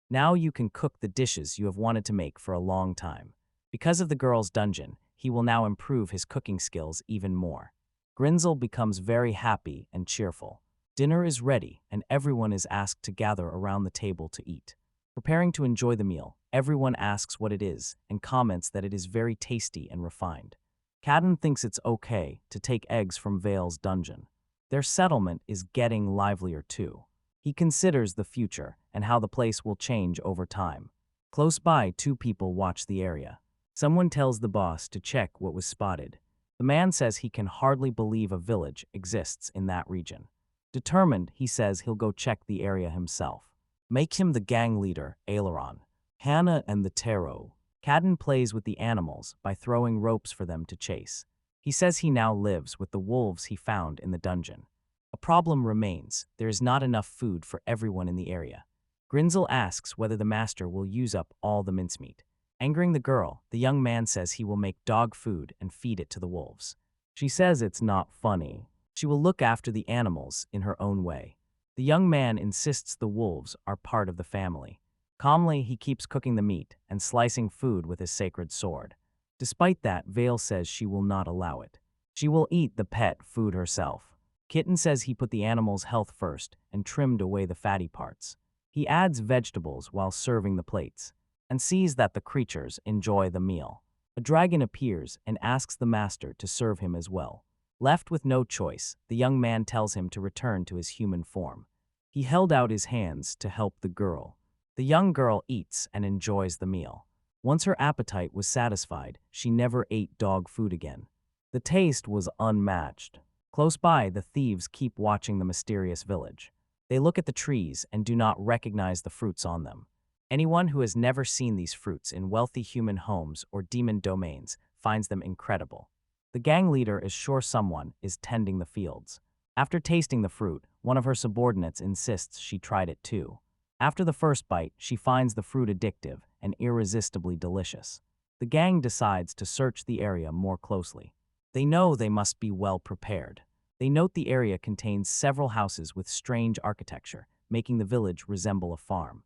Now you can cook the dishes you have wanted to make for a long time. Because of the girl's dungeon, he will now improve his cooking skills even more. Grinzel becomes very happy and cheerful. Dinner is ready, and everyone is asked to gather around the table to eat. Preparing to enjoy the meal, everyone asks what it is and comments that it is very tasty and refined. Cadden thinks it's okay to take eggs from Vale's dungeon. Their settlement is getting livelier too. He considers the future and how the place will change over time. Close by, two people watch the area. Someone tells the boss to check what was spotted. The man says he can hardly believe a village exists in that region. Determined, he says he'll go check the area himself. Make him the gang leader, Aileron. Hannah and the Tarot. Cadden plays with the animals by throwing ropes for them to chase. He says he now lives with the wolves he found in the dungeon. A problem remains. There is not enough food for everyone in the area. Grinzel asks whether the master will use up all the mincemeat. Angering the girl, the young man says he will make dog food and feed it to the wolves. She says it's not funny. She will look after the animals in her own way. The young man insists the wolves are part of the family. Calmly, he keeps cooking the meat and slicing food with his sacred sword. Despite that, Vale says she will not allow it. She will eat the pet food herself. Kitten says he put the animal's health first and trimmed away the fatty parts. He adds vegetables while serving the plates and sees that the creatures enjoy the meal. A dragon appears and asks the master to serve him as well. Left with no choice, the young man tells him to return to his human form. He held out his hands to help the girl. The young girl eats and enjoys the meal. Once her appetite was satisfied, she never ate dog food again. The taste was unmatched. Close by, the thieves keep watching the mysterious village. They look at the trees and do not recognize the fruits on them. Anyone who has never seen these fruits in wealthy human homes or demon domains finds them incredible. The gang leader is sure someone is tending the fields. After tasting the fruit, one of her subordinates insists she tried it too. After the first bite, she finds the fruit addictive and irresistibly delicious. The gang decides to search the area more closely. They know they must be well prepared. They note the area contains several houses with strange architecture, making the village resemble a farm.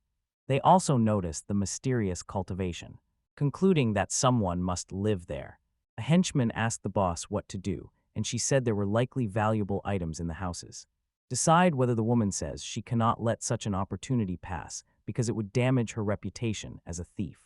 They also notice the mysterious cultivation, concluding that someone must live there. A henchman asked the boss what to do, and she said there were likely valuable items in the houses. Decide whether the woman says she cannot let such an opportunity pass because it would damage her reputation as a thief.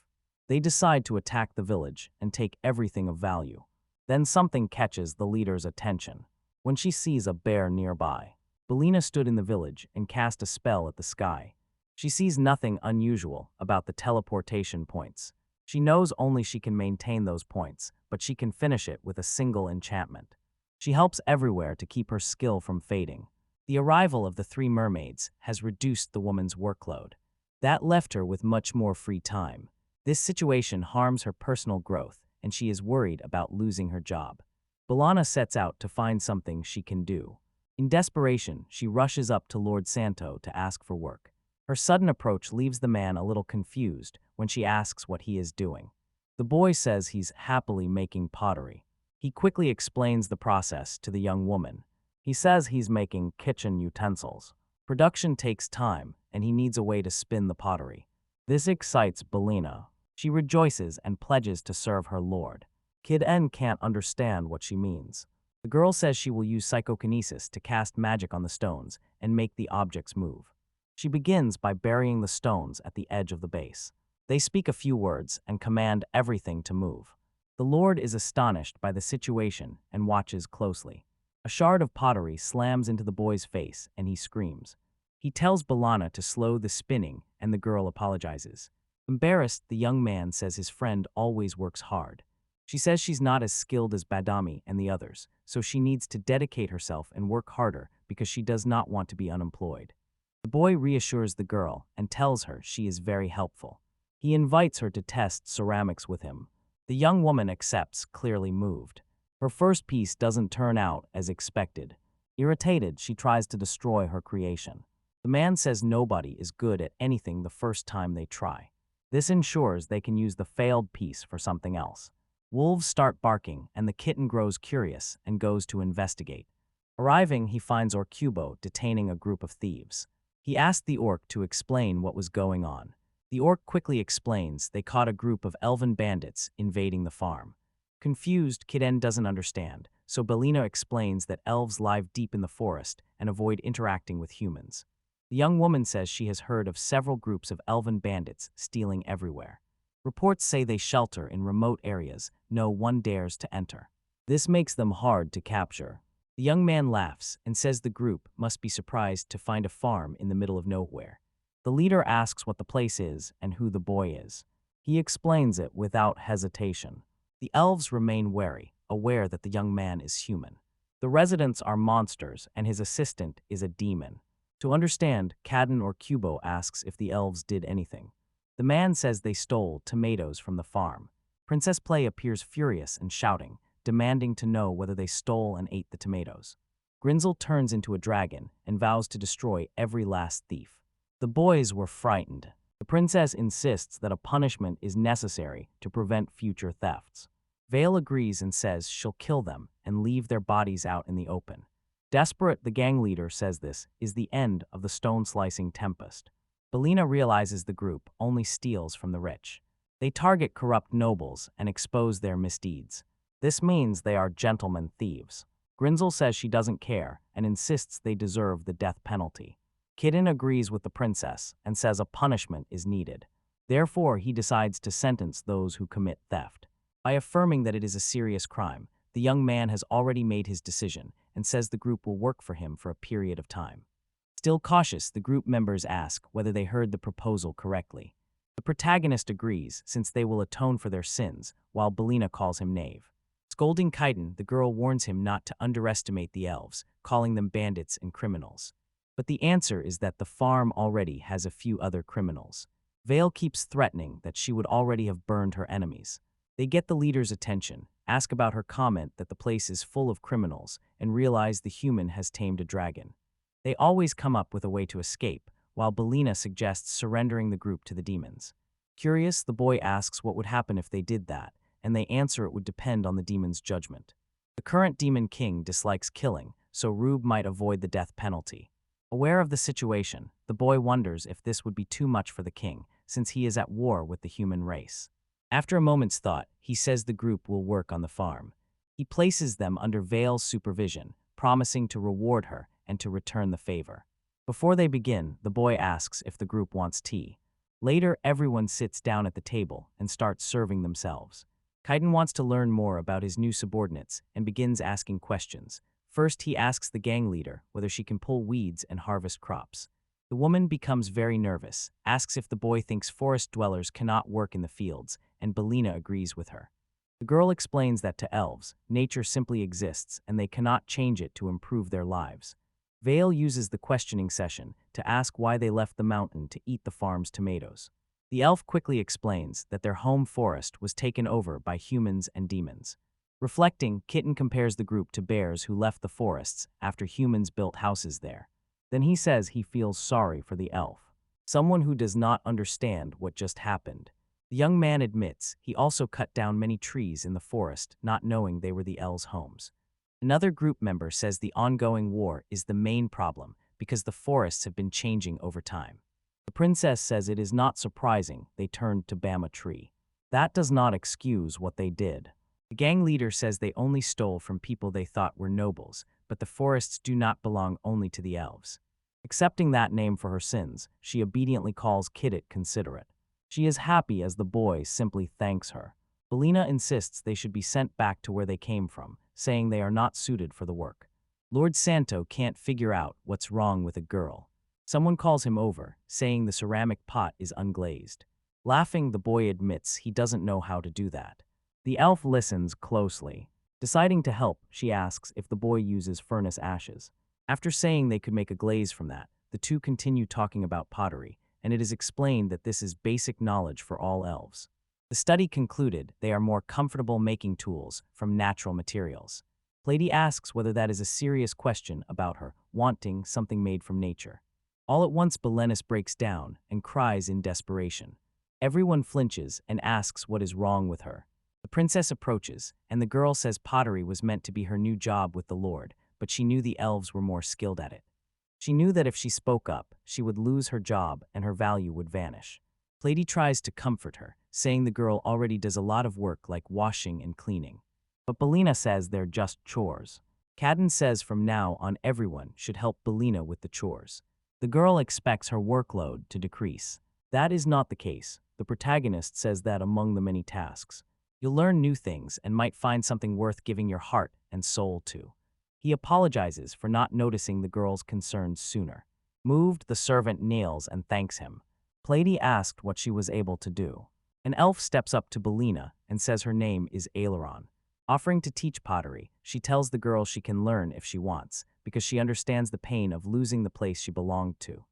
They decide to attack the village and take everything of value. Then something catches the leader's attention. When she sees a bear nearby, Belina stood in the village and cast a spell at the sky. She sees nothing unusual about the teleportation points. She knows only she can maintain those points, but she can finish it with a single enchantment. She helps everywhere to keep her skill from fading. The arrival of the three mermaids has reduced the woman's workload. That left her with much more free time. This situation harms her personal growth, and she is worried about losing her job. Belana sets out to find something she can do. In desperation, she rushes up to Lord Santo to ask for work. Her sudden approach leaves the man a little confused when she asks what he is doing. The boy says he's happily making pottery. He quickly explains the process to the young woman. He says he's making kitchen utensils. Production takes time, and he needs a way to spin the pottery. This excites Belina. She rejoices and pledges to serve her lord. Kid N can't understand what she means. The girl says she will use psychokinesis to cast magic on the stones and make the objects move. She begins by burying the stones at the edge of the base. They speak a few words and command everything to move. The lord is astonished by the situation and watches closely. A shard of pottery slams into the boy's face and he screams. He tells Belana to slow the spinning and the girl apologizes. Embarrassed, the young man says his friend always works hard. She says she's not as skilled as Badami and the others, so she needs to dedicate herself and work harder because she does not want to be unemployed. The boy reassures the girl and tells her she is very helpful. He invites her to test ceramics with him. The young woman accepts, clearly moved. Her first piece doesn't turn out as expected. Irritated, she tries to destroy her creation. The man says nobody is good at anything the first time they try. This ensures they can use the failed piece for something else. Wolves start barking, and the kitten grows curious and goes to investigate. Arriving, he finds Orcubo detaining a group of thieves. He asks the orc to explain what was going on. The orc quickly explains they caught a group of elven bandits invading the farm. Confused, Kiden doesn't understand, so Belina explains that elves live deep in the forest and avoid interacting with humans. The young woman says she has heard of several groups of elven bandits stealing everywhere. Reports say they shelter in remote areas no one dares to enter. This makes them hard to capture. The young man laughs and says the group must be surprised to find a farm in the middle of nowhere. The leader asks what the place is and who the boy is. He explains it without hesitation. The elves remain wary, aware that the young man is human. The residents are monsters and his assistant is a demon. To understand, Cadden or Cubo asks if the elves did anything. The man says they stole tomatoes from the farm. Princess Play appears furious and shouting, demanding to know whether they stole and ate the tomatoes. Grinzel turns into a dragon and vows to destroy every last thief. The boys were frightened. The princess insists that a punishment is necessary to prevent future thefts. Vale agrees and says she'll kill them and leave their bodies out in the open. Desperate, the gang leader says this is the end of the stone-slicing tempest. Belina realizes the group only steals from the rich. They target corrupt nobles and expose their misdeeds. This means they are gentlemen thieves. Grinzel says she doesn't care and insists they deserve the death penalty. Kitten agrees with the princess and says a punishment is needed. Therefore, he decides to sentence those who commit theft. By affirming that it is a serious crime, the young man has already made his decision and says the group will work for him for a period of time. Still cautious, the group members ask whether they heard the proposal correctly. The protagonist agrees since they will atone for their sins, while Belina calls him knave. Scolding Kiten, the girl warns him not to underestimate the elves, calling them bandits and criminals. But the answer is that the farm already has a few other criminals. Vale keeps threatening that she would already have burned her enemies. They get the leader's attention, ask about her comment that the place is full of criminals, and realize the human has tamed a dragon. They always come up with a way to escape, while Belina suggests surrendering the group to the demons. Curious, the boy asks what would happen if they did that, and they answer it would depend on the demon's judgment. The current demon king dislikes killing, so Rube might avoid the death penalty. Aware of the situation, the boy wonders if this would be too much for the king, since he is at war with the human race. After a moment's thought, he says the group will work on the farm. He places them under Vale's supervision, promising to reward her and to return the favor. Before they begin, the boy asks if the group wants tea. Later, everyone sits down at the table and starts serving themselves. Kiten wants to learn more about his new subordinates and begins asking questions. First, he asks the gang leader whether she can pull weeds and harvest crops. The woman becomes very nervous, asks if the boy thinks forest dwellers cannot work in the fields, and Belina agrees with her. The girl explains that to elves, nature simply exists and they cannot change it to improve their lives. Vale uses the questioning session to ask why they left the mountain to eat the farm's tomatoes. The elf quickly explains that their home forest was taken over by humans and demons. Reflecting, Kitten compares the group to bears who left the forests after humans built houses there. Then he says he feels sorry for the elf, someone who does not understand what just happened. The young man admits he also cut down many trees in the forest, not knowing they were the elves' homes. Another group member says the ongoing war is the main problem because the forests have been changing over time. The princess says it is not surprising they turned to Bama tree. That does not excuse what they did. The gang leader says they only stole from people they thought were nobles, but the forests do not belong only to the elves. Accepting that name for her sins, she obediently calls Kiddet considerate. She is happy as the boy simply thanks her. Belina insists they should be sent back to where they came from, saying they are not suited for the work. Lord Santo can't figure out what's wrong with a girl. Someone calls him over, saying the ceramic pot is unglazed. Laughing, the boy admits he doesn't know how to do that. The elf listens closely. Deciding to help, she asks if the boy uses furnace ashes. After saying they could make a glaze from that, the two continue talking about pottery, and it is explained that this is basic knowledge for all elves. The study concluded they are more comfortable making tools from natural materials. Lady asks whether that is a serious question about her wanting something made from nature. All at once, Belenis breaks down and cries in desperation. Everyone flinches and asks what is wrong with her. The princess approaches, and the girl says pottery was meant to be her new job with the Lord, but she knew the elves were more skilled at it. She knew that if she spoke up, she would lose her job and her value would vanish. Lady tries to comfort her, saying the girl already does a lot of work like washing and cleaning. But Belina says they're just chores. Cadden says from now on everyone should help Belina with the chores. The girl expects her workload to decrease. That is not the case. The protagonist says that among the many tasks, you'll learn new things and might find something worth giving your heart and soul to. He apologizes for not noticing the girl's concerns sooner. Moved, the servant kneels and thanks him. Lady asked what she was able to do. An elf steps up to Belina and says her name is Aileron. Offering to teach pottery, she tells the girl she can learn if she wants, because she understands the pain of losing the place she belonged to.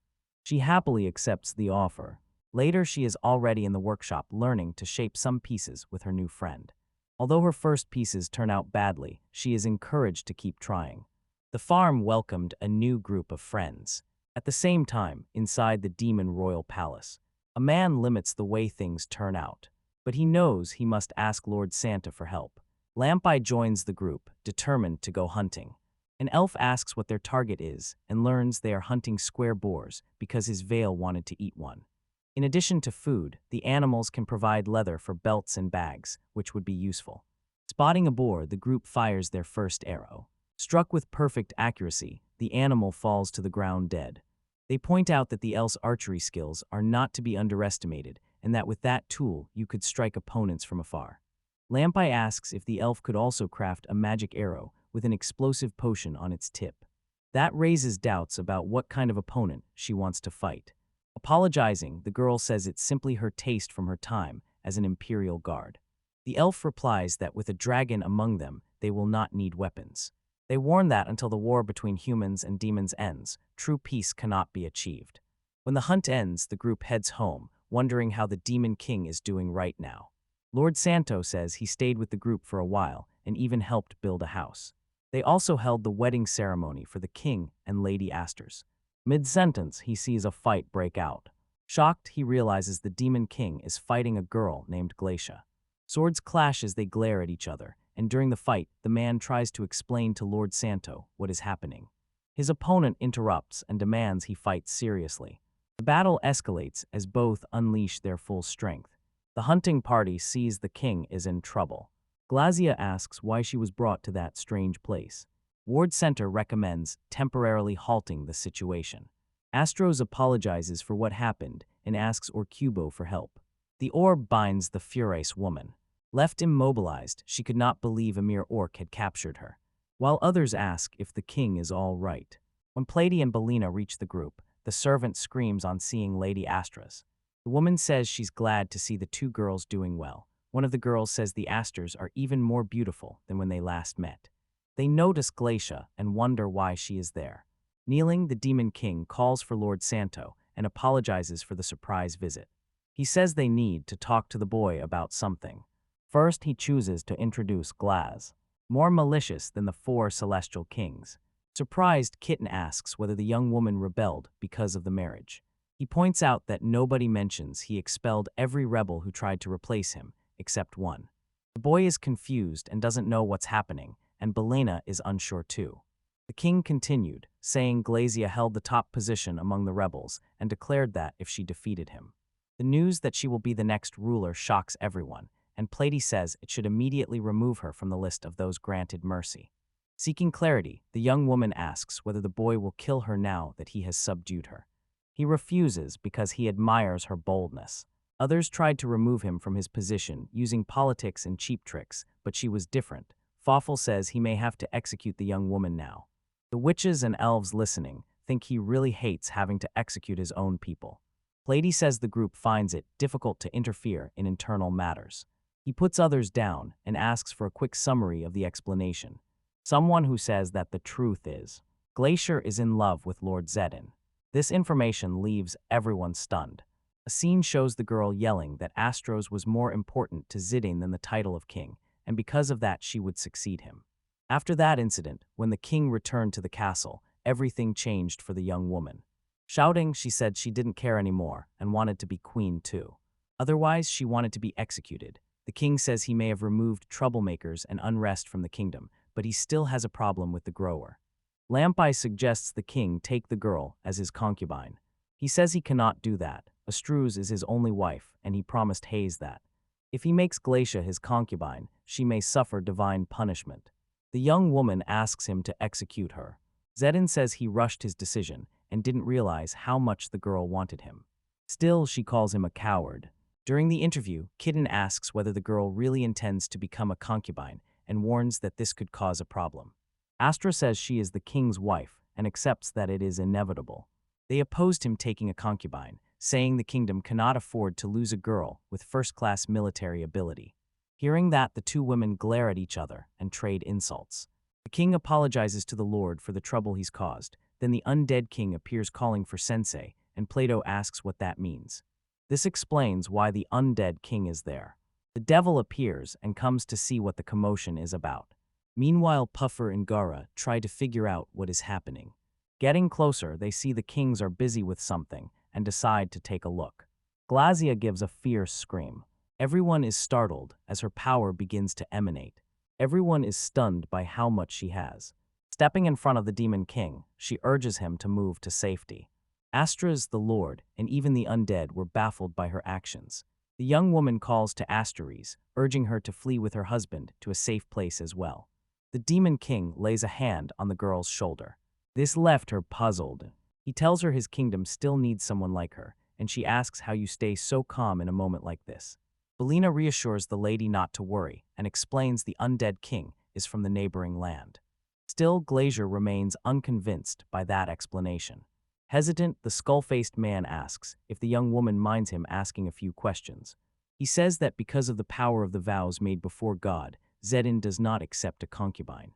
She happily accepts the offer. Later, she is already in the workshop learning to shape some pieces with her new friend. Although her first pieces turn out badly, she is encouraged to keep trying. The farm welcomed a new group of friends. At the same time, inside the demon royal palace, A man limits the way things turn out, but he knows he must ask Lord Santa for help. Lamp-Eye joins the group, determined to go hunting. An elf asks what their target is and learns they are hunting square boars because his veil wanted to eat one. In addition to food, the animals can provide leather for belts and bags, which would be useful. Spotting a boar, the group fires their first arrow. Struck with perfect accuracy, the animal falls to the ground dead. They point out that the elf's archery skills are not to be underestimated, and that with that tool you could strike opponents from afar. Lamp-Eye asks if the elf could also craft a magic arrow with an explosive potion on its tip. That raises doubts about what kind of opponent she wants to fight. Apologizing, the girl says it's simply her taste from her time as an imperial guard. The elf replies that with a dragon among them, they will not need weapons. They warn that until the war between humans and demons ends, true peace cannot be achieved. When the hunt ends, the group heads home, wondering how the Demon King is doing right now. Lord Santo says he stayed with the group for a while and even helped build a house. They also held the wedding ceremony for the king and Lady Asters. Mid-sentence, he sees a fight break out. Shocked, he realizes the Demon King is fighting a girl named Glacia. Swords clash as they glare at each other, and during the fight, the man tries to explain to Lord Santo what is happening. His opponent interrupts and demands he fight seriously. The battle escalates as both unleash their full strength. The hunting party sees the king is in trouble. Glacia asks why she was brought to that strange place. Ward Center recommends temporarily halting the situation. Astros apologizes for what happened and asks Orcubo for help. The orb binds the furious woman. Left immobilized, she could not believe a mere orc had captured her, while others ask if the king is all right. When Plady and Bellina reach the group, the servant screams on seeing Lady Astras. The woman says she's glad to see the two girls doing well. One of the girls says the Asters are even more beautiful than when they last met. They notice Glacia and wonder why she is there. Kneeling, the Demon King calls for Lord Santo and apologizes for the surprise visit. He says they need to talk to the boy about something. First, he chooses to introduce Glaz, more malicious than the four celestial kings. Surprised, Kitten asks whether the young woman rebelled because of the marriage. He points out that nobody mentions he expelled every rebel who tried to replace him, except one. The boy is confused and doesn't know what's happening, and Bellina is unsure too. The king continued, saying Glacia held the top position among the rebels and declared that if she defeated him. The news that she will be the next ruler shocks everyone, and Plady says it should immediately remove her from the list of those granted mercy. Seeking clarity, the young woman asks whether the boy will kill her now that he has subdued her. He refuses because he admires her boldness. Others tried to remove him from his position using politics and cheap tricks, but she was different. Fawful says he may have to execute the young woman now. The witches and elves listening think he really hates having to execute his own people. Plady says the group finds it difficult to interfere in internal matters. He puts others down and asks for a quick summary of the explanation. Someone who says that the truth is, Glacier is in love with Lord Zedin. This information leaves everyone stunned. A scene shows the girl yelling that Astros was more important to Zidane than the title of king, and because of that she would succeed him. After that incident, when the king returned to the castle, everything changed for the young woman. Shouting, she said she didn't care anymore and wanted to be queen too. Otherwise, she wanted to be executed. The king says he may have removed troublemakers and unrest from the kingdom, but he still has a problem with the grower. Lamp-Eye suggests the king take the girl as his concubine. He says he cannot do that. Astruz is his only wife, and he promised Hayes that. If he makes Glacia his concubine, she may suffer divine punishment. The young woman asks him to execute her. Zedin says he rushed his decision and didn't realize how much the girl wanted him. Still, she calls him a coward. During the interview, Kitten asks whether the girl really intends to become a concubine and warns that this could cause a problem. Astra says she is the king's wife and accepts that it is inevitable. They opposed him taking a concubine, saying the kingdom cannot afford to lose a girl with first-class military ability. Hearing that, the two women glare at each other and trade insults. The king apologizes to the lord for the trouble he's caused. Then the undead king appears calling for Sensei, and Plato asks what that means. This explains why the undead king is there. The devil appears and comes to see what the commotion is about. Meanwhile, Puffer and Gara try to figure out what is happening. Getting closer, they see the kings are busy with something and decide to take a look. Glazia gives a fierce scream. Everyone is startled as her power begins to emanate. Everyone is stunned by how much she has. Stepping in front of the Demon King, she urges him to move to safety. Astra's, the Lord, and even the undead were baffled by her actions. The young woman calls to Asteres, urging her to flee with her husband to a safe place as well. The Demon King lays a hand on the girl's shoulder. This left her puzzled. He tells her his kingdom still needs someone like her, and she asks how you stay so calm in a moment like this. Belina reassures the lady not to worry and explains the undead king is from the neighboring land. Still, Glacier remains unconvinced by that explanation. Hesitant, the skull-faced man asks if the young woman minds him asking a few questions. He says that because of the power of the vows made before God, Zedin does not accept a concubine.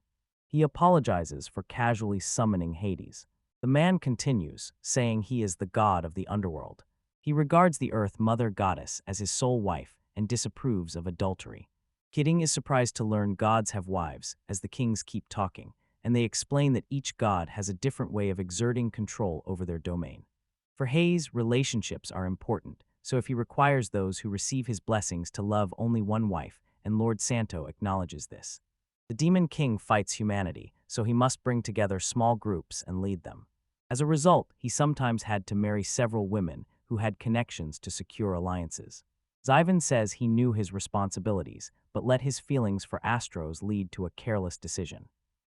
He apologizes for casually summoning Hades. The man continues, saying he is the god of the underworld. He regards the Earth Mother Goddess as his sole wife and disapproves of adultery. Kidding is surprised to learn gods have wives, as the kings keep talking, and they explain that each god has a different way of exerting control over their domain. For Hayes, relationships are important, so if he requires those who receive his blessings to love only one wife, and Lord Santo acknowledges this. The Demon King fights humanity, so he must bring together small groups and lead them. As a result, he sometimes had to marry several women who had connections to secure alliances. Zyvan says he knew his responsibilities, but let his feelings for Astros lead to a careless decision.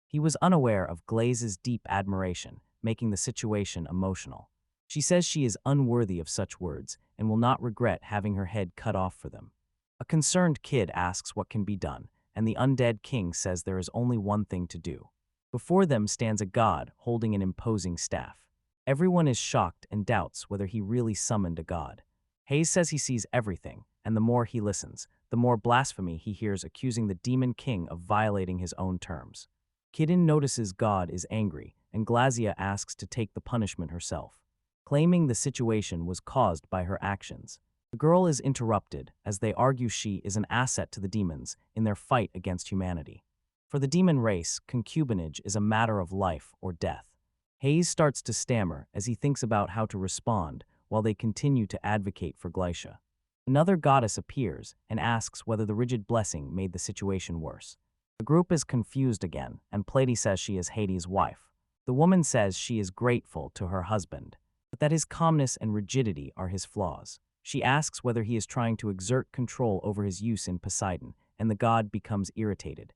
He was unaware of Glaze's deep admiration, making the situation emotional. She says she is unworthy of such words and will not regret having her head cut off for them. A concerned kid asks what can be done, and the undead king says there is only one thing to do. Before them stands a god holding an imposing staff. Everyone is shocked and doubts whether he really summoned a god. Hayes says he sees everything, and the more he listens, the more blasphemy he hears accusing the Demon King of violating his own terms. Kidin notices God is angry, and Glazia asks to take the punishment herself, claiming the situation was caused by her actions. The girl is interrupted as they argue she is an asset to the demons in their fight against humanity. For the demon race, concubinage is a matter of life or death. Hayes starts to stammer as he thinks about how to respond while they continue to advocate for Glacia. Another goddess appears and asks whether the rigid blessing made the situation worse. The group is confused again, and Plady says she is Hades' wife. The woman says she is grateful to her husband, but that his calmness and rigidity are his flaws. She asks whether he is trying to exert control over his use in Poseidon, and the god becomes irritated.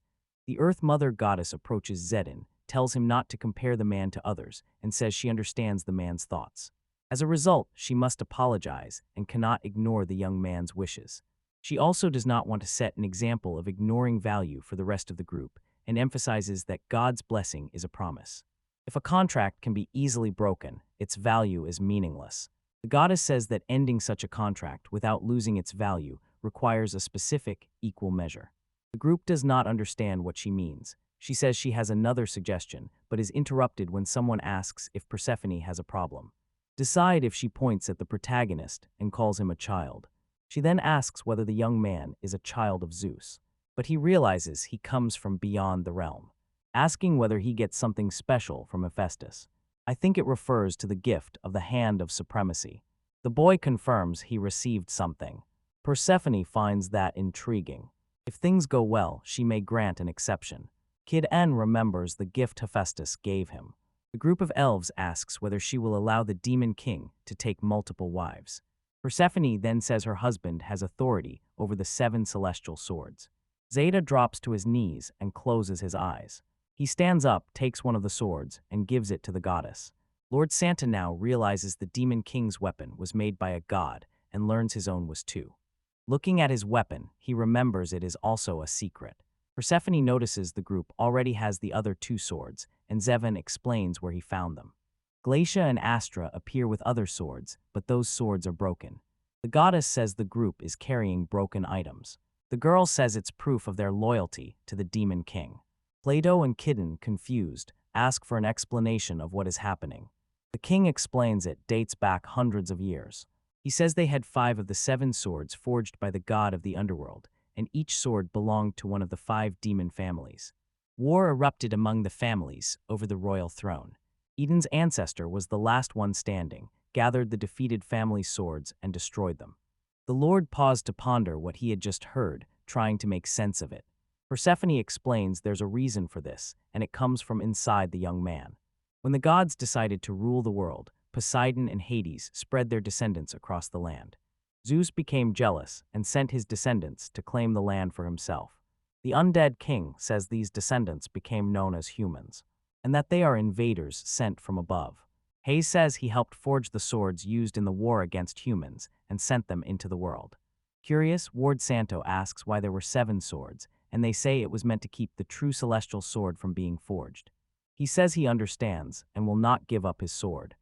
The Earth Mother Goddess approaches Zedin, tells him not to compare the man to others, and says she understands the man's thoughts. As a result, she must apologize and cannot ignore the young man's wishes. She also does not want to set an example of ignoring value for the rest of the group and emphasizes that God's blessing is a promise. If a contract can be easily broken, its value is meaningless. The goddess says that ending such a contract without losing its value requires a specific, equal measure. The group does not understand what she means. She says she has another suggestion, but is interrupted when someone asks if Persephone has a problem. Decide if she points at the protagonist and calls him a child. She then asks whether the young man is a child of Zeus, but he realizes he comes from beyond the realm, asking whether he gets something special from Hephaestus. I think it refers to the gift of the Hand of Supremacy. The boy confirms he received something. Persephone finds that intriguing. If things go well, she may grant an exception. Kid N remembers the gift Hephaestus gave him. The group of elves asks whether she will allow the Demon King to take multiple wives. Persephone then says her husband has authority over the 7 celestial swords. Zeta drops to his knees and closes his eyes. He stands up, takes one of the swords, and gives it to the goddess. Lord Santa now realizes the Demon King's weapon was made by a god and learns his own was too. Looking at his weapon, he remembers it is also a secret. Persephone notices the group already has the other 2 swords, and Zevon explains where he found them. Glacia and Astra appear with other swords, but those swords are broken. The goddess says the group is carrying broken items. The girl says it's proof of their loyalty to the Demon King. Plato and Kidden, confused, ask for an explanation of what is happening. The king explains it dates back hundreds of years. He says they had 5 of the 7 swords forged by the god of the underworld, and each sword belonged to one of the 5 demon families. War erupted among the families over the royal throne. Eden's ancestor was the last one standing, gathered the defeated family's swords, and destroyed them. The Lord paused to ponder what he had just heard, trying to make sense of it. Persephone explains there's a reason for this, and it comes from inside the young man. When the gods decided to rule the world, Poseidon and Hades spread their descendants across the land. Zeus became jealous and sent his descendants to claim the land for himself. The undead king says these descendants became known as humans, and that they are invaders sent from above. Hayes says he helped forge the swords used in the war against humans and sent them into the world. Curious, Ward Santo asks why there were 7 swords, and they say it was meant to keep the true celestial sword from being forged. He says he understands and will not give up his sword.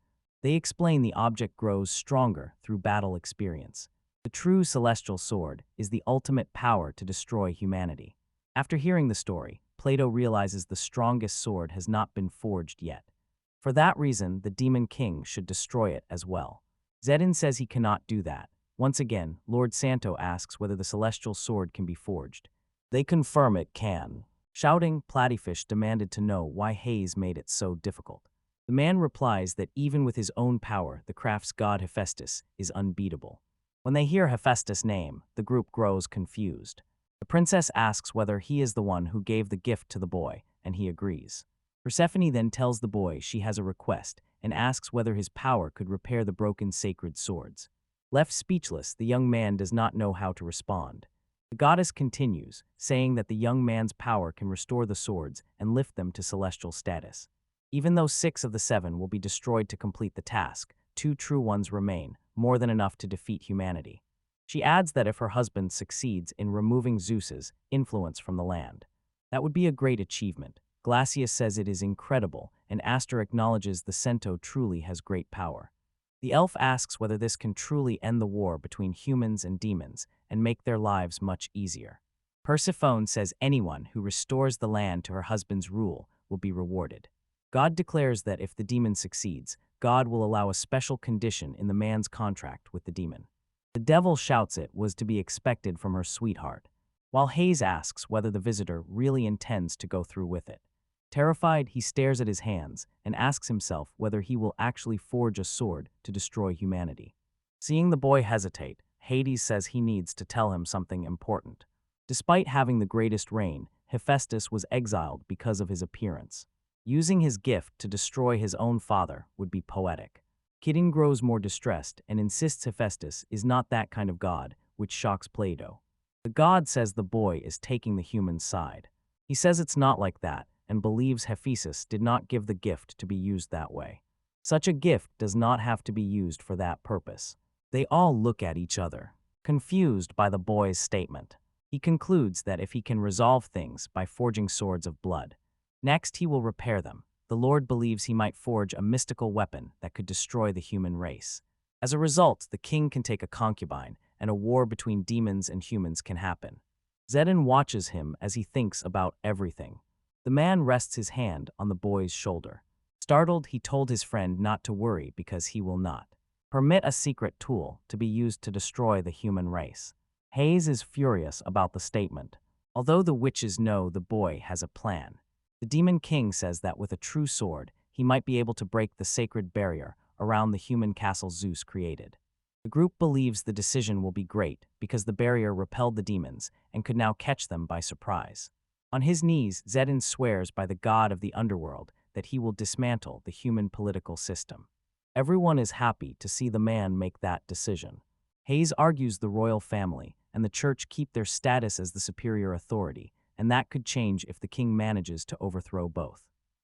They explain the object grows stronger through battle experience. The true celestial sword is the ultimate power to destroy humanity. After hearing the story, Plato realizes the strongest sword has not been forged yet. For that reason, the demon king should destroy it as well. Zedin says he cannot do that. Once again, Lord Santo asks whether the celestial sword can be forged. They confirm it can. Shouting, Platyfish demanded to know why Hayes made it so difficult. The man replies that even with his own power, the craft's god Hephaestus is unbeatable. When they hear Hephaestus' name, the group grows confused. The princess asks whether he is the one who gave the gift to the boy, and he agrees. Persephone then tells the boy she has a request and asks whether his power could repair the broken sacred swords. Left speechless, the young man does not know how to respond. The goddess continues, saying that the young man's power can restore the swords and lift them to celestial status. Even though 6 of the 7 will be destroyed to complete the task, 2 true ones remain, more than enough to defeat humanity. She adds that if her husband succeeds in removing Zeus's influence from the land, that would be a great achievement. Glacius says it is incredible, and Aster acknowledges the Cento truly has great power. The elf asks whether this can truly end the war between humans and demons and make their lives much easier. Persephone says anyone who restores the land to her husband's rule will be rewarded. God declares that if the demon succeeds, God will allow a special condition in the man's contract with the demon. The devil shouts it was to be expected from her sweetheart, while Hayes asks whether the visitor really intends to go through with it. Terrified, he stares at his hands and asks himself whether he will actually forge a sword to destroy humanity. Seeing the boy hesitate, Hades says he needs to tell him something important. Despite having the greatest reign, Hephaestus was exiled because of his appearance. Using his gift to destroy his own father would be poetic. Kidding grows more distressed and insists Hephaestus is not that kind of god, which shocks Plato. The god says the boy is taking the human's side. He says it's not like that, and believes Hephaestus did not give the gift to be used that way. Such a gift does not have to be used for that purpose. They all look at each other, confused by the boy's statement. He concludes that if he can resolve things by forging swords of blood, next he will repair them. The Lord believes he might forge a mystical weapon that could destroy the human race. As a result, the king can take a concubine, and a war between demons and humans can happen. Zedin watches him as he thinks about everything. The man rests his hand on the boy's shoulder. Startled, he told his friend not to worry because he will not permit a secret tool to be used to destroy the human race. Hayes is furious about the statement. Although the witches know the boy has a plan, the demon king says that with a true sword, he might be able to break the sacred barrier around the human castle Zeus created. The group believes the decision will be great because the barrier repelled the demons and could now catch them by surprise. On his knees, Zedin swears by the god of the underworld that he will dismantle the human political system. Everyone is happy to see the man make that decision. Hayes argues the royal family and the church keep their status as the superior authority, and that could change if the king manages to overthrow both.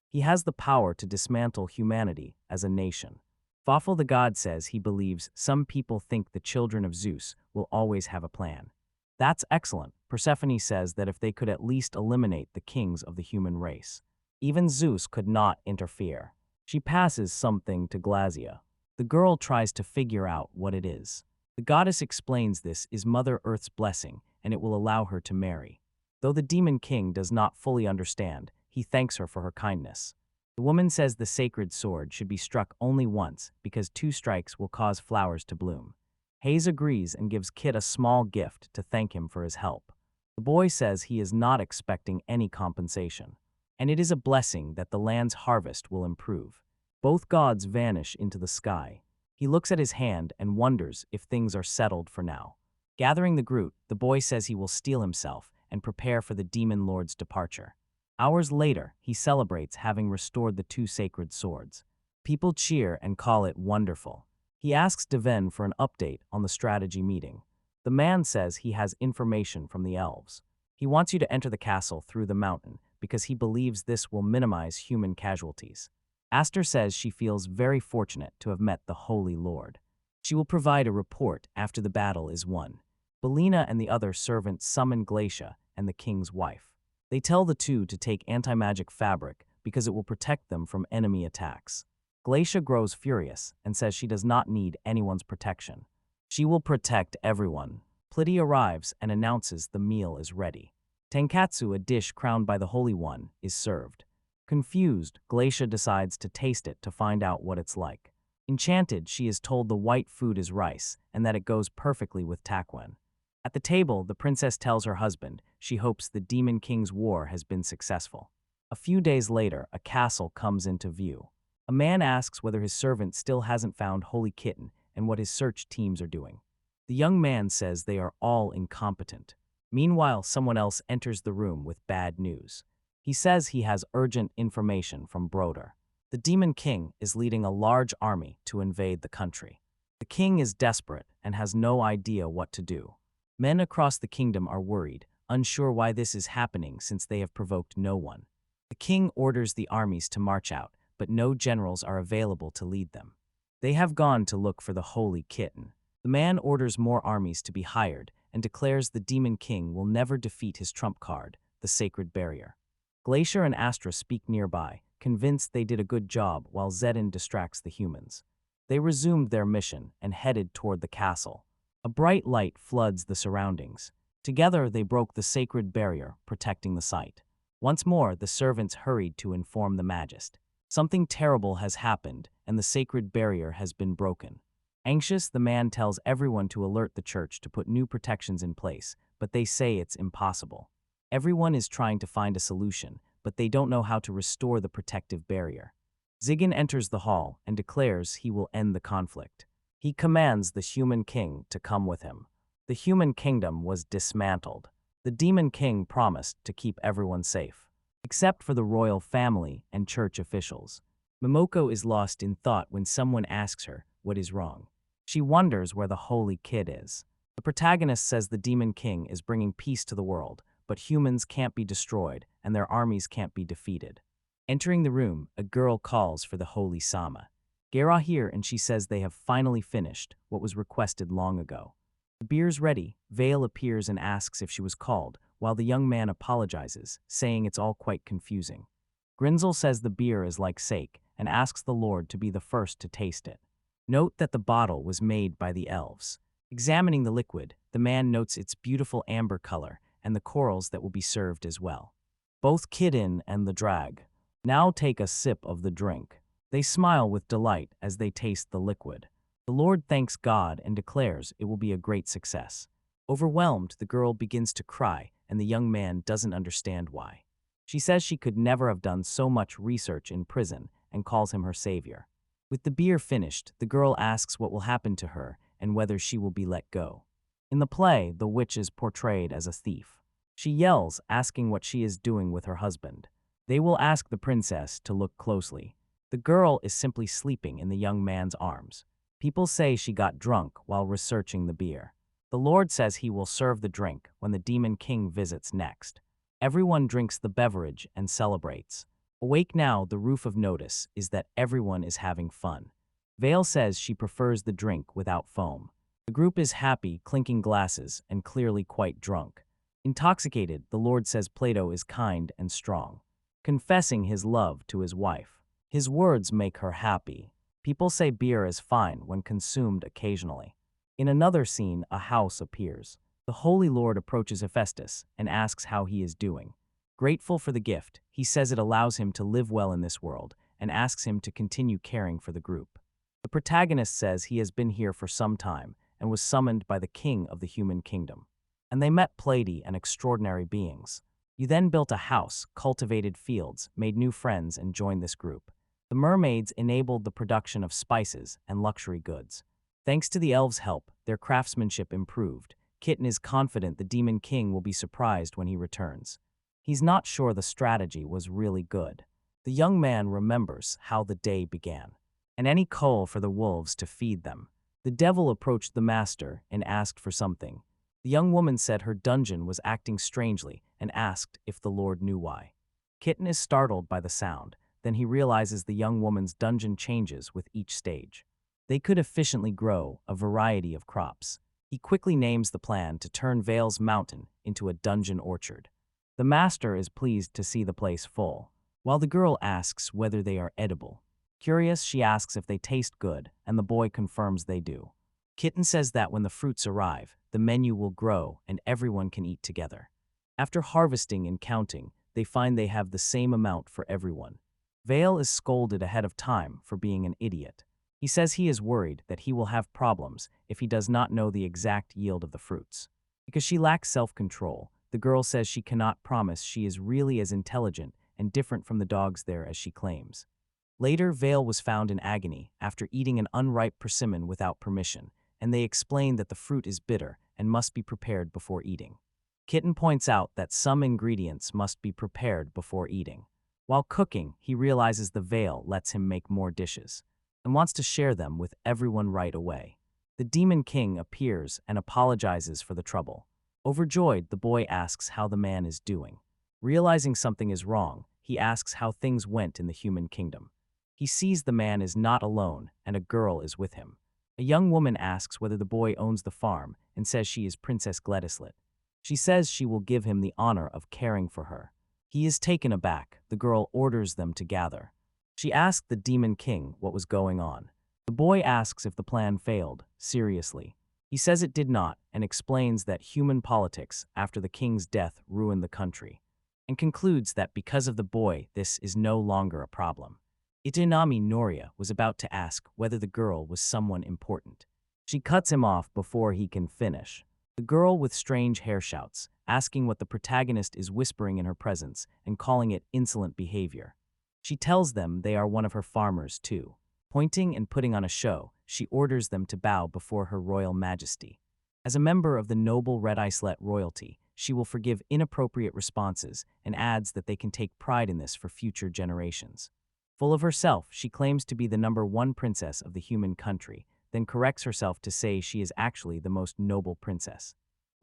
He has the power to dismantle humanity as a nation. Fafel the god says he believes some people think the children of Zeus will always have a plan. That's excellent. Persephone says that if they could at least eliminate the kings of the human race, even Zeus could not interfere. She passes something to Glacia. The girl tries to figure out what it is. The goddess explains this is Mother Earth's blessing, and it will allow her to marry. Though the demon king does not fully understand, he thanks her for her kindness. The woman says the sacred sword should be struck only once because 2 strikes will cause flowers to bloom. Hayes agrees and gives Kit a small gift to thank him for his help. The boy says he is not expecting any compensation, and it is a blessing that the land's harvest will improve. Both gods vanish into the sky. He looks at his hand and wonders if things are settled for now. Gathering the group, the boy says he will steel himself and prepare for the demon lord's departure. Hours later, he celebrates having restored the two sacred swords. People cheer and call it wonderful. He asks Deven for an update on the strategy meeting. The man says he has information from the elves. He wants you to enter the castle through the mountain because he believes this will minimize human casualties. Aster says she feels very fortunate to have met the Holy Lord. She will provide a report after the battle is won. Belina and the other servants summon Glacia and the king's wife. They tell the two to take anti-magic fabric because it will protect them from enemy attacks. Glacia grows furious and says she does not need anyone's protection. She will protect everyone. Plitty arrives and announces the meal is ready. Tenkatsu, a dish crowned by the Holy One, is served. Confused, Glacia decides to taste it to find out what it's like. Enchanted, she is told the white food is rice and that it goes perfectly with Takwen. At the table, the princess tells her husband she hopes the Demon King's war has been successful. A few days later, a castle comes into view. A man asks whether his servant still hasn't found Holy Kitten and what his search teams are doing. The young man says they are all incompetent. Meanwhile, someone else enters the room with bad news. He says he has urgent information from Broder. The Demon King is leading a large army to invade the country. The king is desperate and has no idea what to do. Men across the kingdom are worried, unsure why this is happening since they have provoked no one. The king orders the armies to march out, but no generals are available to lead them. They have gone to look for the Holy Kitten. The man orders more armies to be hired and declares the Demon King will never defeat his trump card, the Sacred Barrier. Glacier and Astra speak nearby, convinced they did a good job while Zedin distracts the humans. They resumed their mission and headed toward the castle. A bright light floods the surroundings. Together they broke the Sacred Barrier, protecting the site. Once more, the servants hurried to inform the Magist. Something terrible has happened, and the Sacred Barrier has been broken. Anxious, the man tells everyone to alert the church to put new protections in place, but they say it's impossible. Everyone is trying to find a solution, but they don't know how to restore the protective barrier. Ziggin enters the hall and declares he will end the conflict. He commands the Human King to come with him. The human kingdom was dismantled. The Demon King promised to keep everyone safe, except for the royal family and church officials. Momoko is lost in thought when someone asks her what is wrong. She wonders where the Holy Kid is. The protagonist says the Demon King is bringing peace to the world, but humans can't be destroyed and their armies can't be defeated. Entering the room, a girl calls for the Holy Sama. Gera here and she says they have finally finished what was requested long ago. The beer's ready. Vale appears and asks if she was called, while the young man apologizes, saying it's all quite confusing. Grinzel says the beer is like sake and asks the Lord to be the first to taste it. Note that the bottle was made by the elves. Examining the liquid, the man notes its beautiful amber color and the corals that will be served as well. Both Kidin and the drag now take a sip of the drink. They smile with delight as they taste the liquid. The Lord thanks God and declares it will be a great success. Overwhelmed, the girl begins to cry, and the young man doesn't understand why. She says she could never have done so much research in prison and calls him her savior. With the beer finished, the girl asks what will happen to her and whether she will be let go. In the play, the witch is portrayed as a thief. She yells, asking what she is doing with her husband. They will ask the princess to look closely. The girl is simply sleeping in the young man's arms. People say she got drunk while researching the beer. The Lord says he will serve the drink when the Demon King visits next. Everyone drinks the beverage and celebrates. Awake now, the roof of notice is that everyone is having fun. Vale says she prefers the drink without foam. The group is happy, clinking glasses, and clearly quite drunk. Intoxicated, the Lord says Plato is kind and strong, confessing his love to his wife. His words make her happy. People say beer is fine when consumed occasionally. In another scene, a house appears. The Holy Lord approaches Hephaestus and asks how he is doing. Grateful for the gift, he says it allows him to live well in this world and asks him to continue caring for the group. The protagonist says he has been here for some time and was summoned by the king of the human kingdom. And they met Pleiadi and extraordinary beings. You then built a house, cultivated fields, made new friends, and joined this group. The mermaids enabled the production of spices and luxury goods. Thanks to the elves' help, their craftsmanship improved. Kitten is confident the Demon King will be surprised when he returns. He's not sure the strategy was really good. The young man remembers how the day began. And any coal for the wolves to feed them. The devil approached the master and asked for something. The young woman said her dungeon was acting strangely and asked if the Lord knew why. Kitten is startled by the sound. Then he realizes the young woman's dungeon changes with each stage. They could efficiently grow a variety of crops. He quickly names the plan to turn Vale's mountain into a dungeon orchard. The master is pleased to see the place full, while the girl asks whether they are edible. Curious, she asks if they taste good, and the boy confirms they do. Kitten says that when the fruits arrive, the menu will grow and everyone can eat together. After harvesting and counting, they find they have the same amount for everyone. Vale is scolded ahead of time for being an idiot. He says he is worried that he will have problems if he does not know the exact yield of the fruits. Because she lacks self-control, the girl says she cannot promise she is really as intelligent and different from the dogs there as she claims. Later, Vale was found in agony after eating an unripe persimmon without permission, and they explain that the fruit is bitter and must be prepared before eating. Kitten points out that some ingredients must be prepared before eating. While cooking, he realizes the Vale lets him make more dishes and wants to share them with everyone right away. The Demon King appears and apologizes for the trouble. Overjoyed, the boy asks how the man is doing. Realizing something is wrong, he asks how things went in the human kingdom. He sees the man is not alone and a girl is with him. A young woman asks whether the boy owns the farm and says she is Princess Gledislet. She says she will give him the honor of caring for her. He is taken aback. The girl orders them to gather. She asked the Demon King what was going on. The boy asks if the plan failed, seriously. He says it did not and explains that human politics after the king's death ruined the country, and concludes that because of the boy this is no longer a problem. Itanami Noria was about to ask whether the girl was someone important. She cuts him off before he can finish. The girl with strange hair shouts, asking what the protagonist is whispering in her presence and calling it insolent behavior. She tells them they are one of her farmers too. Pointing and putting on a show, she orders them to bow before her royal majesty. As a member of the noble Red Icelet royalty, she will forgive inappropriate responses and adds that they can take pride in this for future generations. Full of herself, she claims to be the #1 princess of the human country, then corrects herself to say she is actually the most noble princess.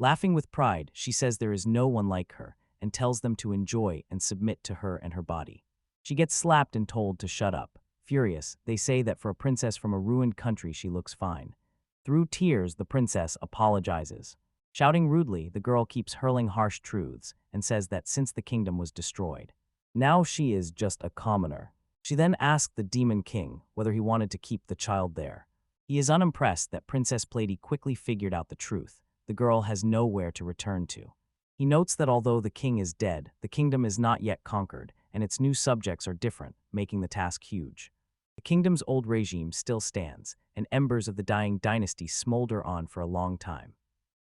Laughing with pride, she says there is no one like her and tells them to enjoy and submit to her and her body. She gets slapped and told to shut up. Furious, they say that for a princess from a ruined country she looks fine. Through tears, the princess apologizes. Shouting rudely, the girl keeps hurling harsh truths and says that since the kingdom was destroyed, now she is just a commoner. She then asked the Demon King whether he wanted to keep the child there. He is unimpressed that Princess Plady quickly figured out the truth. The girl has nowhere to return to. He notes that although the king is dead, the kingdom is not yet conquered, and its new subjects are different, making the task huge. The kingdom's old regime still stands, and embers of the dying dynasty smolder on for a long time.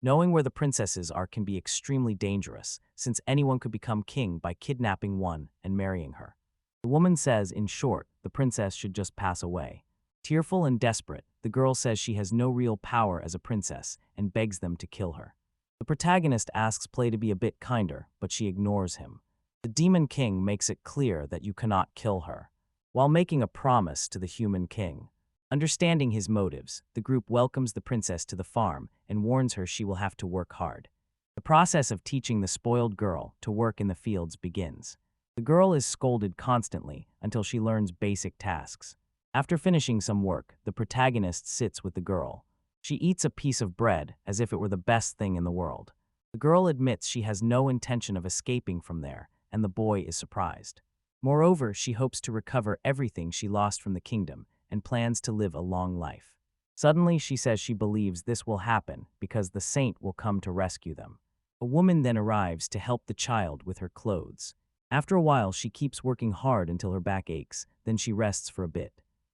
Knowing where the princesses are can be extremely dangerous, since anyone could become king by kidnapping one and marrying her. The woman says, in short, the princess should just pass away. Tearful and desperate, the girl says she has no real power as a princess and begs them to kill her. The protagonist asks Play to be a bit kinder, but she ignores him. The Demon King makes it clear that you cannot kill her, while making a promise to the human king. Understanding his motives, the group welcomes the princess to the farm and warns her she will have to work hard. The process of teaching the spoiled girl to work in the fields begins. The girl is scolded constantly until she learns basic tasks. After finishing some work, the protagonist sits with the girl. She eats a piece of bread as if it were the best thing in the world. The girl admits she has no intention of escaping from there, and the boy is surprised. Moreover, she hopes to recover everything she lost from the kingdom and plans to live a long life. Suddenly, she says she believes this will happen because the saint will come to rescue them. A woman then arrives to help the child with her clothes. After a while, she keeps working hard until her back aches, then she rests for a bit.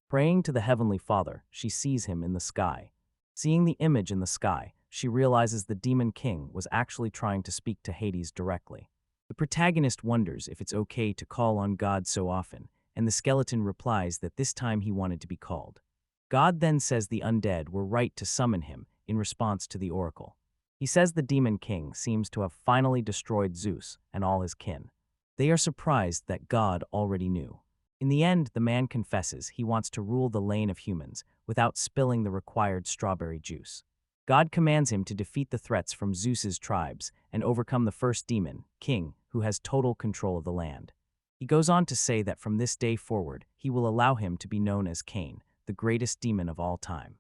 Praying to the Heavenly Father, she sees him in the sky. Seeing the image in the sky, she realizes the Demon King was actually trying to speak to Hades directly. The protagonist wonders if it's okay to call on God so often, and the skeleton replies that this time he wanted to be called. God then says the undead were right to summon him in response to the oracle. He says the demon king seems to have finally destroyed Zeus and all his kin. They are surprised that God already knew. In the end, the man confesses he wants to rule the lane of humans without spilling the required strawberry juice. God commands him to defeat the threats from Zeus's tribes and overcome the first demon, king, who has total control of the land. He goes on to say that from this day forward, he will allow him to be known as Cain, the greatest demon of all time.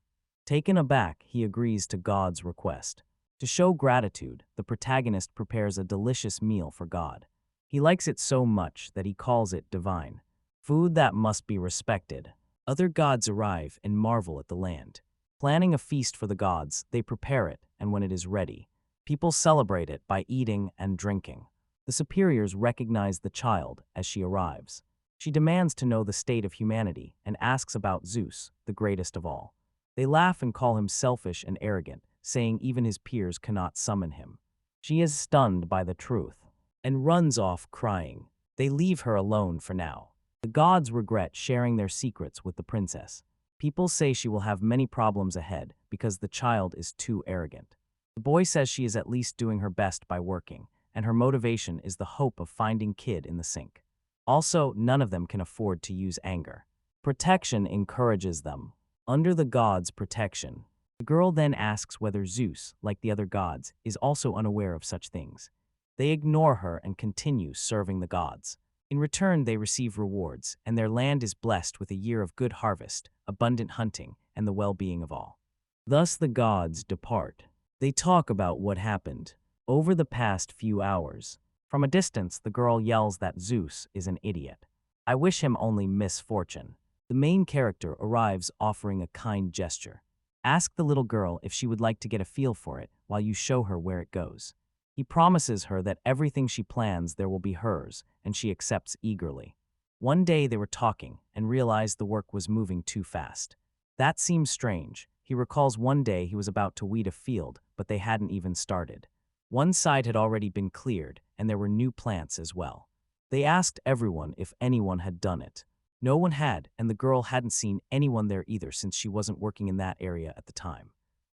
Taken aback, he agrees to God's request. To show gratitude, the protagonist prepares a delicious meal for God. He likes it so much that he calls it divine, food that must be respected. Other gods arrive and marvel at the land. Planning a feast for the gods, they prepare it, and when it is ready, people celebrate it by eating and drinking. The superiors recognize the child as she arrives. She demands to know the state of humanity and asks about Zeus, the greatest of all. They laugh and call him selfish and arrogant, saying even his peers cannot summon him. She is stunned by the truth and runs off crying. They leave her alone for now. The gods regret sharing their secrets with the princess. People say she will have many problems ahead because the child is too arrogant. The boy says she is at least doing her best by working, and her motivation is the hope of finding kid in the sink. Also, none of them can afford to use anger. Protection encourages them. Under the gods' protection, the girl then asks whether Zeus, like the other gods, is also unaware of such things. They ignore her and continue serving the gods. In return, they receive rewards, and their land is blessed with a year of good harvest, abundant hunting, and the well-being of all. Thus the gods depart. They talk about what happened over the past few hours. From a distance, the girl yells that Zeus is an idiot. I wish him only misfortune. The main character arrives offering a kind gesture. Ask the little girl if she would like to get a feel for it while you show her where it goes. He promises her that everything she plans there will be hers, and she accepts eagerly. One day they were talking and realized the work was moving too fast. That seems strange. He recalls one day he was about to weed a field, but they hadn't even started. One side had already been cleared, and there were new plants as well. They asked everyone if anyone had done it. No one had, and the girl hadn't seen anyone there either since she wasn't working in that area at the time.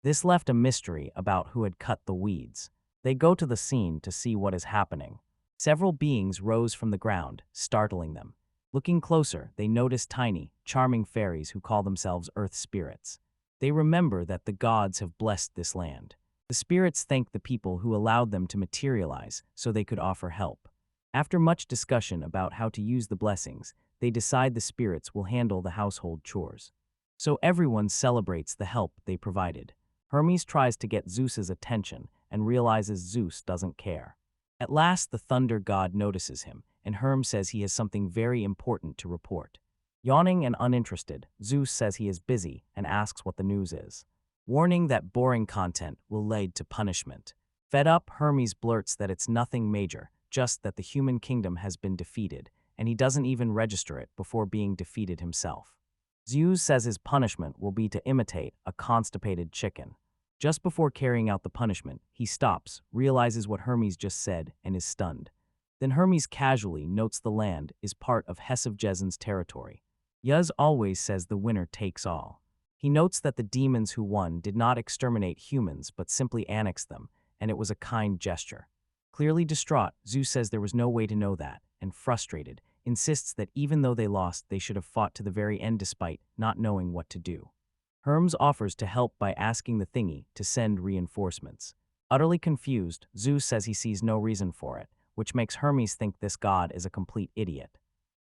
This left a mystery about who had cut the weeds. They go to the scene to see what is happening. Several beings rose from the ground, startling them. Looking closer, they notice tiny, charming fairies who call themselves earth spirits. They remember that the gods have blessed this land. The spirits thank the people who allowed them to materialize so they could offer help. After much discussion about how to use the blessings, they decide the spirits will handle the household chores. So everyone celebrates the help they provided. Hermes tries to get Zeus's attention and realizes Zeus doesn't care. At last, the thunder god notices him, and Hermes says he has something very important to report. Yawning and uninterested, Zeus says he is busy and asks what the news is, warning that boring content will lead to punishment. Fed up, Hermes blurts that it's nothing major, just that the human kingdom has been defeated, and he doesn't even register it before being defeated himself. Zeus says his punishment will be to imitate a constipated chicken. Just before carrying out the punishment, he stops, realizes what Hermes just said, and is stunned. Then Hermes casually notes the land is part of Hesevjesen's territory. Yuz always says the winner takes all. He notes that the demons who won did not exterminate humans but simply annexed them, and it was a kind gesture. Clearly distraught, Zeus says there was no way to know that, and frustrated, insists that even though they lost, they should have fought to the very end despite not knowing what to do. Hermes offers to help by asking the thingy to send reinforcements. Utterly confused, Zeus says he sees no reason for it, which makes Hermes think this god is a complete idiot.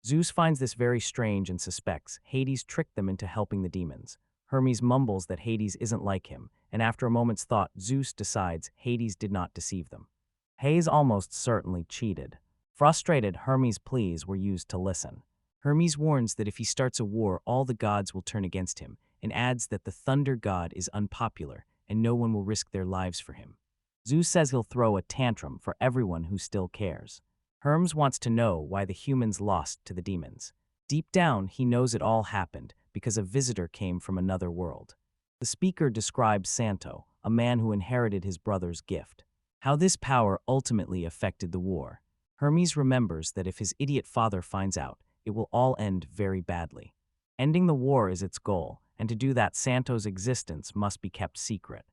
Zeus finds this very strange and suspects Hades tricked them into helping the demons. Hermes mumbles that Hades isn't like him, and after a moment's thought, Zeus decides Hades did not deceive them. Hades almost certainly cheated. Frustrated, Hermes' pleas were used to listen. Hermes warns that if he starts a war, all the gods will turn against him, and adds that the thunder god is unpopular and no one will risk their lives for him. Zeus says he'll throw a tantrum for everyone who still cares. Hermes wants to know why the humans lost to the demons. Deep down, he knows it all happened because a visitor came from another world. The speaker describes Santo, a man who inherited his brother's gift. How this power ultimately affected the war. Hermes remembers that if his idiot father finds out, it will all end very badly. Ending the war is its goal, and to do that Santo's existence must be kept secret.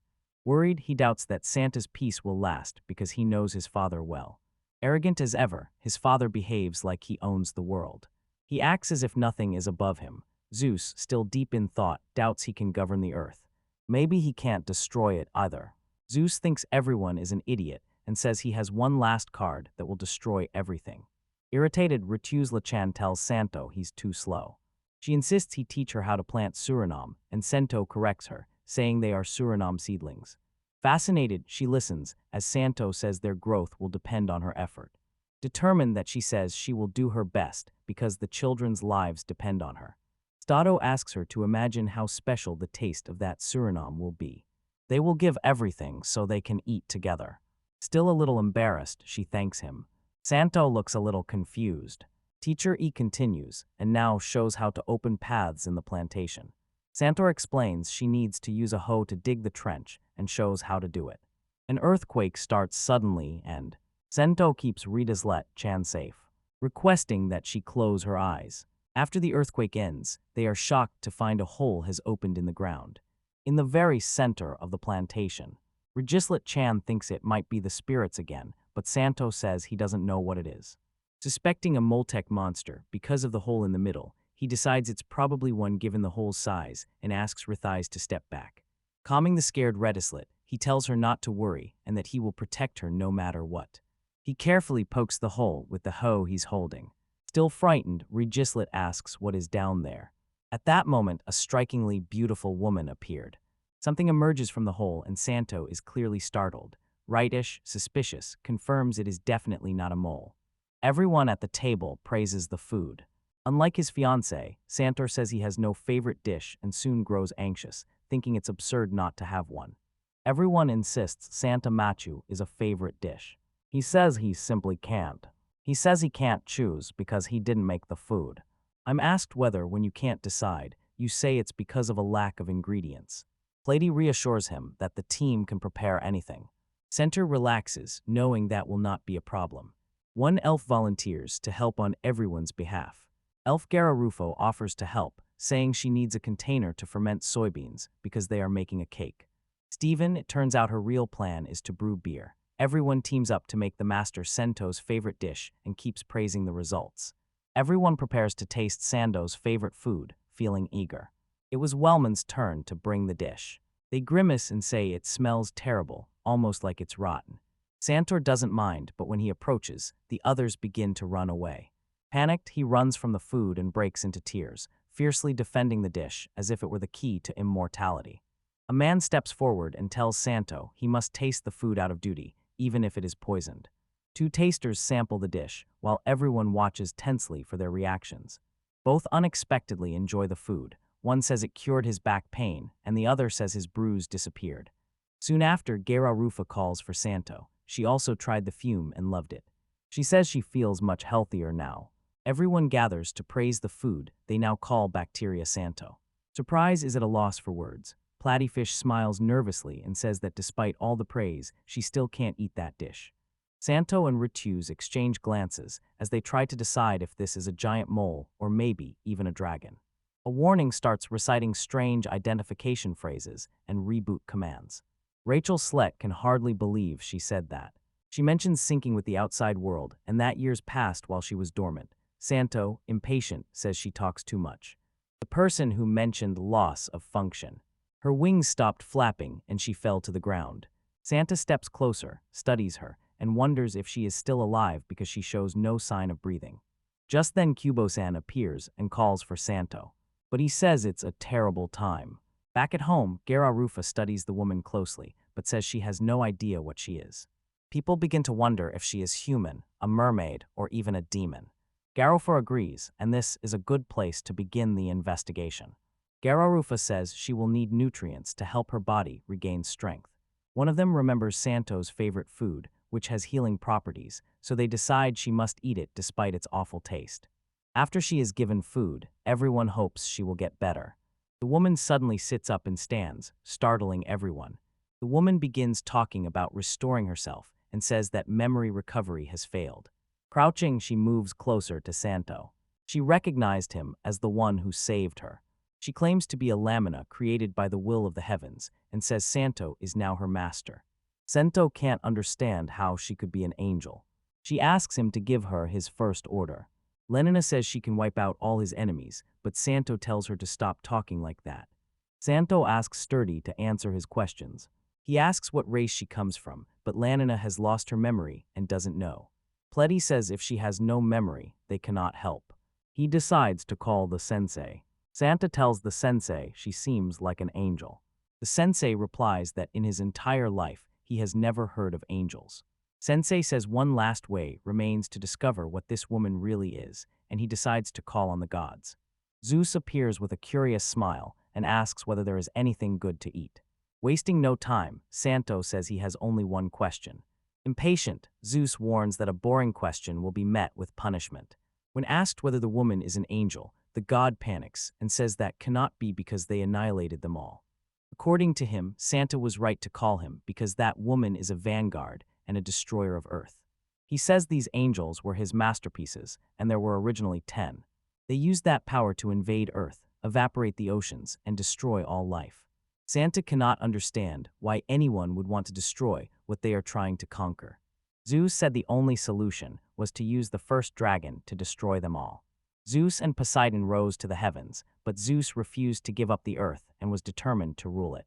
Worried, he doubts that Santa's peace will last because he knows his father well. Arrogant as ever, his father behaves like he owns the world. He acts as if nothing is above him. Zeus, still deep in thought, doubts he can govern the earth. Maybe he can't destroy it either. Zeus thinks everyone is an idiot and says he has one last card that will destroy everything. Irritated, Retuzla-chan tells Santo he's too slow. She insists he teach her how to plant Suriname, and Sento corrects her, saying they are Suriname seedlings. Fascinated, she listens, as Santo says their growth will depend on her effort. Determined that she says she will do her best because the children's lives depend on her. Stato asks her to imagine how special the taste of that Suriname will be. They will give everything so they can eat together. Still a little embarrassed, she thanks him. Santo looks a little confused. Teacher E continues, and now shows how to open paths in the plantation. Santo explains she needs to use a hoe to dig the trench and shows how to do it. An earthquake starts suddenly and Santo keeps Retuzla-chan safe, requesting that she close her eyes. After the earthquake ends, they are shocked to find a hole has opened in the ground, in the very center of the plantation. Retuzla-chan thinks it might be the spirits again, but Santo says he doesn't know what it is. Suspecting a Moltec monster because of the hole in the middle, he decides it's probably one given the hole's size and asks Rithais to step back. Calming the scared Retuzla, he tells her not to worry and that he will protect her no matter what. He carefully pokes the hole with the hoe he's holding. Still frightened, Retuzla asks what is down there. At that moment, a strikingly beautiful woman appeared. Something emerges from the hole and Santo is clearly startled. Rightish, suspicious, confirms it is definitely not a mole. Everyone at the table praises the food. Unlike his fiancée, Santo says he has no favorite dish and soon grows anxious, thinking it's absurd not to have one. Everyone insists Santa Machu is a favorite dish. He says he simply can't. He says he can't choose because he didn't make the food. I'm asked whether, when you can't decide, you say it's because of a lack of ingredients. Plady reassures him that the team can prepare anything. Center relaxes, knowing that will not be a problem. One elf volunteers to help on everyone's behalf. Elf Gararufo offers to help, saying she needs a container to ferment soybeans because they are making a cake. Steven, it turns out her real plan is to brew beer. Everyone teams up to make the master Sento's favorite dish and keeps praising the results. Everyone prepares to taste Sando's favorite food, feeling eager. It was Wellman's turn to bring the dish. They grimace and say it smells terrible, almost like it's rotten. Santor doesn't mind, but when he approaches, the others begin to run away. Panicked, he runs from the food and breaks into tears, fiercely defending the dish as if it were the key to immortality. A man steps forward and tells Santo he must taste the food out of duty, even if it is poisoned. Two tasters sample the dish, while everyone watches tensely for their reactions. Both unexpectedly enjoy the food. One says it cured his back pain, and the other says his bruise disappeared. Soon after, Gerarufa calls for Santo. She also tried the fume and loved it. She says she feels much healthier now. Everyone gathers to praise the food they now call Bacteria Santo. Surprise is at a loss for words. Platyfish smiles nervously and says that despite all the praise, she still can't eat that dish. Santo and Rituz exchange glances as they try to decide if this is a giant mole or maybe even a dragon. A warning starts reciting strange identification phrases and reboot commands. Rachel Slett can hardly believe she said that. She mentions syncing with the outside world, and that years passed while she was dormant. Santo, impatient, says she talks too much. The person who mentioned loss of function. Her wings stopped flapping, and she fell to the ground. Santa steps closer, studies her, and wonders if she is still alive because she shows no sign of breathing. Just then Kubo-san appears and calls for Santo. But he says it's a terrible time. Back at home, Gerarufa studies the woman closely, but says she has no idea what she is. People begin to wonder if she is human, a mermaid, or even a demon. Garufa agrees, and this is a good place to begin the investigation. Gerarufa says she will need nutrients to help her body regain strength. One of them remembers Santo's favorite food, which has healing properties, so they decide she must eat it despite its awful taste. After she is given food, everyone hopes she will get better. The woman suddenly sits up and stands, startling everyone. The woman begins talking about restoring herself and says that memory recovery has failed. Crouching, she moves closer to Santo. She recognized him as the one who saved her. She claims to be a lamina created by the will of the heavens and says Santo is now her master. Sento can't understand how she could be an angel. She asks him to give her his first order. Lenina says she can wipe out all his enemies, but Santo tells her to stop talking like that. Santo asks Sturdy to answer his questions. He asks what race she comes from, but Lanina has lost her memory and doesn't know. Pletty says if she has no memory, they cannot help. He decides to call the sensei. Santa tells the sensei she seems like an angel. The sensei replies that in his entire life, he has never heard of angels. Sensei says one last way remains to discover what this woman really is, and he decides to call on the gods. Zeus appears with a curious smile and asks whether there is anything good to eat. Wasting no time, Santo says he has only one question. Impatient, Zeus warns that a boring question will be met with punishment. When asked whether the woman is an angel, the god panics and says that cannot be because they annihilated them all. According to him, Santa was right to call him because that woman is a vanguard and a destroyer of Earth. He says these angels were his masterpieces, and there were originally 10. They used that power to invade Earth, evaporate the oceans, and destroy all life. Santa cannot understand why anyone would want to destroy what they are trying to conquer. Zeus said the only solution was to use the first dragon to destroy them all. Zeus and Poseidon rose to the heavens, but Zeus refused to give up the earth and was determined to rule it.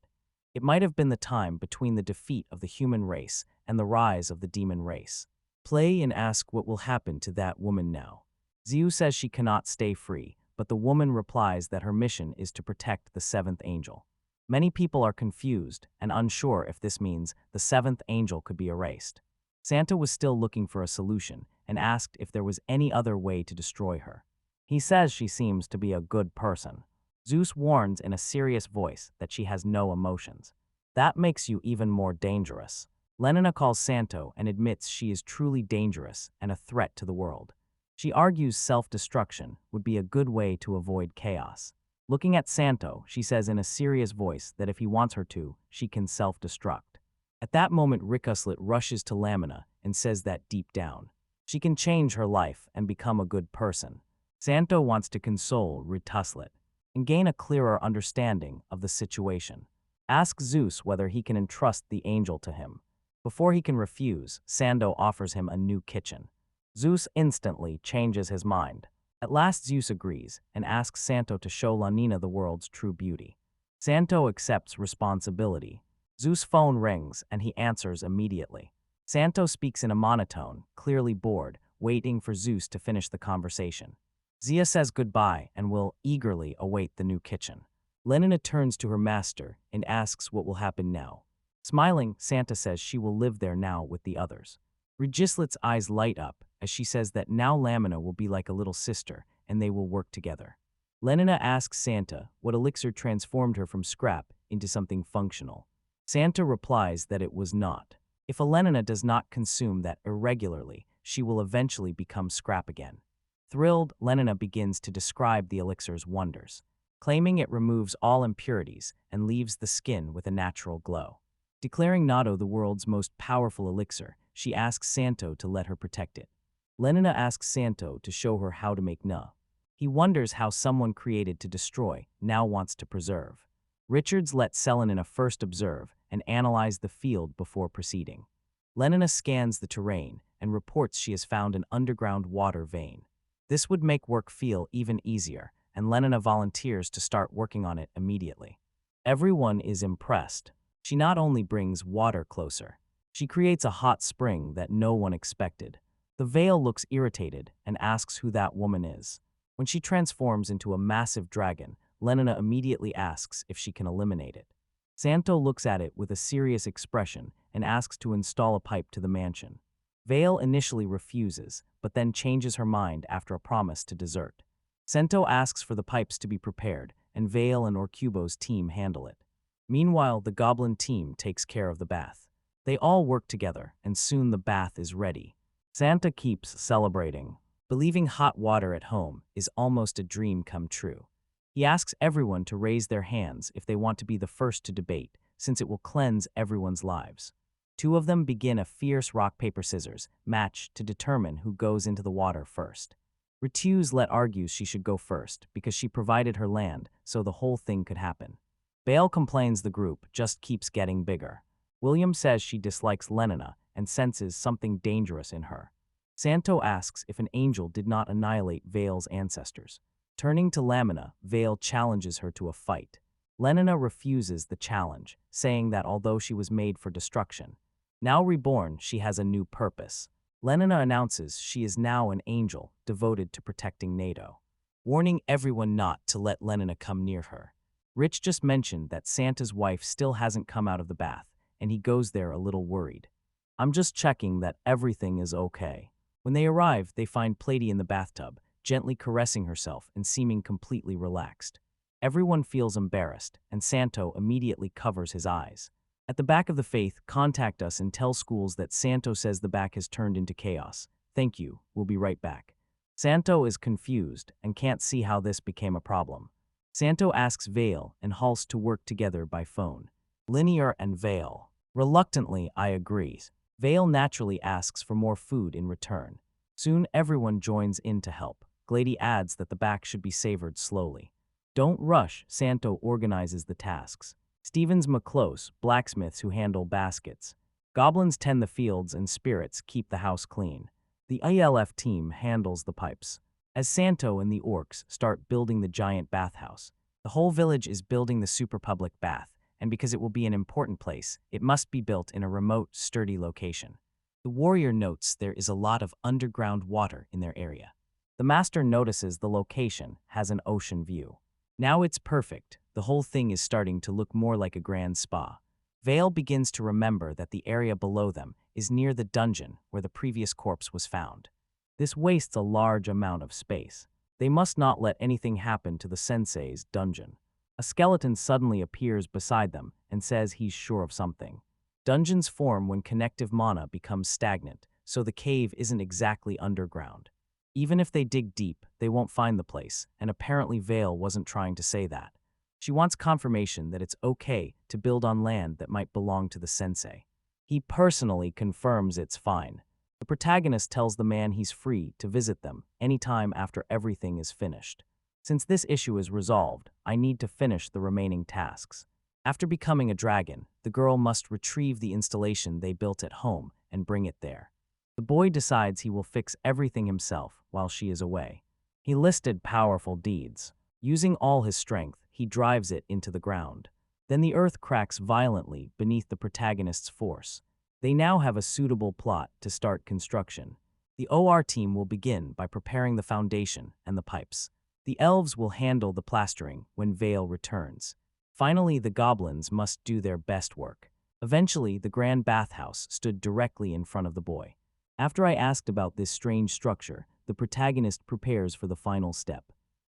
It might have been the time between the defeat of the human race and the rise of the demon race. Play and ask what will happen to that woman now. Zeus says she cannot stay free, but the woman replies that her mission is to protect the seventh angel. Many people are confused and unsure if this means the seventh angel could be erased. Santa was still looking for a solution and asked if there was any other way to destroy her. He says she seems to be a good person. Zeus warns in a serious voice that she has no emotions. That makes you even more dangerous. Lenina calls Santo and admits she is truly dangerous and a threat to the world. She argues self-destruction would be a good way to avoid chaos. Looking at Santo, she says in a serious voice that if he wants her to, she can self-destruct. At that moment, Ricuslet rushes to Lamina and says that deep down, she can change her life and become a good person. Santo wants to console Ricuslet and gain a clearer understanding of the situation. Asks Zeus whether he can entrust the angel to him. Before he can refuse, Santo offers him a new kitchen. Zeus instantly changes his mind. At last Zeus agrees and asks Santo to show Lanina the world's true beauty. Santo accepts responsibility. Zeus' phone rings and he answers immediately. Santo speaks in a monotone, clearly bored, waiting for Zeus to finish the conversation. Zia says goodbye and will eagerly await the new kitchen. Lenina turns to her master and asks what will happen now. Smiling, Santa says she will live there now with the others. Regislet's eyes light up as she says that now Lamina will be like a little sister and they will work together. Lenina asks Santa what elixir transformed her from scrap into something functional. Santa replies that it was not. If Lenina does not consume that irregularly, she will eventually become scrap again. Thrilled, Lenina begins to describe the elixir's wonders, claiming it removes all impurities and leaves the skin with a natural glow. Declaring Nado the world's most powerful elixir, she asks Santo to let her protect it. Lenina asks Santo to show her how to make Na. He wonders how someone created to destroy now wants to preserve. Richards lets Selenina first observe and analyze the field before proceeding. Lenina scans the terrain and reports she has found an underground water vein. This would make work feel even easier, and Lenina volunteers to start working on it immediately. Everyone is impressed. She not only brings water closer, she creates a hot spring that no one expected. The veil looks irritated and asks who that woman is. When she transforms into a massive dragon, Lenina immediately asks if she can eliminate it. Santo looks at it with a serious expression and asks to install a pipe to the mansion. Veil initially refuses, but then changes her mind after a promise to desert. Sento asks for the pipes to be prepared, and Veil and Orcubo's team handle it. Meanwhile, the goblin team takes care of the bath. They all work together, and soon the bath is ready. Santa keeps celebrating, believing hot water at home is almost a dream come true. He asks everyone to raise their hands if they want to be the first to debate, since it will cleanse everyone's lives. Two of them begin a fierce rock-paper-scissors match to determine who goes into the water first. Rituzlet argues she should go first because she provided her land so the whole thing could happen. Bale complains the group just keeps getting bigger. William says she dislikes Lenina and senses something dangerous in her. Santo asks if an angel did not annihilate Vale's ancestors. Turning to Lamina, Vale challenges her to a fight. Lenina refuses the challenge, saying that although she was made for destruction, now reborn, she has a new purpose. Lenina announces she is now an angel devoted to protecting NATO, warning everyone not to let Lenina come near her. Rich just mentioned that Santa's wife still hasn't come out of the bath, and he goes there a little worried. I'm just checking that everything is okay. When they arrive, they find Plady in the bathtub, gently caressing herself and seeming completely relaxed. Everyone feels embarrassed, and Santo immediately covers his eyes. At the back of the faith, contact us and tell schools that Santo says the back has turned into chaos. Thank you, we'll be right back. Santo is confused and can't see how this became a problem. Santo asks Vale and Hulse to work together by phone. Linear and Vale. Reluctantly, I agree. Vale naturally asks for more food in return. Soon everyone joins in to help. Glady adds that the back should be savored slowly. Don't rush, Santo organizes the tasks. Stevens McClose, blacksmiths who handle baskets. Goblins tend the fields and spirits keep the house clean. The ILF team handles the pipes. As Santo and the orcs start building the giant bathhouse, the whole village is building the super public bath, and because it will be an important place, it must be built in a remote, sturdy location. The warrior notes there is a lot of underground water in their area. The master notices the location has an ocean view. Now it's perfect. The whole thing is starting to look more like a grand spa. Vale begins to remember that the area below them is near the dungeon where the previous corpse was found. This wastes a large amount of space. They must not let anything happen to the sensei's dungeon. A skeleton suddenly appears beside them and says he's sure of something. Dungeons form when connective mana becomes stagnant, so the cave isn't exactly underground. Even if they dig deep, they won't find the place, and apparently Vale wasn't trying to say that. She wants confirmation that it's okay to build on land that might belong to the sensei. He personally confirms it's fine. The protagonist tells the man he's free to visit them anytime after everything is finished. Since this issue is resolved, I need to finish the remaining tasks. After becoming a dragon, the girl must retrieve the installation they built at home and bring it there. The boy decides he will fix everything himself while she is away. He listed powerful deeds. Using all his strength, he drives it into the ground. Then the earth cracks violently beneath the protagonist's force. They now have a suitable plot to start construction. The OR team will begin by preparing the foundation and the pipes. The elves will handle the plastering when Vale returns. Finally, the goblins must do their best work. Eventually, the grand bathhouse stood directly in front of the boy. After I asked about this strange structure, the protagonist prepares for the final step.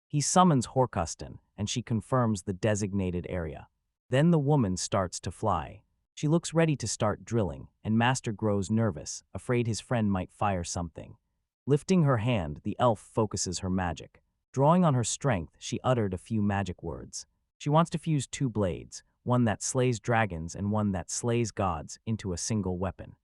He summons Horkuston, and she confirms the designated area. Then the woman starts to fly. She looks ready to start drilling, and Master grows nervous, afraid his friend might fire something. Lifting her hand, the elf focuses her magic. Drawing on her strength, she uttered a few magic words. She wants to fuse two blades, one that slays dragons and one that slays gods, into a single weapon.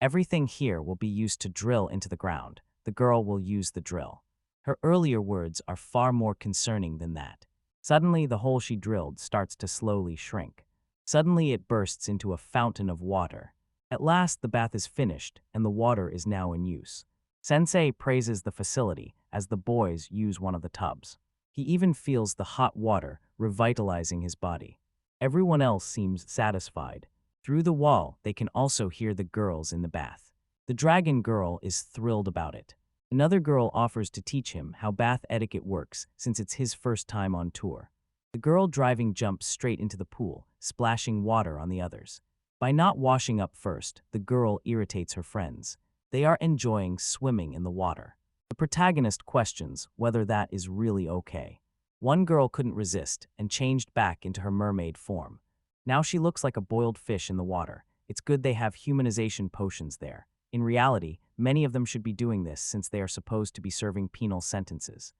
Everything here will be used to drill into the ground. The girl will use the drill. Her earlier words are far more concerning than that. Suddenly, the hole she drilled starts to slowly shrink. Suddenly, it bursts into a fountain of water. At last, the bath is finished, and the water is now in use. Sensei praises the facility as the boys use one of the tubs. He even feels the hot water revitalizing his body. Everyone else seems satisfied. Through the wall, they can also hear the girls in the bath. The dragon girl is thrilled about it. Another girl offers to teach him how bath etiquette works since it's his first time on tour. The girl driving jumps straight into the pool, splashing water on the others. By not washing up first, the girl irritates her friends. They are enjoying swimming in the water. The protagonist questions whether that is really okay. One girl couldn't resist and changed back into her mermaid form. Now she looks like a boiled fish in the water. It's good they have humanization potions there. In reality, many of them should be doing this since they are supposed to be serving penal sentences.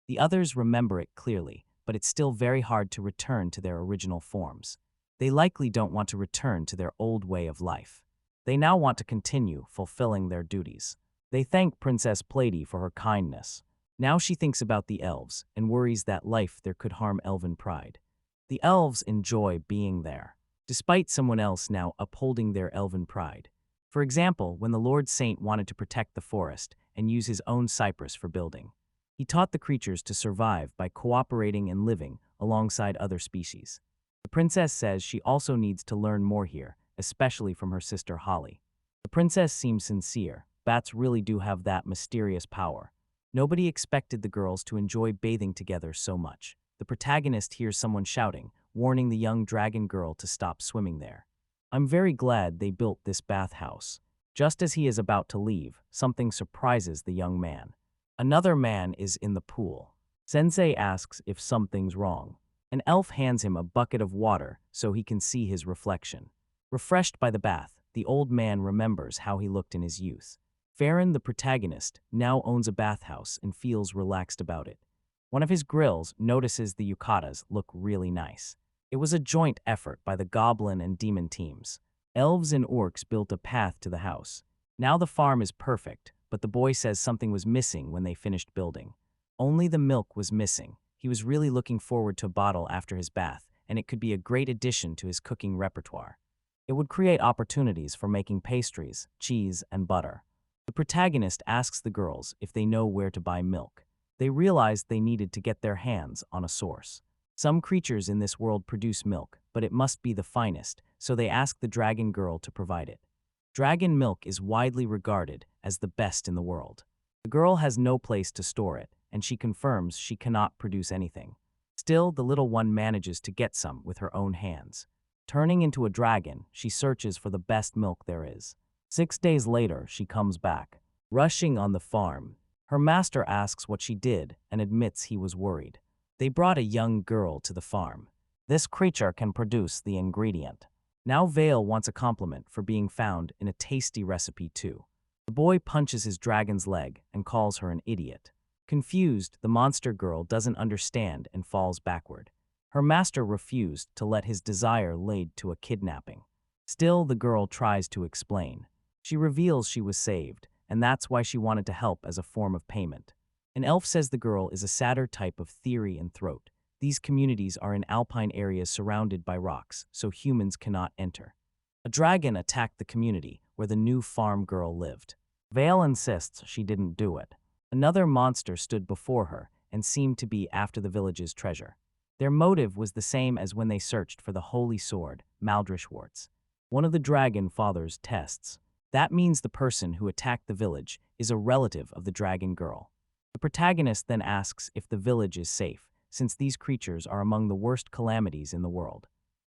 The others remember it clearly, but it's still very hard to return to their original forms. They likely don't want to return to their old way of life. They now want to continue fulfilling their duties. They thank Princess Plady for her kindness. Now she thinks about the elves and worries that life there could harm elven pride. The elves enjoy being there, despite someone else now upholding their elven pride. For example, when the Lord Saint wanted to protect the forest and use his own cypress for building, he taught the creatures to survive by cooperating and living alongside other species. The princess says she also needs to learn more here, especially from her sister Holly. The princess seems sincere. Bats really do have that mysterious power. Nobody expected the girls to enjoy bathing together so much. The protagonist hears someone shouting, warning the young dragon girl to stop swimming there. I'm very glad they built this bathhouse. Just as he is about to leave, something surprises the young man. Another man is in the pool. Sensei asks if something's wrong. An elf hands him a bucket of water so he can see his reflection. Refreshed by the bath, the old man remembers how he looked in his youth. Farron, the protagonist, now owns a bathhouse and feels relaxed about it. One of his grills notices the yukatas look really nice. It was a joint effort by the goblin and demon teams. Elves and orcs built a path to the house. Now the farm is perfect, but the boy says something was missing when they finished building. Only the milk was missing. He was really looking forward to a bottle after his bath, and it could be a great addition to his cooking repertoire. It would create opportunities for making pastries, cheese, and butter. The protagonist asks the girls if they know where to buy milk. They realized they needed to get their hands on a source. Some creatures in this world produce milk, but it must be the finest, so they ask the dragon girl to provide it. Dragon milk is widely regarded as the best in the world. The girl has no place to store it, and she confirms she cannot produce anything. Still, the little one manages to get some with her own hands. Turning into a dragon, she searches for the best milk there is. 6 days later, she comes back. Rushing on the farm, her master asks what she did and admits he was worried. They brought a young girl to the farm. This creature can produce the ingredient. Now Vale wants a compliment for being found in a tasty recipe too. The boy punches his dragon's leg and calls her an idiot. Confused, the monster girl doesn't understand and falls backward. Her master refused to let his desire lead to a kidnapping. Still, the girl tries to explain. She reveals she was saved, and that's why she wanted to help as a form of payment. An elf says the girl is a sadder type of theory and throat. These communities are in alpine areas surrounded by rocks, so humans cannot enter. A dragon attacked the community where the new farm girl lived. Vale insists she didn't do it. Another monster stood before her and seemed to be after the village's treasure. Their motive was the same as when they searched for the holy sword, Maldrishwartz. One of the dragon father's tests. That means the person who attacked the village is a relative of the dragon girl. The protagonist then asks if the village is safe, since these creatures are among the worst calamities in the world.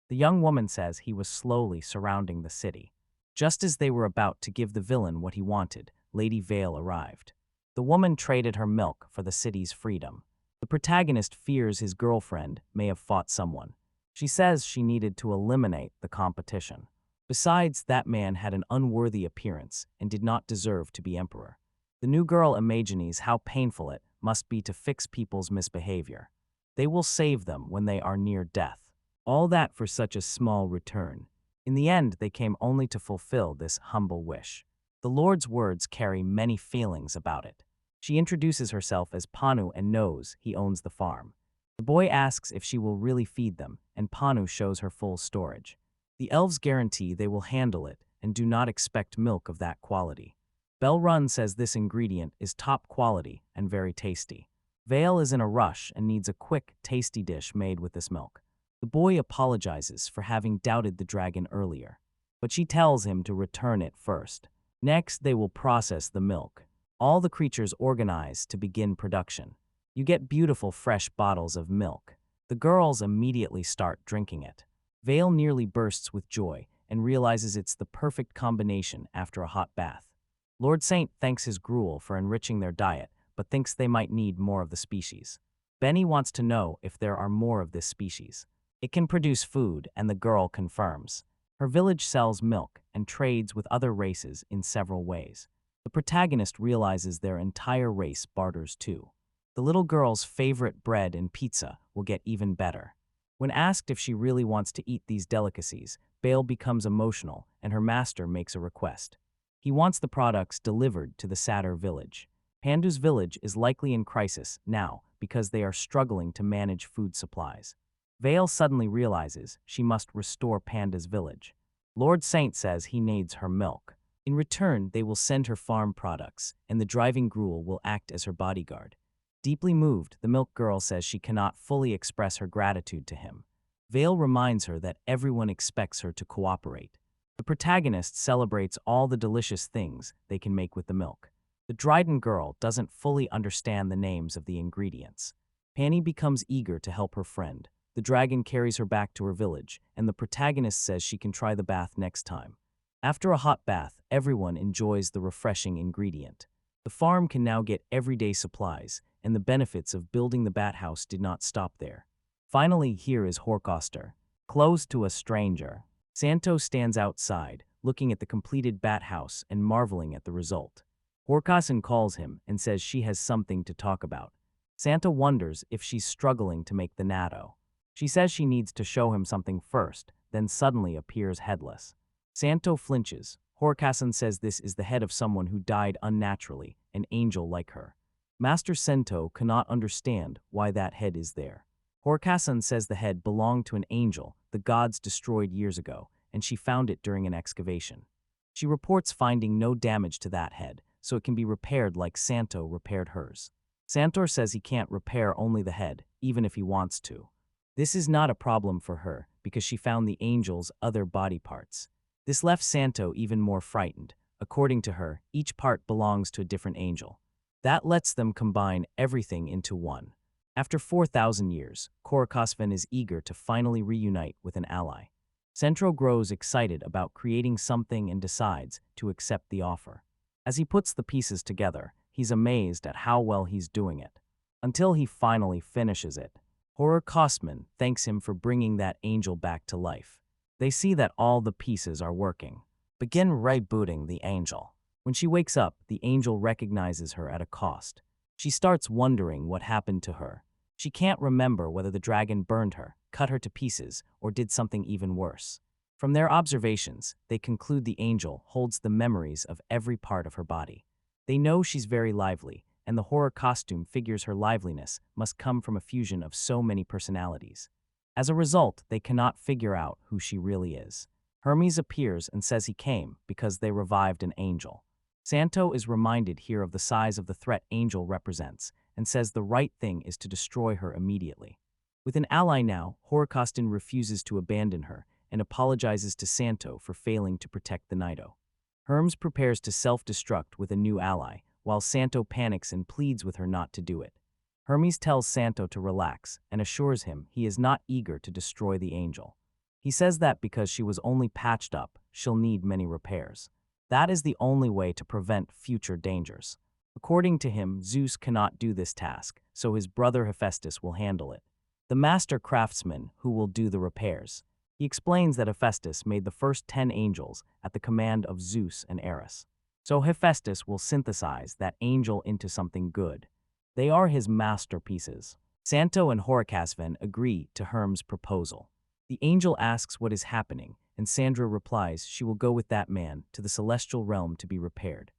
The young woman says he was slowly surrounding the city. Just as they were about to give the villain what he wanted, Lady Vale arrived. The woman traded her milk for the city's freedom. The protagonist fears his girlfriend may have fought someone. She says she needed to eliminate the competition. Besides, that man had an unworthy appearance and did not deserve to be emperor. The new girl imagines how painful it must be to fix people's misbehavior. They will save them when they are near death. All that for such a small return. In the end, they came only to fulfill this humble wish. The Lord's words carry many feelings about it. She introduces herself as Panu and knows he owns the farm. The boy asks if she will really feed them, and Panu shows her full storage. The elves guarantee they will handle it and do not expect milk of that quality. Bell Run says this ingredient is top quality and very tasty. Vale is in a rush and needs a quick, tasty dish made with this milk. The boy apologizes for having doubted the dragon earlier, but she tells him to return it first. Next, they will process the milk. All the creatures organize to begin production. You get beautiful fresh bottles of milk. The girls immediately start drinking it. Vale nearly bursts with joy and realizes it's the perfect combination after a hot bath. Lord Saint thanks his gruel for enriching their diet, but thinks they might need more of the species. Benny wants to know if there are more of this species. It can produce food, and the girl confirms. Her village sells milk and trades with other races in several ways. The protagonist realizes their entire race barters too. The little girl's favorite bread and pizza will get even better. When asked if she really wants to eat these delicacies, Bale becomes emotional and her master makes a request. He wants the products delivered to the sadder village. Pandu's village is likely in crisis now because they are struggling to manage food supplies. Vale suddenly realizes she must restore Panda's village. Lord Saint says he needs her milk. In return, they will send her farm products, and the driving gruel will act as her bodyguard. Deeply moved, the milk girl says she cannot fully express her gratitude to him. Vale reminds her that everyone expects her to cooperate. The protagonist celebrates all the delicious things they can make with the milk. The Dryden girl doesn't fully understand the names of the ingredients. Panny becomes eager to help her friend. The dragon carries her back to her village, and the protagonist says she can try the bath next time. After a hot bath, everyone enjoys the refreshing ingredient. The farm can now get everyday supplies, and the benefits of building the bat house did not stop there. Finally, here is Horkoster, close to a stranger. Santo stands outside, looking at the completed bat house and marveling at the result. Horkosten calls him and says she has something to talk about. Santa wonders if she's struggling to make the natto. She says she needs to show him something first, then suddenly appears headless. Santo flinches. Horkosten says this is the head of someone who died unnaturally, an angel like her. Master Sento cannot understand why that head is there. Horkosten says the head belonged to an angel the gods destroyed years ago, and she found it during an excavation. She reports finding no damage to that head, so it can be repaired like Santo repaired hers. Santor says he can't repair only the head, even if he wants to. This is not a problem for her, because she found the angel's other body parts. This left Santo even more frightened. According to her, each part belongs to a different angel. That lets them combine everything into one. After 4,000 years, Korokosven is eager to finally reunite with an ally. Centro grows excited about creating something and decides to accept the offer. As he puts the pieces together, he's amazed at how well he's doing it. Until he finally finishes it. Horror Kostman thanks him for bringing that angel back to life. They see that all the pieces are working. Begin rebooting the angel. When she wakes up, the angel recognizes her at a cost. She starts wondering what happened to her. She can't remember whether the dragon burned her, cut her to pieces, or did something even worse. From their observations, they conclude the angel holds the memories of every part of her body. They know she's very lively, and the horror costume figures her liveliness must come from a fusion of so many personalities. As a result, they cannot figure out who she really is. Hermes appears and says he came because they revived an angel. Santo is reminded here of the size of the threat Angel represents and says the right thing is to destroy her immediately. With an ally now, Horikosten refuses to abandon her and apologizes to Santo for failing to protect the Nido. Hermes prepares to self-destruct with a new ally, while Santo panics and pleads with her not to do it. Hermes tells Santo to relax and assures him he is not eager to destroy the angel. He says that because she was only patched up, she'll need many repairs. That is the only way to prevent future dangers. According to him, Zeus cannot do this task, so his brother Hephaestus will handle it. The master craftsman who will do the repairs. He explains that Hephaestus made the first 10 angels at the command of Zeus and Eris. So Hephaestus will synthesize that angel into something good. They are his masterpieces. Santo and Horikasven agree to Hermes' proposal. The angel asks what is happening, and Sandra replies she will go with that man to the celestial realm to be repaired.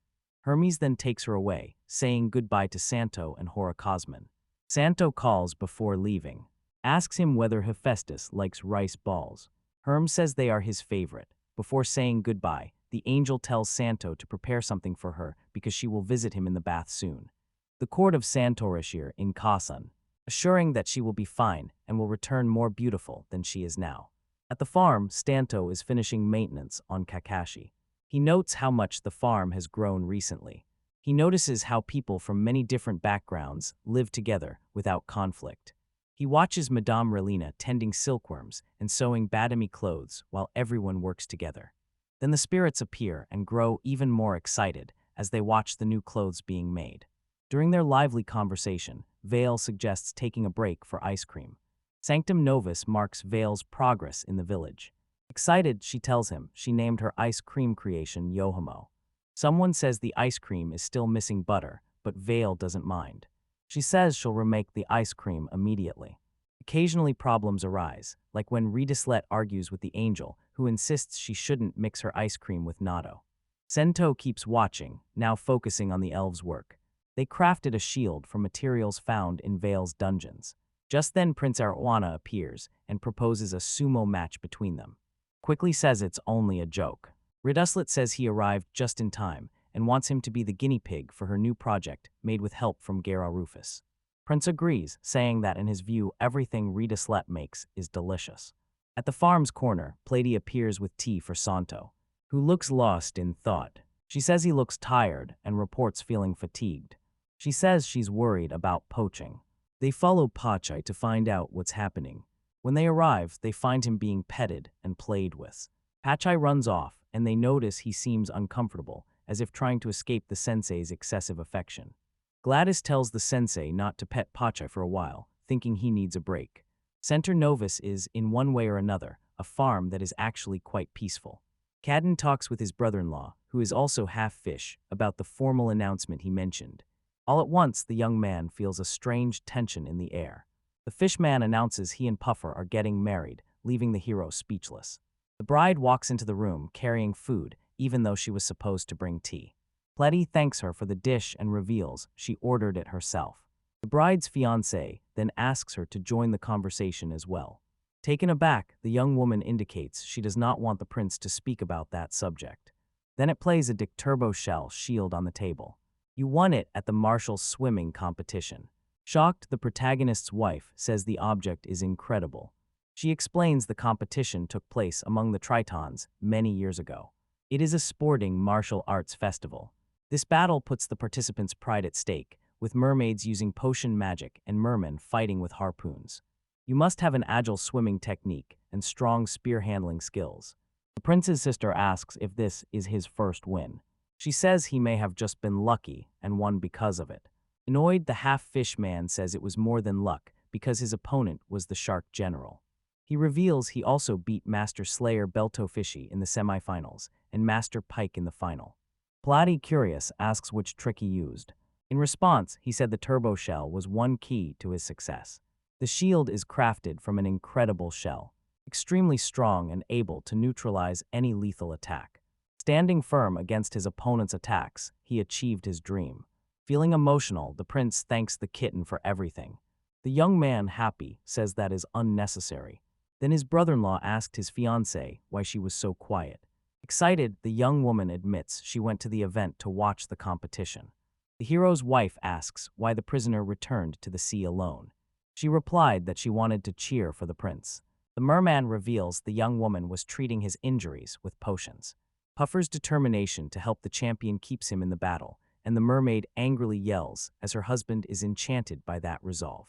Hermes then takes her away, saying goodbye to Santo and Horikasven. Santo calls before leaving, asks him whether Hephaestus likes rice balls. Hermes says they are his favorite. Before saying goodbye, the angel tells Santo to prepare something for her because she will visit him in the bath soon. The court of Santorishir in Kasan, assuring that she will be fine and will return more beautiful than she is now. At the farm, Stanto is finishing maintenance on Kakashi. He notes how much the farm has grown recently. He notices how people from many different backgrounds live together without conflict. He watches Madame Relina tending silkworms and sewing badami clothes while everyone works together. Then the spirits appear and grow even more excited as they watch the new clothes being made. During their lively conversation, Vale suggests taking a break for ice cream. Sanctum Novus marks Vale's progress in the village. Excited, she tells him she named her ice cream creation Yohimo. Someone says the ice cream is still missing butter, but Vale doesn't mind. She says she'll remake the ice cream immediately. Occasionally problems arise, like when Redislet argues with the angel, who insists she shouldn't mix her ice cream with natto. Sento keeps watching, now focusing on the elves' work. They crafted a shield from materials found in Vale's dungeons. Just then Prince Arowana appears and proposes a sumo match between them. Quickly says it's only a joke. Riduslet says he arrived just in time and wants him to be the guinea pig for her new project made with help from Gera Rufus. Prince agrees, saying that in his view everything Riduslet makes is delicious. At the farm's corner, Plady appears with tea for Santo, who looks lost in thought. She says he looks tired and reports feeling fatigued. She says she's worried about poaching. They follow Pachai to find out what's happening. When they arrive, they find him being petted and played with. Pachai runs off, and they notice he seems uncomfortable, as if trying to escape the sensei's excessive affection. Gladys tells the sensei not to pet Pachai for a while, thinking he needs a break. Center Novus is, in one way or another, a farm that is actually quite peaceful. Cadden talks with his brother-in-law, who is also half-fish, about the formal announcement he mentioned. All at once, the young man feels a strange tension in the air. The fishman announces he and Puffer are getting married, leaving the hero speechless. The bride walks into the room carrying food, even though she was supposed to bring tea. Pledy thanks her for the dish and reveals she ordered it herself. The bride's fiancé then asks her to join the conversation as well. Taken aback, the young woman indicates she does not want the prince to speak about that subject. Then it plays a Dick Turbo Shell shield on the table. You won it at the martial swimming competition. Shocked, the protagonist's wife says the object is incredible. She explains the competition took place among the Tritons many years ago. It is a sporting martial arts festival. This battle puts the participants' pride at stake, with mermaids using potion magic and mermen fighting with harpoons. You must have an agile swimming technique and strong spear handling skills. The prince's sister asks if this is his first win. She says he may have just been lucky and won because of it. Annoyed, the half-fish man says it was more than luck because his opponent was the shark general. He reveals he also beat Master Slayer Beltofishy in the semifinals and Master Pike in the final. Plady, curious, asks which trick he used. In response, he said the turbo shell was one key to his success. The shield is crafted from an incredible shell, extremely strong and able to neutralize any lethal attack. Standing firm against his opponent's attacks, he achieved his dream. Feeling emotional, the prince thanks the kitten for everything. The young man, happy, says that is unnecessary. Then his brother-in-law asked his fiancée why she was so quiet. Excited, the young woman admits she went to the event to watch the competition. The hero's wife asks why the prisoner returned to the sea alone. She replied that she wanted to cheer for the prince. The merman reveals the young woman was treating his injuries with potions. Puffer's determination to help the champion keeps him in the battle, and the mermaid angrily yells as her husband is enchanted by that resolve.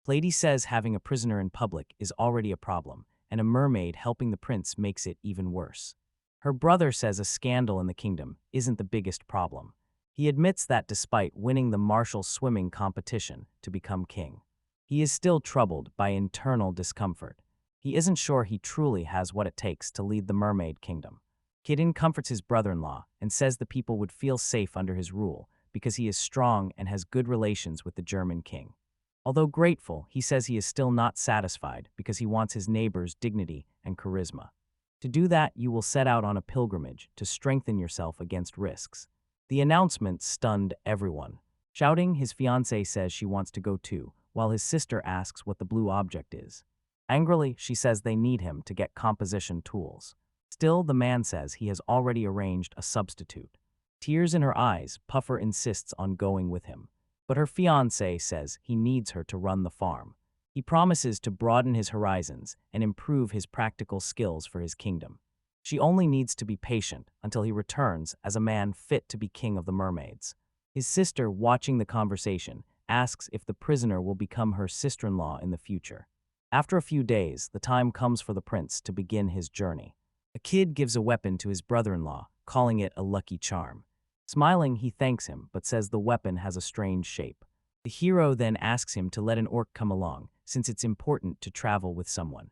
Plady says having a prisoner in public is already a problem, and a mermaid helping the prince makes it even worse. Her brother says a scandal in the kingdom isn't the biggest problem. He admits that despite winning the martial swimming competition to become king, he is still troubled by internal discomfort. He isn't sure he truly has what it takes to lead the mermaid kingdom. Kidin comforts his brother-in-law and says the people would feel safe under his rule because he is strong and has good relations with the German king. Although grateful, he says he is still not satisfied because he wants his neighbor's dignity and charisma. To do that, you will set out on a pilgrimage to strengthen yourself against risks. The announcement stunned everyone. Shouting, his fiancée says she wants to go too, while his sister asks what the blue object is. Angrily, she says they need him to get composition tools. Still, the man says he has already arranged a substitute. Tears in her eyes, Puffer insists on going with him. But her fiancé says he needs her to run the farm. He promises to broaden his horizons and improve his practical skills for his kingdom. She only needs to be patient until he returns as a man fit to be king of the mermaids. His sister, watching the conversation, asks if the prisoner will become her sister-in-law in the future. After a few days, the time comes for the prince to begin his journey. A kid gives a weapon to his brother-in-law, calling it a lucky charm. Smiling, he thanks him, but says the weapon has a strange shape. The hero then asks him to let an orc come along, since it's important to travel with someone.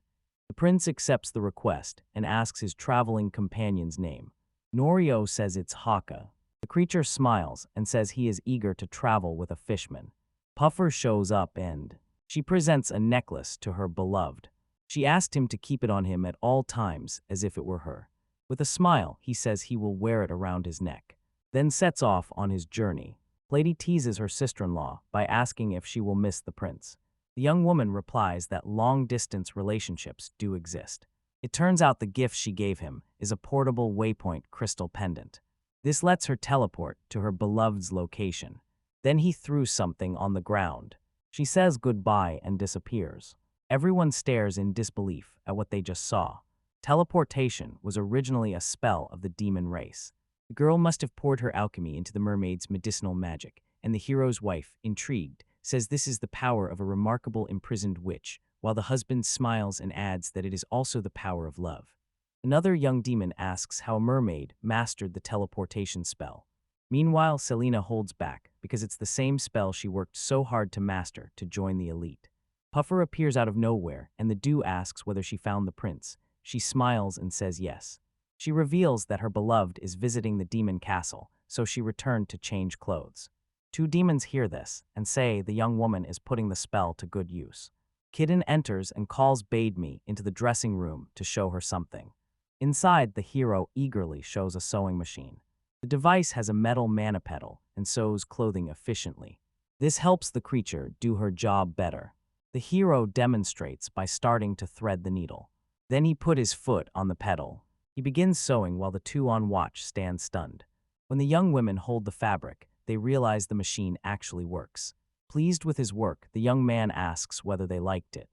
The prince accepts the request and asks his traveling companion's name. Norio says it's Haka. The creature smiles and says he is eager to travel with a fishman. Puffer shows up and she presents a necklace to her beloved. She asked him to keep it on him at all times as if it were her. With a smile, he says he will wear it around his neck, then sets off on his journey. Lady teases her sister-in-law by asking if she will miss the prince. The young woman replies that long-distance relationships do exist. It turns out the gift she gave him is a portable waypoint crystal pendant. This lets her teleport to her beloved's location. Then he threw something on the ground. She says goodbye and disappears. Everyone stares in disbelief at what they just saw. Teleportation was originally a spell of the demon race. The girl must have poured her alchemy into the mermaid's medicinal magic, and the hero's wife, intrigued, says this is the power of a remarkable imprisoned witch, while the husband smiles and adds that it is also the power of love. Another young demon asks how a mermaid mastered the teleportation spell. Meanwhile, Selena holds back because it's the same spell she worked so hard to master to join the elite. Puffer appears out of nowhere, and the Dew asks whether she found the prince. She smiles and says yes. She reveals that her beloved is visiting the demon castle, so she returned to change clothes. Two demons hear this and say the young woman is putting the spell to good use. Kitten enters and calls Bade Me into the dressing room to show her something. Inside, the hero eagerly shows a sewing machine. The device has a metal manipedal and sews clothing efficiently. This helps the creature do her job better. The hero demonstrates by starting to thread the needle. Then he put his foot on the pedal. He begins sewing while the two on watch stand stunned. When the young women hold the fabric, they realize the machine actually works. Pleased with his work, the young man asks whether they liked it.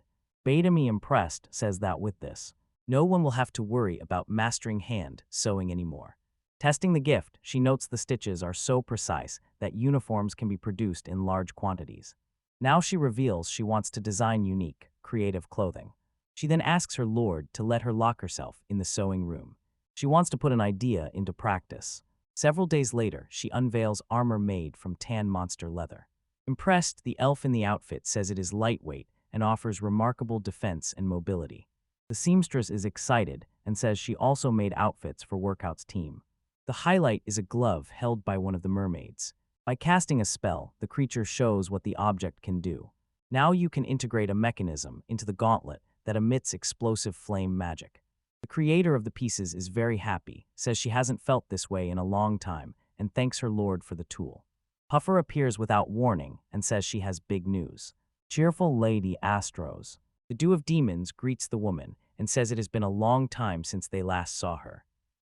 Bade Me, impressed, says that with this, no one will have to worry about mastering hand sewing anymore. Testing the gift, she notes the stitches are so precise that uniforms can be produced in large quantities. Now she reveals she wants to design unique, creative clothing. She then asks her lord to let her lock herself in the sewing room. She wants to put an idea into practice. Several days later, she unveils armor made from tan monster leather. Impressed, the elf in the outfit says it is lightweight and offers remarkable defense and mobility. The seamstress is excited and says she also made outfits for Workout's team. The highlight is a glove held by one of the mermaids. By casting a spell, the creature shows what the object can do. Now you can integrate a mechanism into the gauntlet that emits explosive flame magic. The creator of the pieces is very happy, says she hasn't felt this way in a long time, and thanks her lord for the tool. Puffer appears without warning and says she has big news. Cheerful Lady Astros. The Dew of Demons greets the woman and says it has been a long time since they last saw her.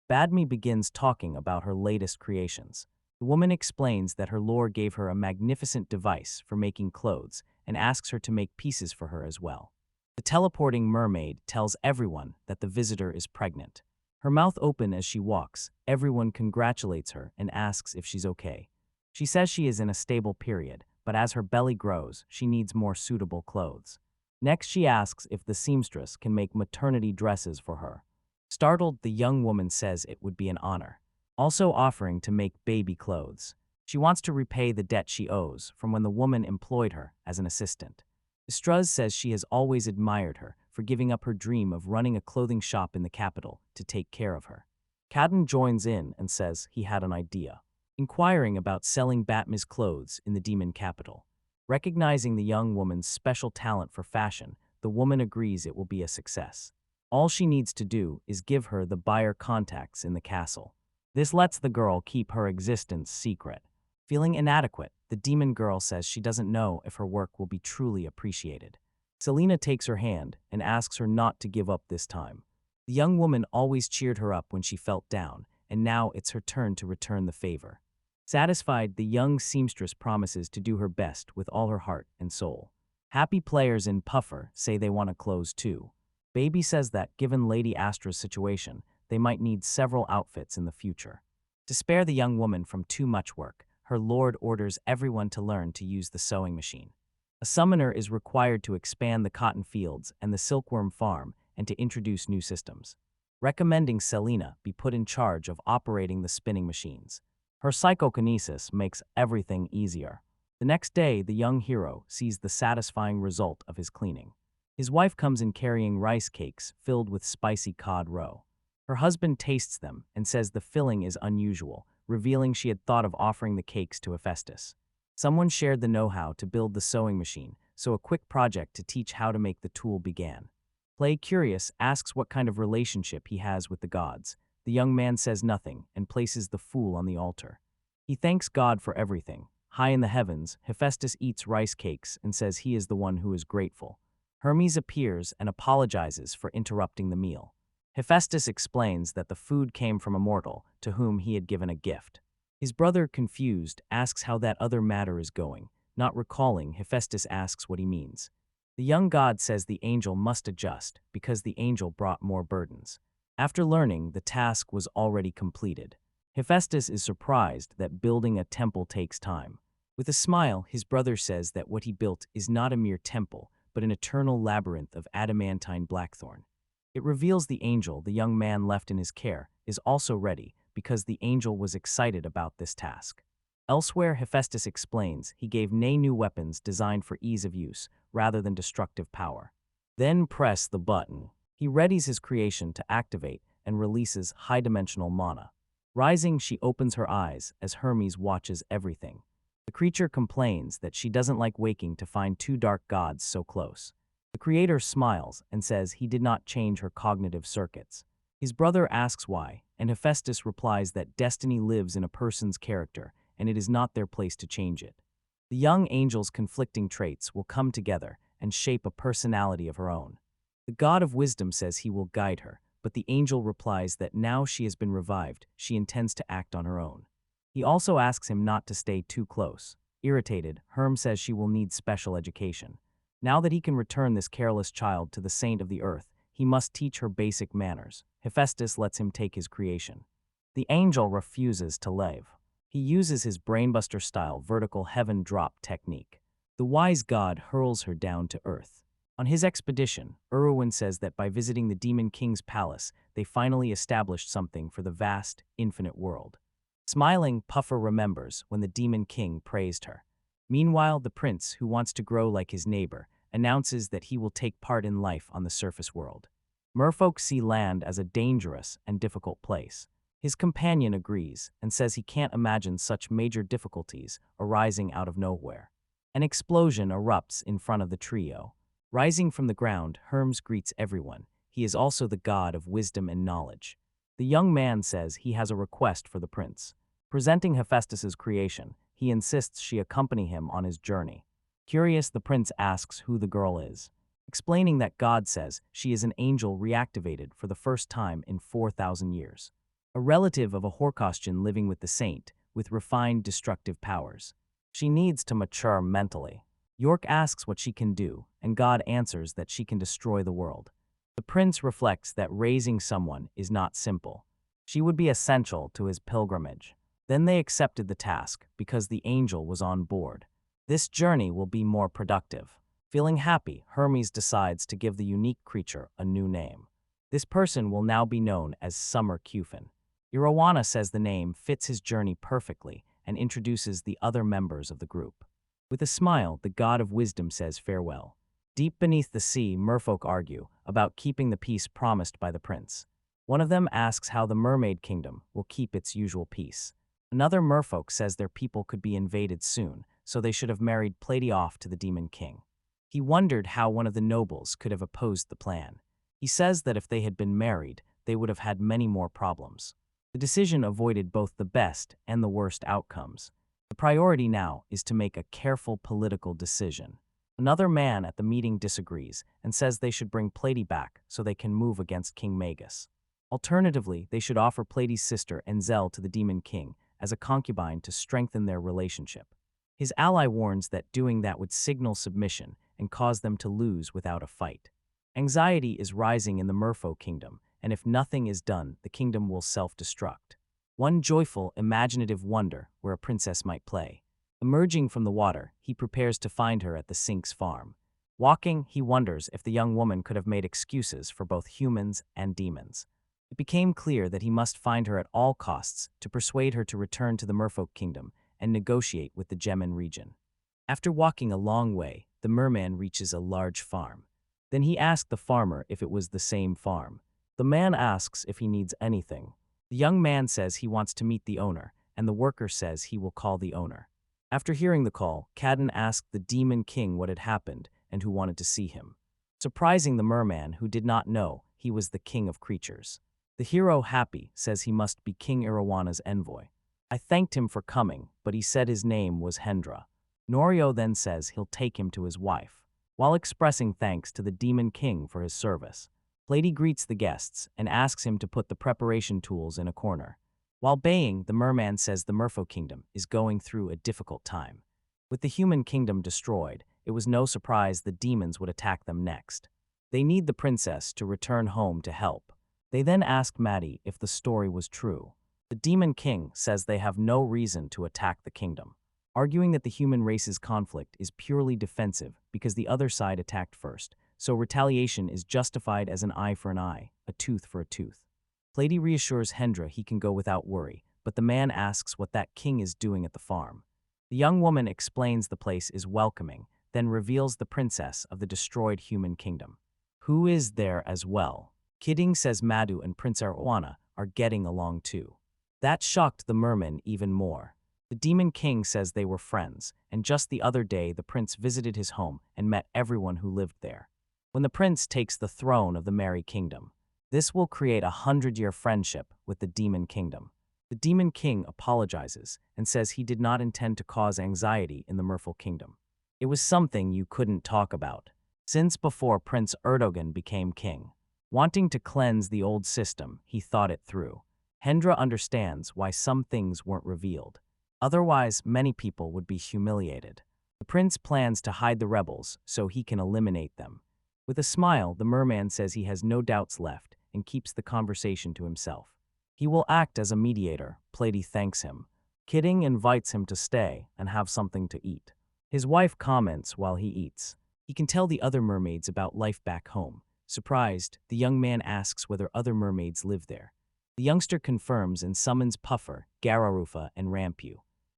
Bade Me begins talking about her latest creations. The woman explains that her lord gave her a magnificent device for making clothes and asks her to make pieces for her as well. The teleporting mermaid tells everyone that the visitor is pregnant. Her mouth open as she walks, everyone congratulates her and asks if she's okay. She says she is in a stable period, but as her belly grows, she needs more suitable clothes. Next, she asks if the seamstress can make maternity dresses for her. Startled, the young woman says it would be an honor, also offering to make baby clothes. She wants to repay the debt she owes from when the woman employed her as an assistant. Struz says she has always admired her for giving up her dream of running a clothing shop in the capital to take care of her. Cadden joins in and says he had an idea, inquiring about selling Batman's clothes in the demon capital. Recognizing the young woman's special talent for fashion, the woman agrees it will be a success. All she needs to do is give her the buyer contacts in the castle. This lets the girl keep her existence secret. Feeling inadequate, the demon girl says she doesn't know if her work will be truly appreciated. Selena takes her hand and asks her not to give up this time. The young woman always cheered her up when she felt down, and now it's her turn to return the favor. Satisfied, the young seamstress promises to do her best with all her heart and soul. Happy players in Puffer say they want to close too. Baby says that, given Lady Astra's situation, they might need several outfits in the future. To spare the young woman from too much work, her lord orders everyone to learn to use the sewing machine. A summoner is required to expand the cotton fields and the silkworm farm and to introduce new systems, recommending Selena be put in charge of operating the spinning machines. Her psychokinesis makes everything easier. The next day, the young hero sees the satisfying result of his cleaning. His wife comes in carrying rice cakes filled with spicy cod roe. Her husband tastes them and says the filling is unusual, revealing she had thought of offering the cakes to Hephaestus. Someone shared the know-how to build the sewing machine, so a quick project to teach how to make the tool began. Play Curious asks what kind of relationship he has with the gods. The young man says nothing and places the fool on the altar. He thanks God for everything, high in the heavens, Hephaestus eats rice cakes and says he is the one who is grateful. Hermes appears and apologizes for interrupting the meal. Hephaestus explains that the food came from a mortal to whom he had given a gift. His brother, confused, asks how that other matter is going. Not recalling, Hephaestus asks what he means. The young god says the angel must adjust because the angel brought more burdens. After learning, the task was already completed. Hephaestus is surprised that building a temple takes time. With a smile, his brother says that what he built is not a mere temple, but an eternal labyrinth of adamantine blackthorn. It reveals the angel the young man left in his care is also ready because the angel was excited about this task. Elsewhere, Hephaestus explains he gave Nay new weapons designed for ease of use rather than destructive power. Then press the button. He readies his creation to activate and releases high-dimensional mana. Rising, she opens her eyes as Hermes watches everything. The creature complains that she doesn't like waking to find two dark gods so close. The creator smiles and says he did not change her cognitive circuits. His brother asks why, and Hephaestus replies that destiny lives in a person's character and it is not their place to change it. The young angel's conflicting traits will come together and shape a personality of her own. The god of wisdom says he will guide her, but the angel replies that now she has been revived, she intends to act on her own. He also asks him not to stay too close. Irritated, Herm says she will need special education. Now that he can return this careless child to the saint of the earth, he must teach her basic manners. Hephaestus lets him take his creation. The angel refuses to leave. He uses his brainbuster-style vertical heaven drop technique. The wise god hurls her down to earth. On his expedition, Erwin says that by visiting the Demon King's palace, they finally established something for the vast, infinite world. Smiling, Puffer remembers when the Demon King praised her. Meanwhile, the prince, who wants to grow like his neighbor, announces that he will take part in life on the surface world. Merfolk see land as a dangerous and difficult place. His companion agrees and says he can't imagine such major difficulties arising out of nowhere. An explosion erupts in front of the trio. Rising from the ground, Hermes greets everyone. He is also the god of wisdom and knowledge. The young man says he has a request for the prince. Presenting Hephaestus's creation, he insists she accompany him on his journey. Curious, the prince asks who the girl is. Explaining that God says she is an angel reactivated for the first time in 4,000 years. A relative of a Horkostian living with the saint, with refined destructive powers. She needs to mature mentally. York asks what she can do, and God answers that she can destroy the world. The prince reflects that raising someone is not simple. She would be essential to his pilgrimage. Then they accepted the task because the angel was on board. This journey will be more productive. Feeling happy, Hermes decides to give the unique creature a new name. This person will now be known as Summer Cufin. Irawana says the name fits his journey perfectly and introduces the other members of the group. With a smile, the god of wisdom says farewell. Deep beneath the sea, merfolk argue about keeping the peace promised by the prince. One of them asks how the mermaid kingdom will keep its usual peace. Another merfolk says their people could be invaded soon, so they should have married Platy off to the demon king. He wondered how one of the nobles could have opposed the plan. He says that if they had been married, they would have had many more problems. The decision avoided both the best and the worst outcomes. The priority now is to make a careful political decision. Another man at the meeting disagrees and says they should bring Platy back so they can move against King Magus. Alternatively, they should offer Platy's sister Enzel to the Demon King as a concubine to strengthen their relationship. His ally warns that doing that would signal submission and cause them to lose without a fight. Anxiety is rising in the Merfolk kingdom, and if nothing is done, the kingdom will self-destruct. One joyful, imaginative wonder where a princess might play. Emerging from the water, he prepares to find her at the Sync's farm. Walking, he wonders if the young woman could have made excuses for both humans and demons. It became clear that he must find her at all costs to persuade her to return to the Merfolk kingdom and negotiate with the Gemin region. After walking a long way, the merman reaches a large farm. Then he asked the farmer if it was the same farm. The man asks if he needs anything. The young man says he wants to meet the owner, and the worker says he will call the owner. After hearing the call, Cadden asked the Demon King what had happened and who wanted to see him. Surprising the merman, who did not know he was the king of creatures. The hero, happy, says he must be King Irawana's envoy. I thanked him for coming, but he said his name was Hendra. Norio then says he'll take him to his wife, while expressing thanks to the Demon King for his service. Lady greets the guests and asks him to put the preparation tools in a corner. While baying, the merman says the Merfolk Kingdom is going through a difficult time. With the human kingdom destroyed, it was no surprise the demons would attack them next. They need the princess to return home to help. They then ask Maddie if the story was true. The Demon King says they have no reason to attack the kingdom, arguing that the human race's conflict is purely defensive because the other side attacked first, so retaliation is justified as an eye for an eye, a tooth for a tooth. Lady reassures Hendra he can go without worry, but the man asks what that king is doing at the farm. The young woman explains the place is welcoming, then reveals the princess of the destroyed human kingdom, who is there as well. Kidding says Madhu and Prince Arwana are getting along too. That shocked the merman even more. The Demon King says they were friends, and just the other day the prince visited his home and met everyone who lived there. When the prince takes the throne of the Merry Kingdom, this will create a 100-year friendship with the Demon Kingdom. The Demon King apologizes and says he did not intend to cause anxiety in the Merfolk Kingdom. It was something you couldn't talk about, since before Prince Erdogan became king. Wanting to cleanse the old system, he thought it through. Hendra understands why some things weren't revealed. Otherwise, many people would be humiliated. The prince plans to hide the rebels so he can eliminate them. With a smile, the merman says he has no doubts left and keeps the conversation to himself. He will act as a mediator. Plady thanks him. Kidding invites him to stay and have something to eat. His wife comments while he eats. He can tell the other mermaids about life back home. Surprised, the young man asks whether other mermaids live there. The youngster confirms and summons Puffer, Gararufa, and Rampu.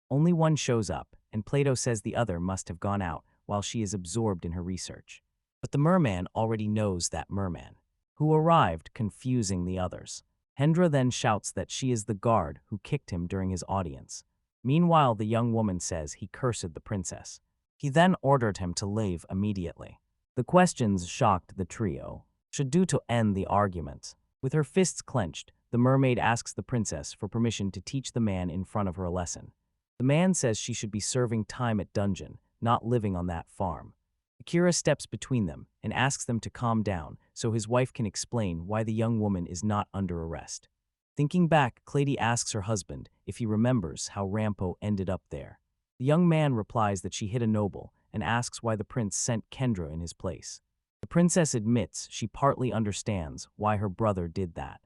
Only one shows up, and Plato says the other must have gone out while she is absorbed in her research. But the merman already knows that merman, who arrived confusing the others. Hendra then shouts that she is the guard who kicked him during his audience. Meanwhile, the young woman says he cursed the princess. He then ordered him to leave immediately. The questions shocked the trio. Should do to end the argument. With her fists clenched, the mermaid asks the princess for permission to teach the man in front of her a lesson. The man says she should be serving time at dungeon, not living on that farm. Akira steps between them and asks them to calm down so his wife can explain why the young woman is not under arrest. Thinking back, Clady asks her husband if he remembers how Rampo ended up there. The young man replies that she hit a noble and asks why the prince sent Kendra in his place. The princess admits she partly understands why her brother did that.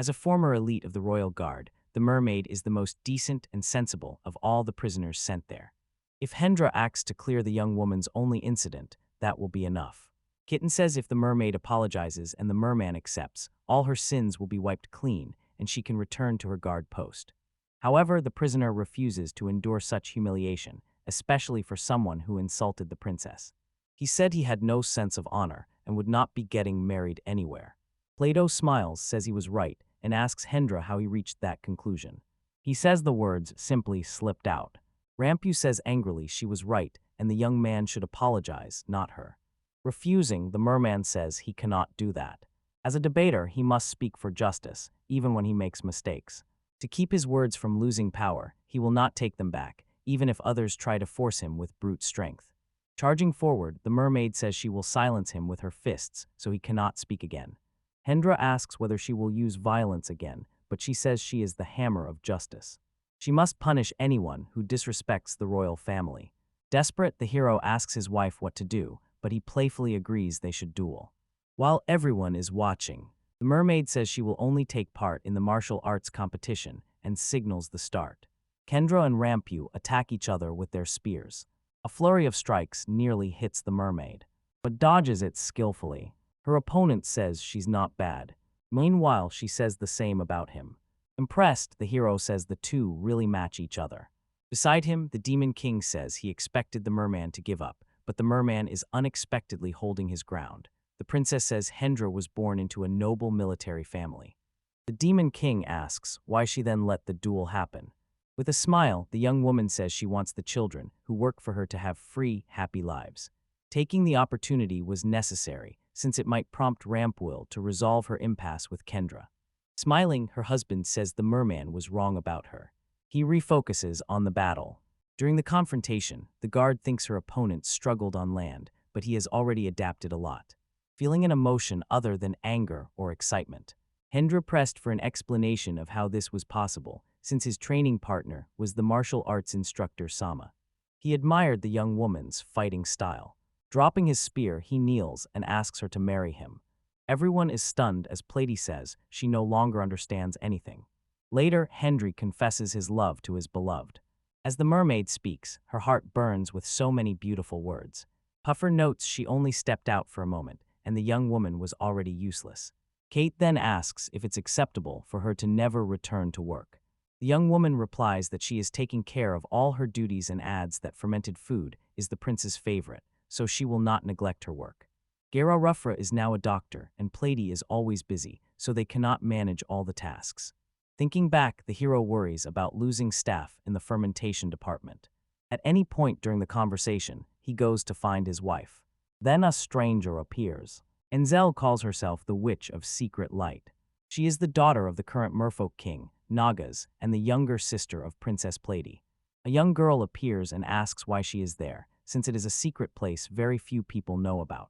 As a former elite of the royal guard, the mermaid is the most decent and sensible of all the prisoners sent there. If Hendra acts to clear the young woman's only incident, that will be enough. Kitten says if the mermaid apologizes and the merman accepts, all her sins will be wiped clean and she can return to her guard post. However, the prisoner refuses to endure such humiliation, especially for someone who insulted the princess. He said he had no sense of honor and would not be getting married anywhere. Plato smiles, says he was right, and asks Hendra how he reached that conclusion. He says the words simply slipped out. Rampu says angrily she was right and the young man should apologize, not her. Refusing, the merman says he cannot do that. As a debater, he must speak for justice, even when he makes mistakes. To keep his words from losing power, he will not take them back, even if others try to force him with brute strength. Charging forward, the mermaid says she will silence him with her fists so he cannot speak again. Hendra asks whether she will use violence again, but she says she is the hammer of justice. She must punish anyone who disrespects the royal family. Desperate, the hero asks his wife what to do, but he playfully agrees they should duel. While everyone is watching, the mermaid says she will only take part in the martial arts competition and signals the start. Kendra and Rampu attack each other with their spears. A flurry of strikes nearly hits the mermaid, but dodges it skillfully. Her opponent says she's not bad. Meanwhile, she says the same about him. Impressed, the hero says the two really match each other. Beside him, the Demon King says he expected the merman to give up, but the merman is unexpectedly holding his ground. The princess says Hendra was born into a noble military family. The Demon King asks why she then let the duel happen. With a smile, the young woman says she wants the children who work for her to have free, happy lives. Taking the opportunity was necessary, since it might prompt Rampuil to resolve her impasse with Kendra. Smiling, her husband says the merman was wrong about her. He refocuses on the battle. During the confrontation, the guard thinks her opponent struggled on land, but he has already adapted a lot. Feeling an emotion other than anger or excitement, Hendra pressed for an explanation of how this was possible, since his training partner was the martial arts instructor Sama. He admired the young woman's fighting style. Dropping his spear, he kneels and asks her to marry him. Everyone is stunned as Plady says she no longer understands anything. Later, Hendry confesses his love to his beloved. As the mermaid speaks, her heart burns with so many beautiful words. Puffer notes she only stepped out for a moment, and the young woman was already useless. Kate then asks if it's acceptable for her to never return to work. The young woman replies that she is taking care of all her duties and adds that fermented food is the prince's favorite, so she will not neglect her work. Gera Ruffra is now a doctor, and Plady is always busy, so they cannot manage all the tasks. Thinking back, the hero worries about losing staff in the fermentation department. At any point during the conversation, he goes to find his wife. Then a stranger appears. Enzel calls herself the Witch of Secret Light. She is the daughter of the current merfolk king, Nagas, and the younger sister of Princess Plady. A young girl appears and asks why she is there, since it is a secret place very few people know about.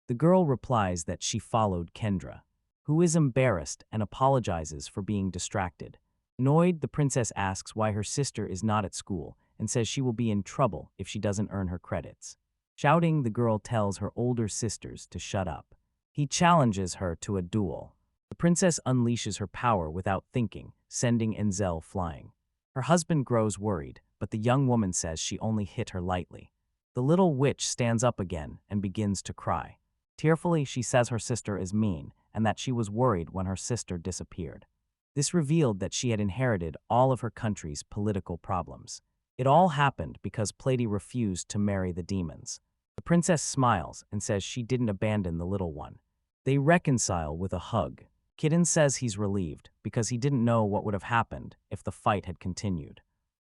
The girl replies that she followed Kendra, who is embarrassed and apologizes for being distracted. Annoyed, the princess asks why her sister is not at school and says she will be in trouble if she doesn't earn her credits. Shouting, the girl tells her older sisters to shut up. He challenges her to a duel. The princess unleashes her power without thinking, sending Enzel flying. Her husband grows worried, but the young woman says she only hit her lightly. The little witch stands up again and begins to cry. Tearfully, she says her sister is mean and that she was worried when her sister disappeared. This revealed that she had inherited all of her country's political problems. It all happened because Plady refused to marry the demons. The princess smiles and says she didn't abandon the little one. They reconcile with a hug. Kitten says he's relieved because he didn't know what would have happened if the fight had continued.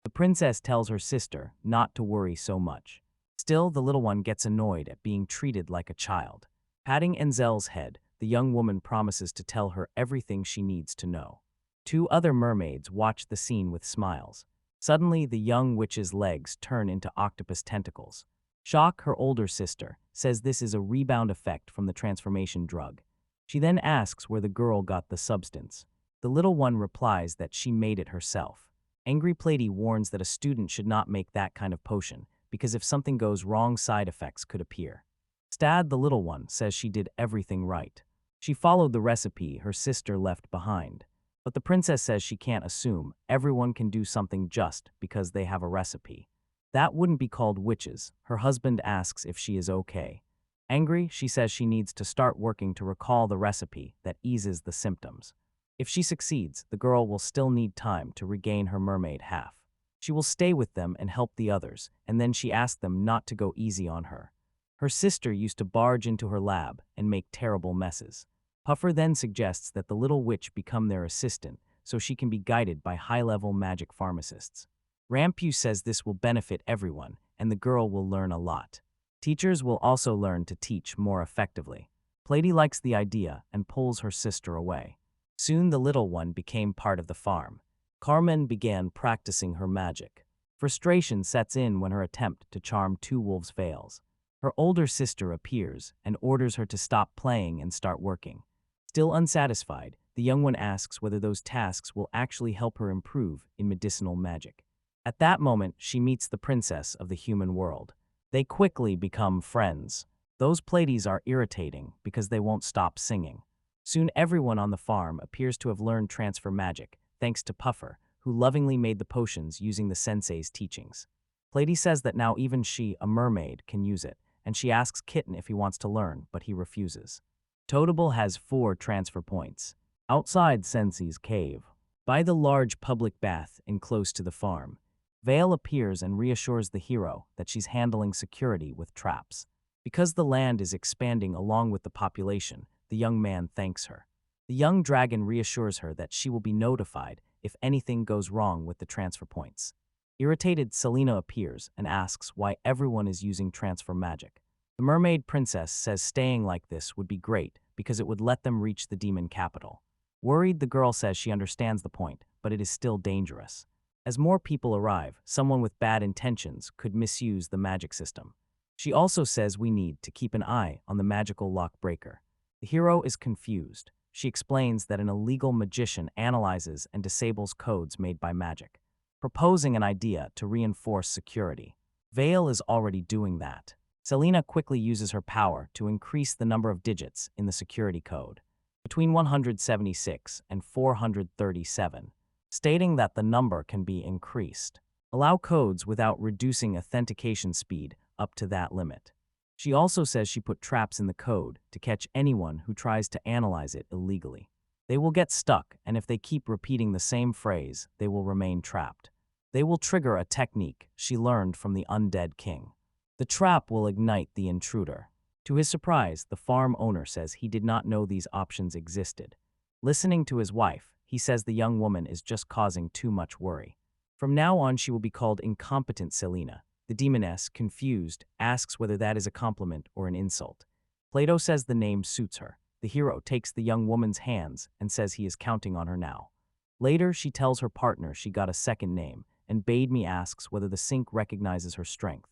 The princess tells her sister not to worry so much. Still, the little one gets annoyed at being treated like a child. Patting Enzel's head, the young woman promises to tell her everything she needs to know. Two other mermaids watch the scene with smiles. Suddenly, the young witch's legs turn into octopus tentacles. Shock, her older sister, says this is a rebound effect from the transformation drug. She then asks where the girl got the substance. The little one replies that she made it herself. Angry Plady warns that a student should not make that kind of potion, because if something goes wrong, side effects could appear. Stad, the little one, says she did everything right. She followed the recipe her sister left behind. But the princess says she can't assume everyone can do something just because they have a recipe. That wouldn't be called witches. Her husband asks if she is okay. Angry, she says she needs to start working to recall the recipe that eases the symptoms. If she succeeds, the girl will still need time to regain her mermaid half. She will stay with them and help the others, and then she asks them not to go easy on her. Her sister used to barge into her lab and make terrible messes. Puffer then suggests that the little witch become their assistant so she can be guided by high-level magic pharmacists. Rampew says this will benefit everyone, and the girl will learn a lot. Teachers will also learn to teach more effectively. Plady likes the idea and pulls her sister away. Soon the little one became part of the farm. Carmen began practicing her magic. Frustration sets in when her attempt to charm two wolves fails. Her older sister appears and orders her to stop playing and start working. Still unsatisfied, the young one asks whether those tasks will actually help her improve in medicinal magic. At that moment, she meets the princess of the human world. They quickly become friends. Those Pladies are irritating because they won't stop singing. Soon everyone on the farm appears to have learned transfer magic, thanks to Puffer, who lovingly made the potions using the sensei's teachings. Plady says that now even she, a mermaid, can use it, and she asks Kitten if he wants to learn, but he refuses. Totable has 4 transfer points. Outside Sensei's cave, by the large public bath and close to the farm, Vale appears and reassures the hero that she's handling security with traps. Because the land is expanding along with the population, the young man thanks her. The young dragon reassures her that she will be notified if anything goes wrong with the transfer points. Irritated, Selena appears and asks why everyone is using transfer magic. The mermaid princess says staying like this would be great because it would let them reach the demon capital. Worried, the girl says she understands the point, but it is still dangerous. As more people arrive, someone with bad intentions could misuse the magic system. She also says we need to keep an eye on the magical lock breaker. The hero is confused. She explains that an illegal magician analyzes and disables codes made by magic, proposing an idea to reinforce security. Vale is already doing that. Selena quickly uses her power to increase the number of digits in the security code, between 176 and 437, stating that the number can be increased. Allow codes without reducing authentication speed up to that limit. She also says she put traps in the code to catch anyone who tries to analyze it illegally. They will get stuck, and if they keep repeating the same phrase, they will remain trapped. They will trigger a technique she learned from the undead king. The trap will ignite the intruder. To his surprise, the farm owner says he did not know these options existed. Listening to his wife, he says the young woman is just causing too much worry. From now on, she will be called Incompetent Selena. The demoness, confused, asks whether that is a compliment or an insult. Plato says the name suits her. The hero takes the young woman's hands and says he is counting on her now. Later, she tells her partner she got a second name, and Bade Me asks whether the sink recognizes her strength.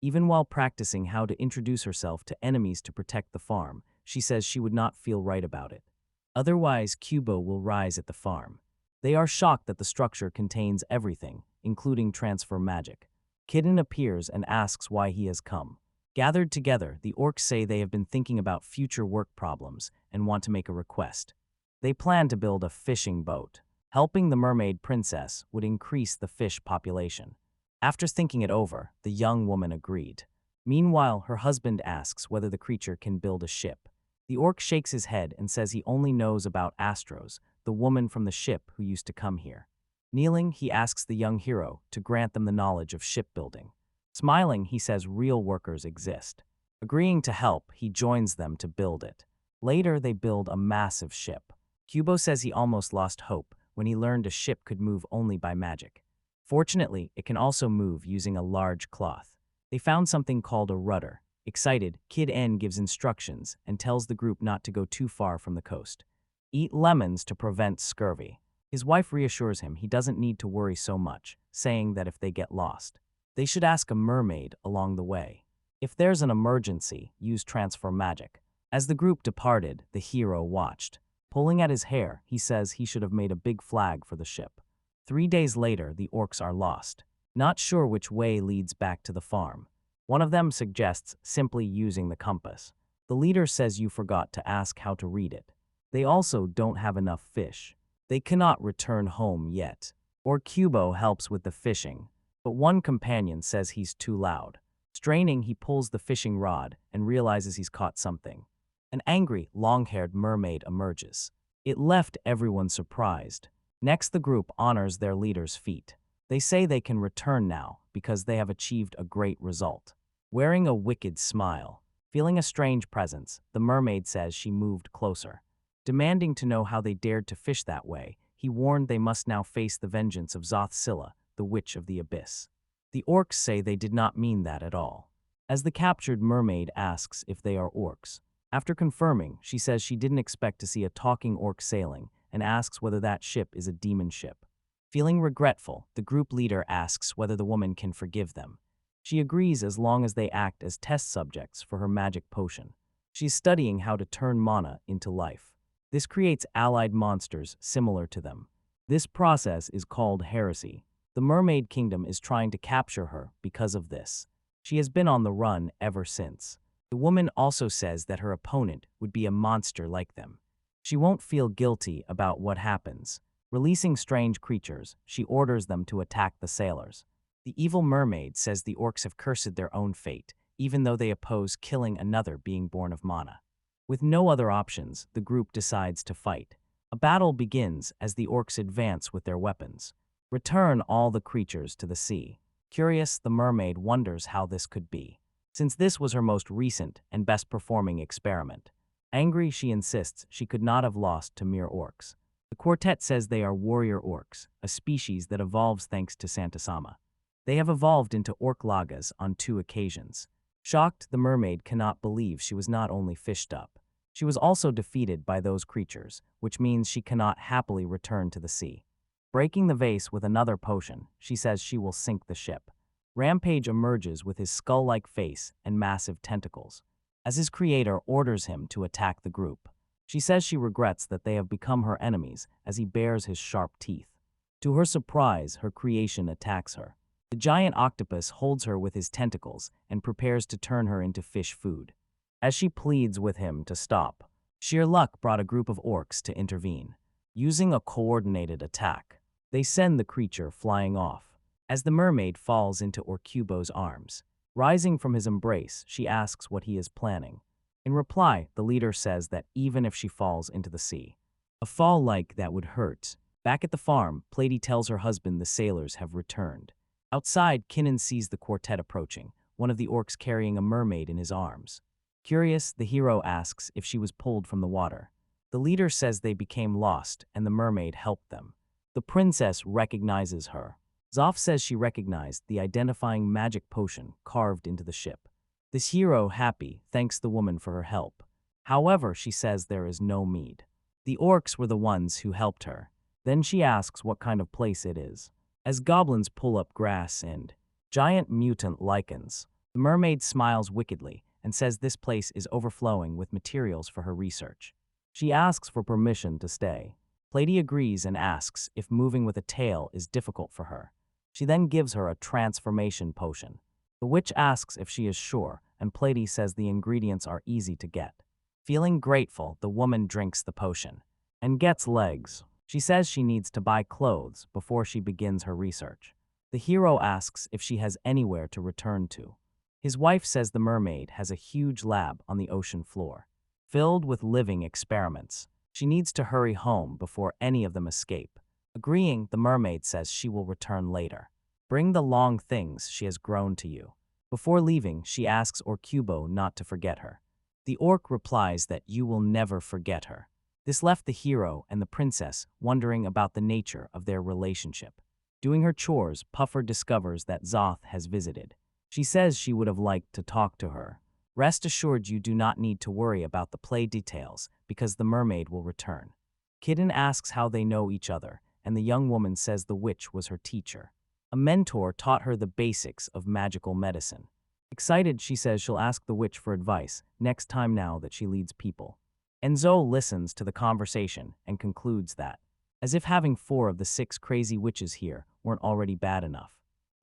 Even while practicing how to introduce herself to enemies to protect the farm, she says she would not feel right about it. Otherwise, Kubo will rise at the farm. They are shocked that the structure contains everything, including transfer magic. Kitten appears and asks why he has come. Gathered together, the orcs say they have been thinking about future work problems and want to make a request. They plan to build a fishing boat. Helping the mermaid princess would increase the fish population. After thinking it over, the young woman agreed. Meanwhile, her husband asks whether the creature can build a ship. The orc shakes his head and says he only knows about Astros, the woman from the ship who used to come here. Kneeling, he asks the young hero to grant them the knowledge of shipbuilding. Smiling, he says real workers exist. Agreeing to help, he joins them to build it. Later, they build a massive ship. Kubo says he almost lost hope when he learned a ship could move only by magic. Fortunately, it can also move using a large cloth. They found something called a rudder. Excited, Kid N gives instructions and tells the group not to go too far from the coast. Eat lemons to prevent scurvy. His wife reassures him he doesn't need to worry so much, saying that if they get lost, they should ask a mermaid along the way. If there's an emergency, use transfer magic. As the group departed, the hero watched. Pulling at his hair, he says he should have made a big flag for the ship. 3 days later, the orcs are lost, not sure which way leads back to the farm. One of them suggests simply using the compass. The leader says you forgot to ask how to read it. They also don't have enough fish. They cannot return home yet. Or Kubo helps with the fishing, but one companion says he's too loud. Straining, he pulls the fishing rod and realizes he's caught something. An angry, long-haired mermaid emerges. It left everyone surprised. Next, the group honors their leader's feat. They say they can return now because they have achieved a great result. Wearing a wicked smile, feeling a strange presence, the mermaid says she moved closer. Demanding to know how they dared to fish that way, he warned they must now face the vengeance of Zoth Scylla, the Witch of the Abyss. The orcs say they did not mean that at all. As the captured mermaid asks if they are orcs, after confirming, she says she didn't expect to see a talking orc sailing and asks whether that ship is a demon ship. Feeling regretful, the group leader asks whether the woman can forgive them. She agrees as long as they act as test subjects for her magic potion. She's studying how to turn mana into life. This creates allied monsters similar to them. This process is called heresy. The Mermaid Kingdom is trying to capture her because of this. She has been on the run ever since. The woman also says that her opponent would be a monster like them. She won't feel guilty about what happens. Releasing strange creatures, she orders them to attack the sailors. The evil mermaid says the orcs have cursed their own fate, even though they oppose killing another being born of mana. With no other options, the group decides to fight. A battle begins as the orcs advance with their weapons. Return all the creatures to the sea. Curious, the mermaid wonders how this could be, since this was her most recent and best-performing experiment. Angry, she insists she could not have lost to mere orcs. The quartet says they are warrior orcs, a species that evolves thanks to Santa-sama. They have evolved into orc lagas on 2 occasions. Shocked, the mermaid cannot believe she was not only fished up. She was also defeated by those creatures, which means she cannot happily return to the sea. Breaking the vase with another potion, she says she will sink the ship. Rampage emerges with his skull-like face and massive tentacles, as his creator orders him to attack the group. She says she regrets that they have become her enemies as he bares his sharp teeth. To her surprise, her creation attacks her. The giant octopus holds her with his tentacles and prepares to turn her into fish food. As she pleads with him to stop, sheer luck brought a group of orcs to intervene. Using a coordinated attack, they send the creature flying off. As the mermaid falls into Orcubo's arms, rising from his embrace, she asks what he is planning. In reply, the leader says that even if she falls into the sea, a fall like that would hurt. Back at the farm, Plady tells her husband the sailors have returned. Outside, Kinnan sees the quartet approaching, one of the orcs carrying a mermaid in his arms. Curious, the hero asks if she was pulled from the water. The leader says they became lost and the mermaid helped them. The princess recognizes her. Zoff says she recognized the identifying magic potion carved into the ship. This hero, happy, thanks the woman for her help. However, she says there is no mead. The orcs were the ones who helped her. Then she asks what kind of place it is. As goblins pull up grass and giant mutant lichens, the mermaid smiles wickedly and says this place is overflowing with materials for her research. She asks for permission to stay. Plady agrees and asks if moving with a tail is difficult for her. She then gives her a transformation potion. The witch asks if she is sure, and Plady says the ingredients are easy to get. Feeling grateful, the woman drinks the potion and gets legs. She says she needs to buy clothes before she begins her research. The hero asks if she has anywhere to return to. His wife says the mermaid has a huge lab on the ocean floor, filled with living experiments. She needs to hurry home before any of them escape. Agreeing, the mermaid says she will return later. Bring the long things she has grown to you. Before leaving, she asks Orcubo not to forget her. The orc replies that you will never forget her. This left the hero and the princess wondering about the nature of their relationship. Doing her chores, Puffer discovers that Zoth has visited. She says she would have liked to talk to her. Rest assured, you do not need to worry about the play details because the mermaid will return. Kidden asks how they know each other, and the young woman says the witch was her teacher. A mentor taught her the basics of magical medicine. Excited, she says she'll ask the witch for advice next time now that she leads people. Enzo listens to the conversation and concludes that, as if having 4 of the 6 crazy witches here weren't already bad enough,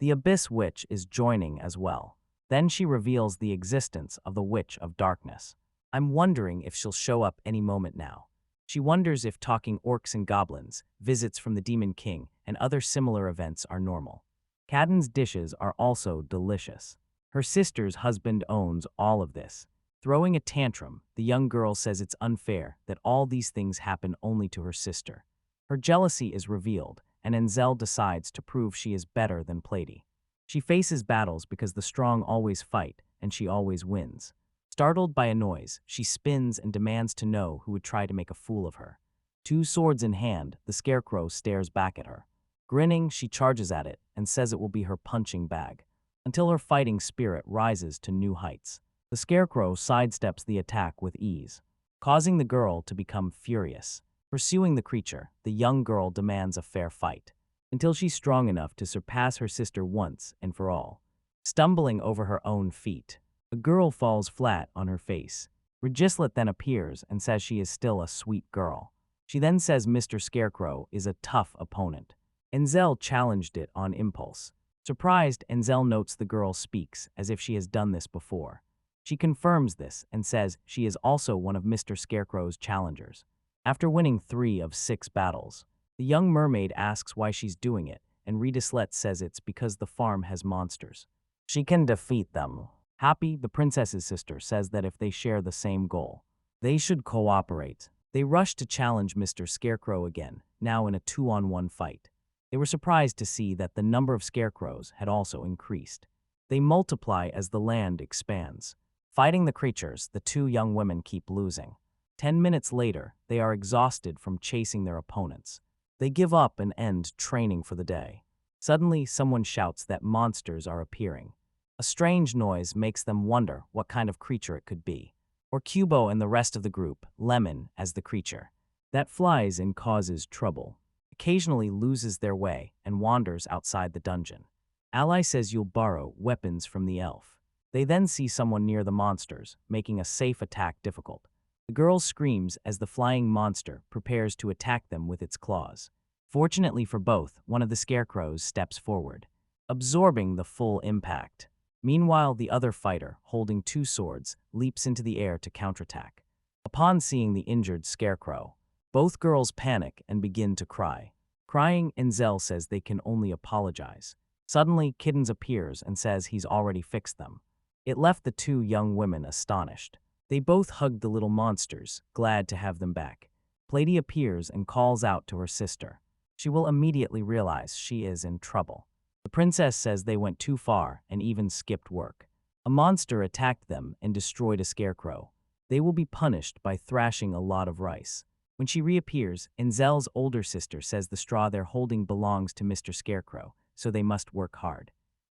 the Abyss Witch is joining as well. Then she reveals the existence of the Witch of Darkness. I'm wondering if she'll show up any moment now. She wonders if talking orcs and goblins, visits from the Demon King, and other similar events are normal. Cadden's dishes are also delicious. Her sister's husband owns all of this. Throwing a tantrum, the young girl says it's unfair that all these things happen only to her sister. Her jealousy is revealed, and Enzel decides to prove she is better than Plady. She faces battles because the strong always fight, and she always wins. Startled by a noise, she spins and demands to know who would try to make a fool of her. 2 swords in hand, the scarecrow stares back at her. Grinning, she charges at it and says it will be her punching bag, until her fighting spirit rises to new heights. The scarecrow sidesteps the attack with ease, causing the girl to become furious. Pursuing the creature, the young girl demands a fair fight, until she's strong enough to surpass her sister once and for all. Stumbling over her own feet, the girl falls flat on her face. Regislet then appears and says she is still a sweet girl. She then says Mr. Scarecrow is a tough opponent. Enzel challenged it on impulse. Surprised, Enzel notes the girl speaks as if she has done this before. She confirms this and says she is also one of Mr. Scarecrow's challengers. After winning 3 of 6 battles, the young mermaid asks why she's doing it, and Redislet says it's because the farm has monsters. She can defeat them. Happy, the princess's sister, says that if they share the same goal, they should cooperate. They rush to challenge Mr. Scarecrow again, now in a 2-on-1 fight. They were surprised to see that the number of scarecrows had also increased. They multiply as the land expands. Fighting the creatures, the 2 young women keep losing. 10 minutes later, they are exhausted from chasing their opponents. They give up and end training for the day. Suddenly, someone shouts that monsters are appearing. A strange noise makes them wonder what kind of creature it could be. Orcubo and the rest of the group, Lemon as the creature, that flies and causes trouble. occasionally loses their way and wanders outside the dungeon. Ally says you'll borrow weapons from the elf. They then see someone near the monsters, making a safe attack difficult. The girl screams as the flying monster prepares to attack them with its claws. Fortunately for both, one of the scarecrows steps forward, absorbing the full impact. Meanwhile, the other fighter, holding two swords, leaps into the air to counterattack. Upon seeing the injured scarecrow, both girls panic and begin to cry. Crying, Enzel says they can only apologize. Suddenly, Kittens appears and says he's already fixed them. It left the two young women astonished. They both hugged the little monsters, glad to have them back. Plady appears and calls out to her sister. She will immediately realize she is in trouble. The princess says they went too far and even skipped work. A monster attacked them and destroyed a scarecrow. They will be punished by thrashing a lot of rice. When she reappears, Enzel's older sister says the straw they're holding belongs to Mr. Scarecrow, so they must work hard.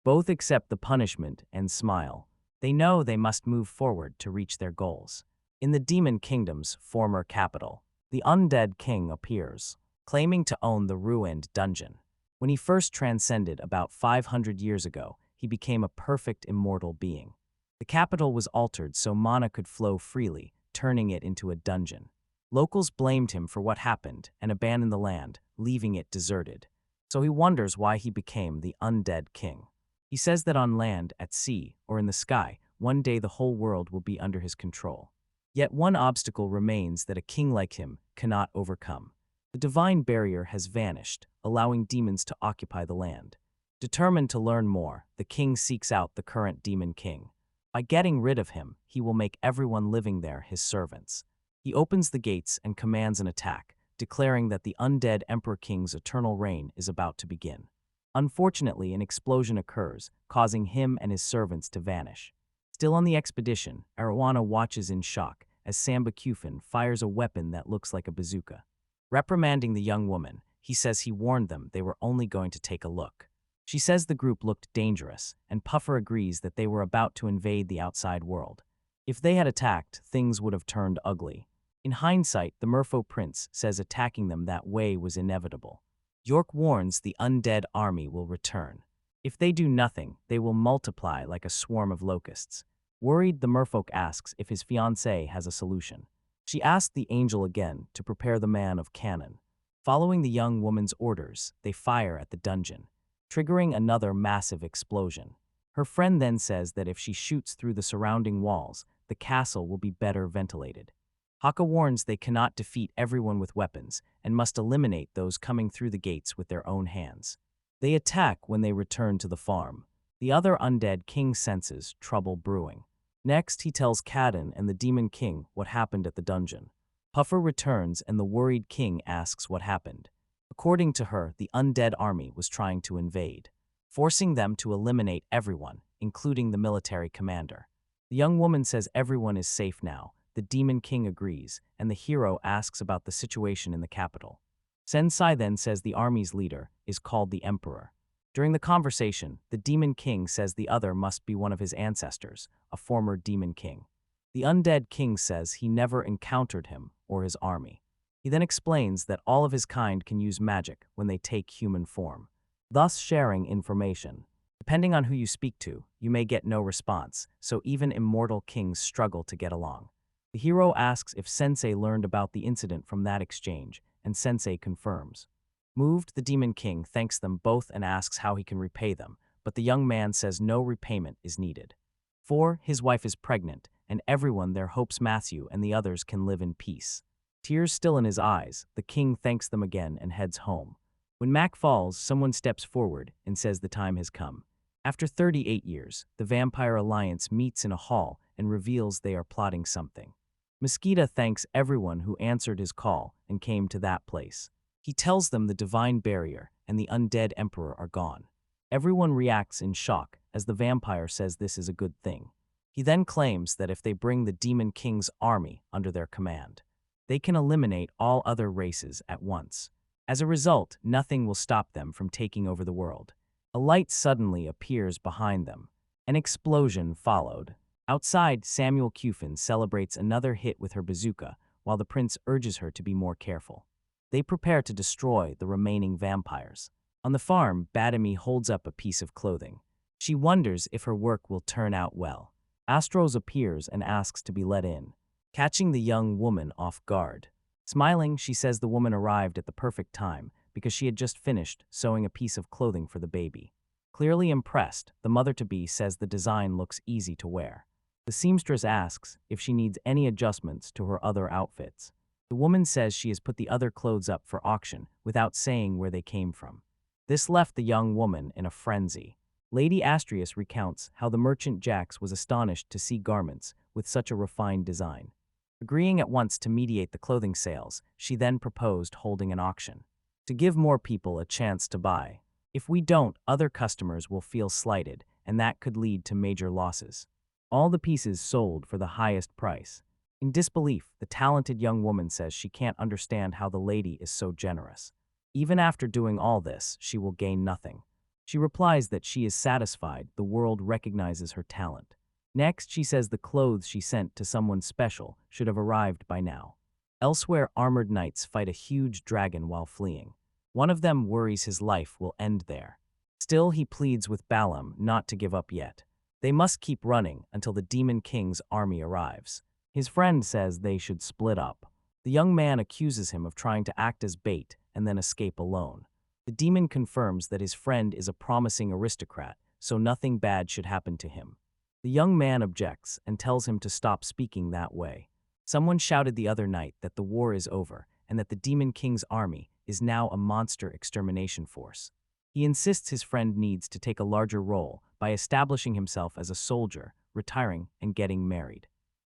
Both accept the punishment and smile. They know they must move forward to reach their goals. In the Demon Kingdom's former capital, the undead king appears, claiming to own the ruined dungeon. When he first transcended about 500 years ago, he became a perfect immortal being. The capital was altered so mana could flow freely, turning it into a dungeon. Locals blamed him for what happened and abandoned the land, leaving it deserted. So he wonders why he became the undead king. He says that on land, at sea, or in the sky, one day the whole world will be under his control. Yet one obstacle remains that a king like him cannot overcome. The divine barrier has vanished, allowing demons to occupy the land. Determined to learn more, the king seeks out the current demon king. By getting rid of him, he will make everyone living there his servants. He opens the gates and commands an attack, declaring that the undead Emperor King's eternal reign is about to begin. Unfortunately, an explosion occurs, causing him and his servants to vanish. Still on the expedition, Arowana watches in shock as Samba Kufin fires a weapon that looks like a bazooka. Reprimanding the young woman, he says he warned them they were only going to take a look. She says the group looked dangerous, and Puffer agrees that they were about to invade the outside world. If they had attacked, things would have turned ugly. In hindsight, the Merfolk Prince says attacking them that way was inevitable. York warns the undead army will return. If they do nothing, they will multiply like a swarm of locusts. Worried, the merfolk asks if his fiancée has a solution. She asks the angel again to prepare the man of cannon. Following the young woman's orders, they fire at the dungeon, triggering another massive explosion. Her friend then says that if she shoots through the surrounding walls, the castle will be better ventilated. Haka warns they cannot defeat everyone with weapons and must eliminate those coming through the gates with their own hands. They attack when they return to the farm. The other undead king senses trouble brewing. Next, he tells Kaden and the Demon King what happened at the dungeon. Puffer returns and the worried king asks what happened. According to her, the undead army was trying to invade, forcing them to eliminate everyone, including the military commander. The young woman says everyone is safe now. The Demon King agrees, and the hero asks about the situation in the capital. Sensai then says the army's leader is called the Emperor. During the conversation, the Demon King says the other must be one of his ancestors, a former Demon King. The undead king says he never encountered him or his army. He then explains that all of his kind can use magic when they take human form, thus sharing information. Depending on who you speak to, you may get no response, so even immortal kings struggle to get along. The hero asks if Sensei learned about the incident from that exchange, and Sensei confirms. Moved, the Demon King thanks them both and asks how he can repay them, but the young man says no repayment is needed. For his wife is pregnant, and everyone there hopes Matthew and the others can live in peace. Tears still in his eyes, the king thanks them again and heads home. When Mac falls, someone steps forward and says the time has come. After 38 years, the Vampire Alliance meets in a hall and reveals they are plotting something. Mosquito thanks everyone who answered his call and came to that place. He tells them the divine barrier and the undead emperor are gone. Everyone reacts in shock as the vampire says this is a good thing. He then claims that if they bring the Demon King's army under their command, they can eliminate all other races at once. As a result, nothing will stop them from taking over the world. A light suddenly appears behind them. An explosion followed. Outside, Samuel Kufin celebrates another hit with her bazooka, while the prince urges her to be more careful. They prepare to destroy the remaining vampires. On the farm, Badami holds up a piece of clothing. She wonders if her work will turn out well. Astros appears and asks to be let in, catching the young woman off guard. Smiling, she says the woman arrived at the perfect time because she had just finished sewing a piece of clothing for the baby. Clearly impressed, the mother-to-be says the design looks easy to wear. The seamstress asks if she needs any adjustments to her other outfits. The woman says she has put the other clothes up for auction without saying where they came from. This left the young woman in a frenzy. Lady Astrius recounts how the merchant Jax was astonished to see garments with such a refined design. Agreeing at once to mediate the clothing sales, she then proposed holding an auction to give more people a chance to buy. If we don't, other customers will feel slighted, and that could lead to major losses. All the pieces sold for the highest price. In disbelief, the talented young woman says she can't understand how the lady is so generous. Even after doing all this, she will gain nothing. She replies that she is satisfied the world recognizes her talent. Next, she says the clothes she sent to someone special should have arrived by now. Elsewhere, armored knights fight a huge dragon while fleeing. One of them worries his life will end there. Still, he pleads with Balaam not to give up yet. They must keep running until the Demon King's army arrives. His friend says they should split up. The young man accuses him of trying to act as bait and then escape alone. The demon confirms that his friend is a promising aristocrat, so nothing bad should happen to him. The young man objects and tells him to stop speaking that way. Someone shouted the other night that the war is over and that the Demon King's army is now a monster extermination force. He insists his friend needs to take a larger role by establishing himself as a soldier, retiring, and getting married.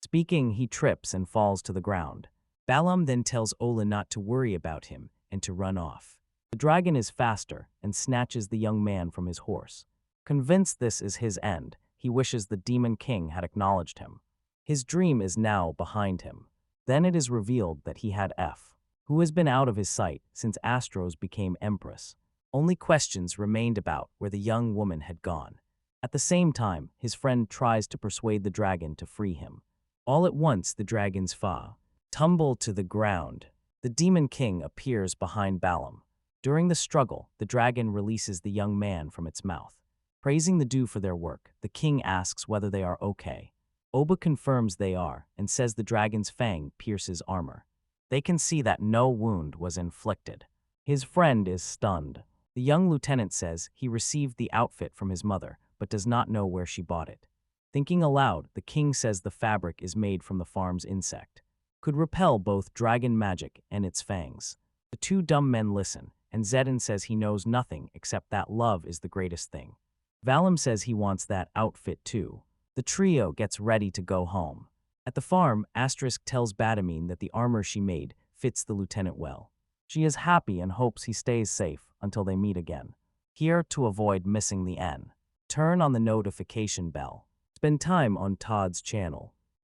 Speaking, he trips and falls to the ground. Balaam then tells Ola not to worry about him and to run off. The dragon is faster and snatches the young man from his horse. Convinced this is his end, he wishes the Demon King had acknowledged him. His dream is now behind him. Then it is revealed that he had F, who has been out of his sight since Astros became Empress. Only questions remained about where the young woman had gone. At the same time, his friend tries to persuade the dragon to free him. All at once, the dragon's fa tumble to the ground. The Demon King appears behind Balaam. During the struggle, the dragon releases the young man from its mouth. Praising the two for their work, the king asks whether they are okay. Oba confirms they are and says the dragon's fang pierces armor. They can see that no wound was inflicted. His friend is stunned. The young lieutenant says he received the outfit from his mother, but does not know where she bought it. Thinking aloud, the king says the fabric is made from the farm's insect. Could repel both dragon magic and its fangs. The two dumb men listen, and Zedin says he knows nothing except that love is the greatest thing. Valim says he wants that outfit too. The trio gets ready to go home. At the farm, Asterisk tells Badamine that the armor she made fits the lieutenant well. She is happy and hopes he stays safe until they meet again. Here, to avoid missing the N, turn on the notification bell. Spend time on Todd's channel.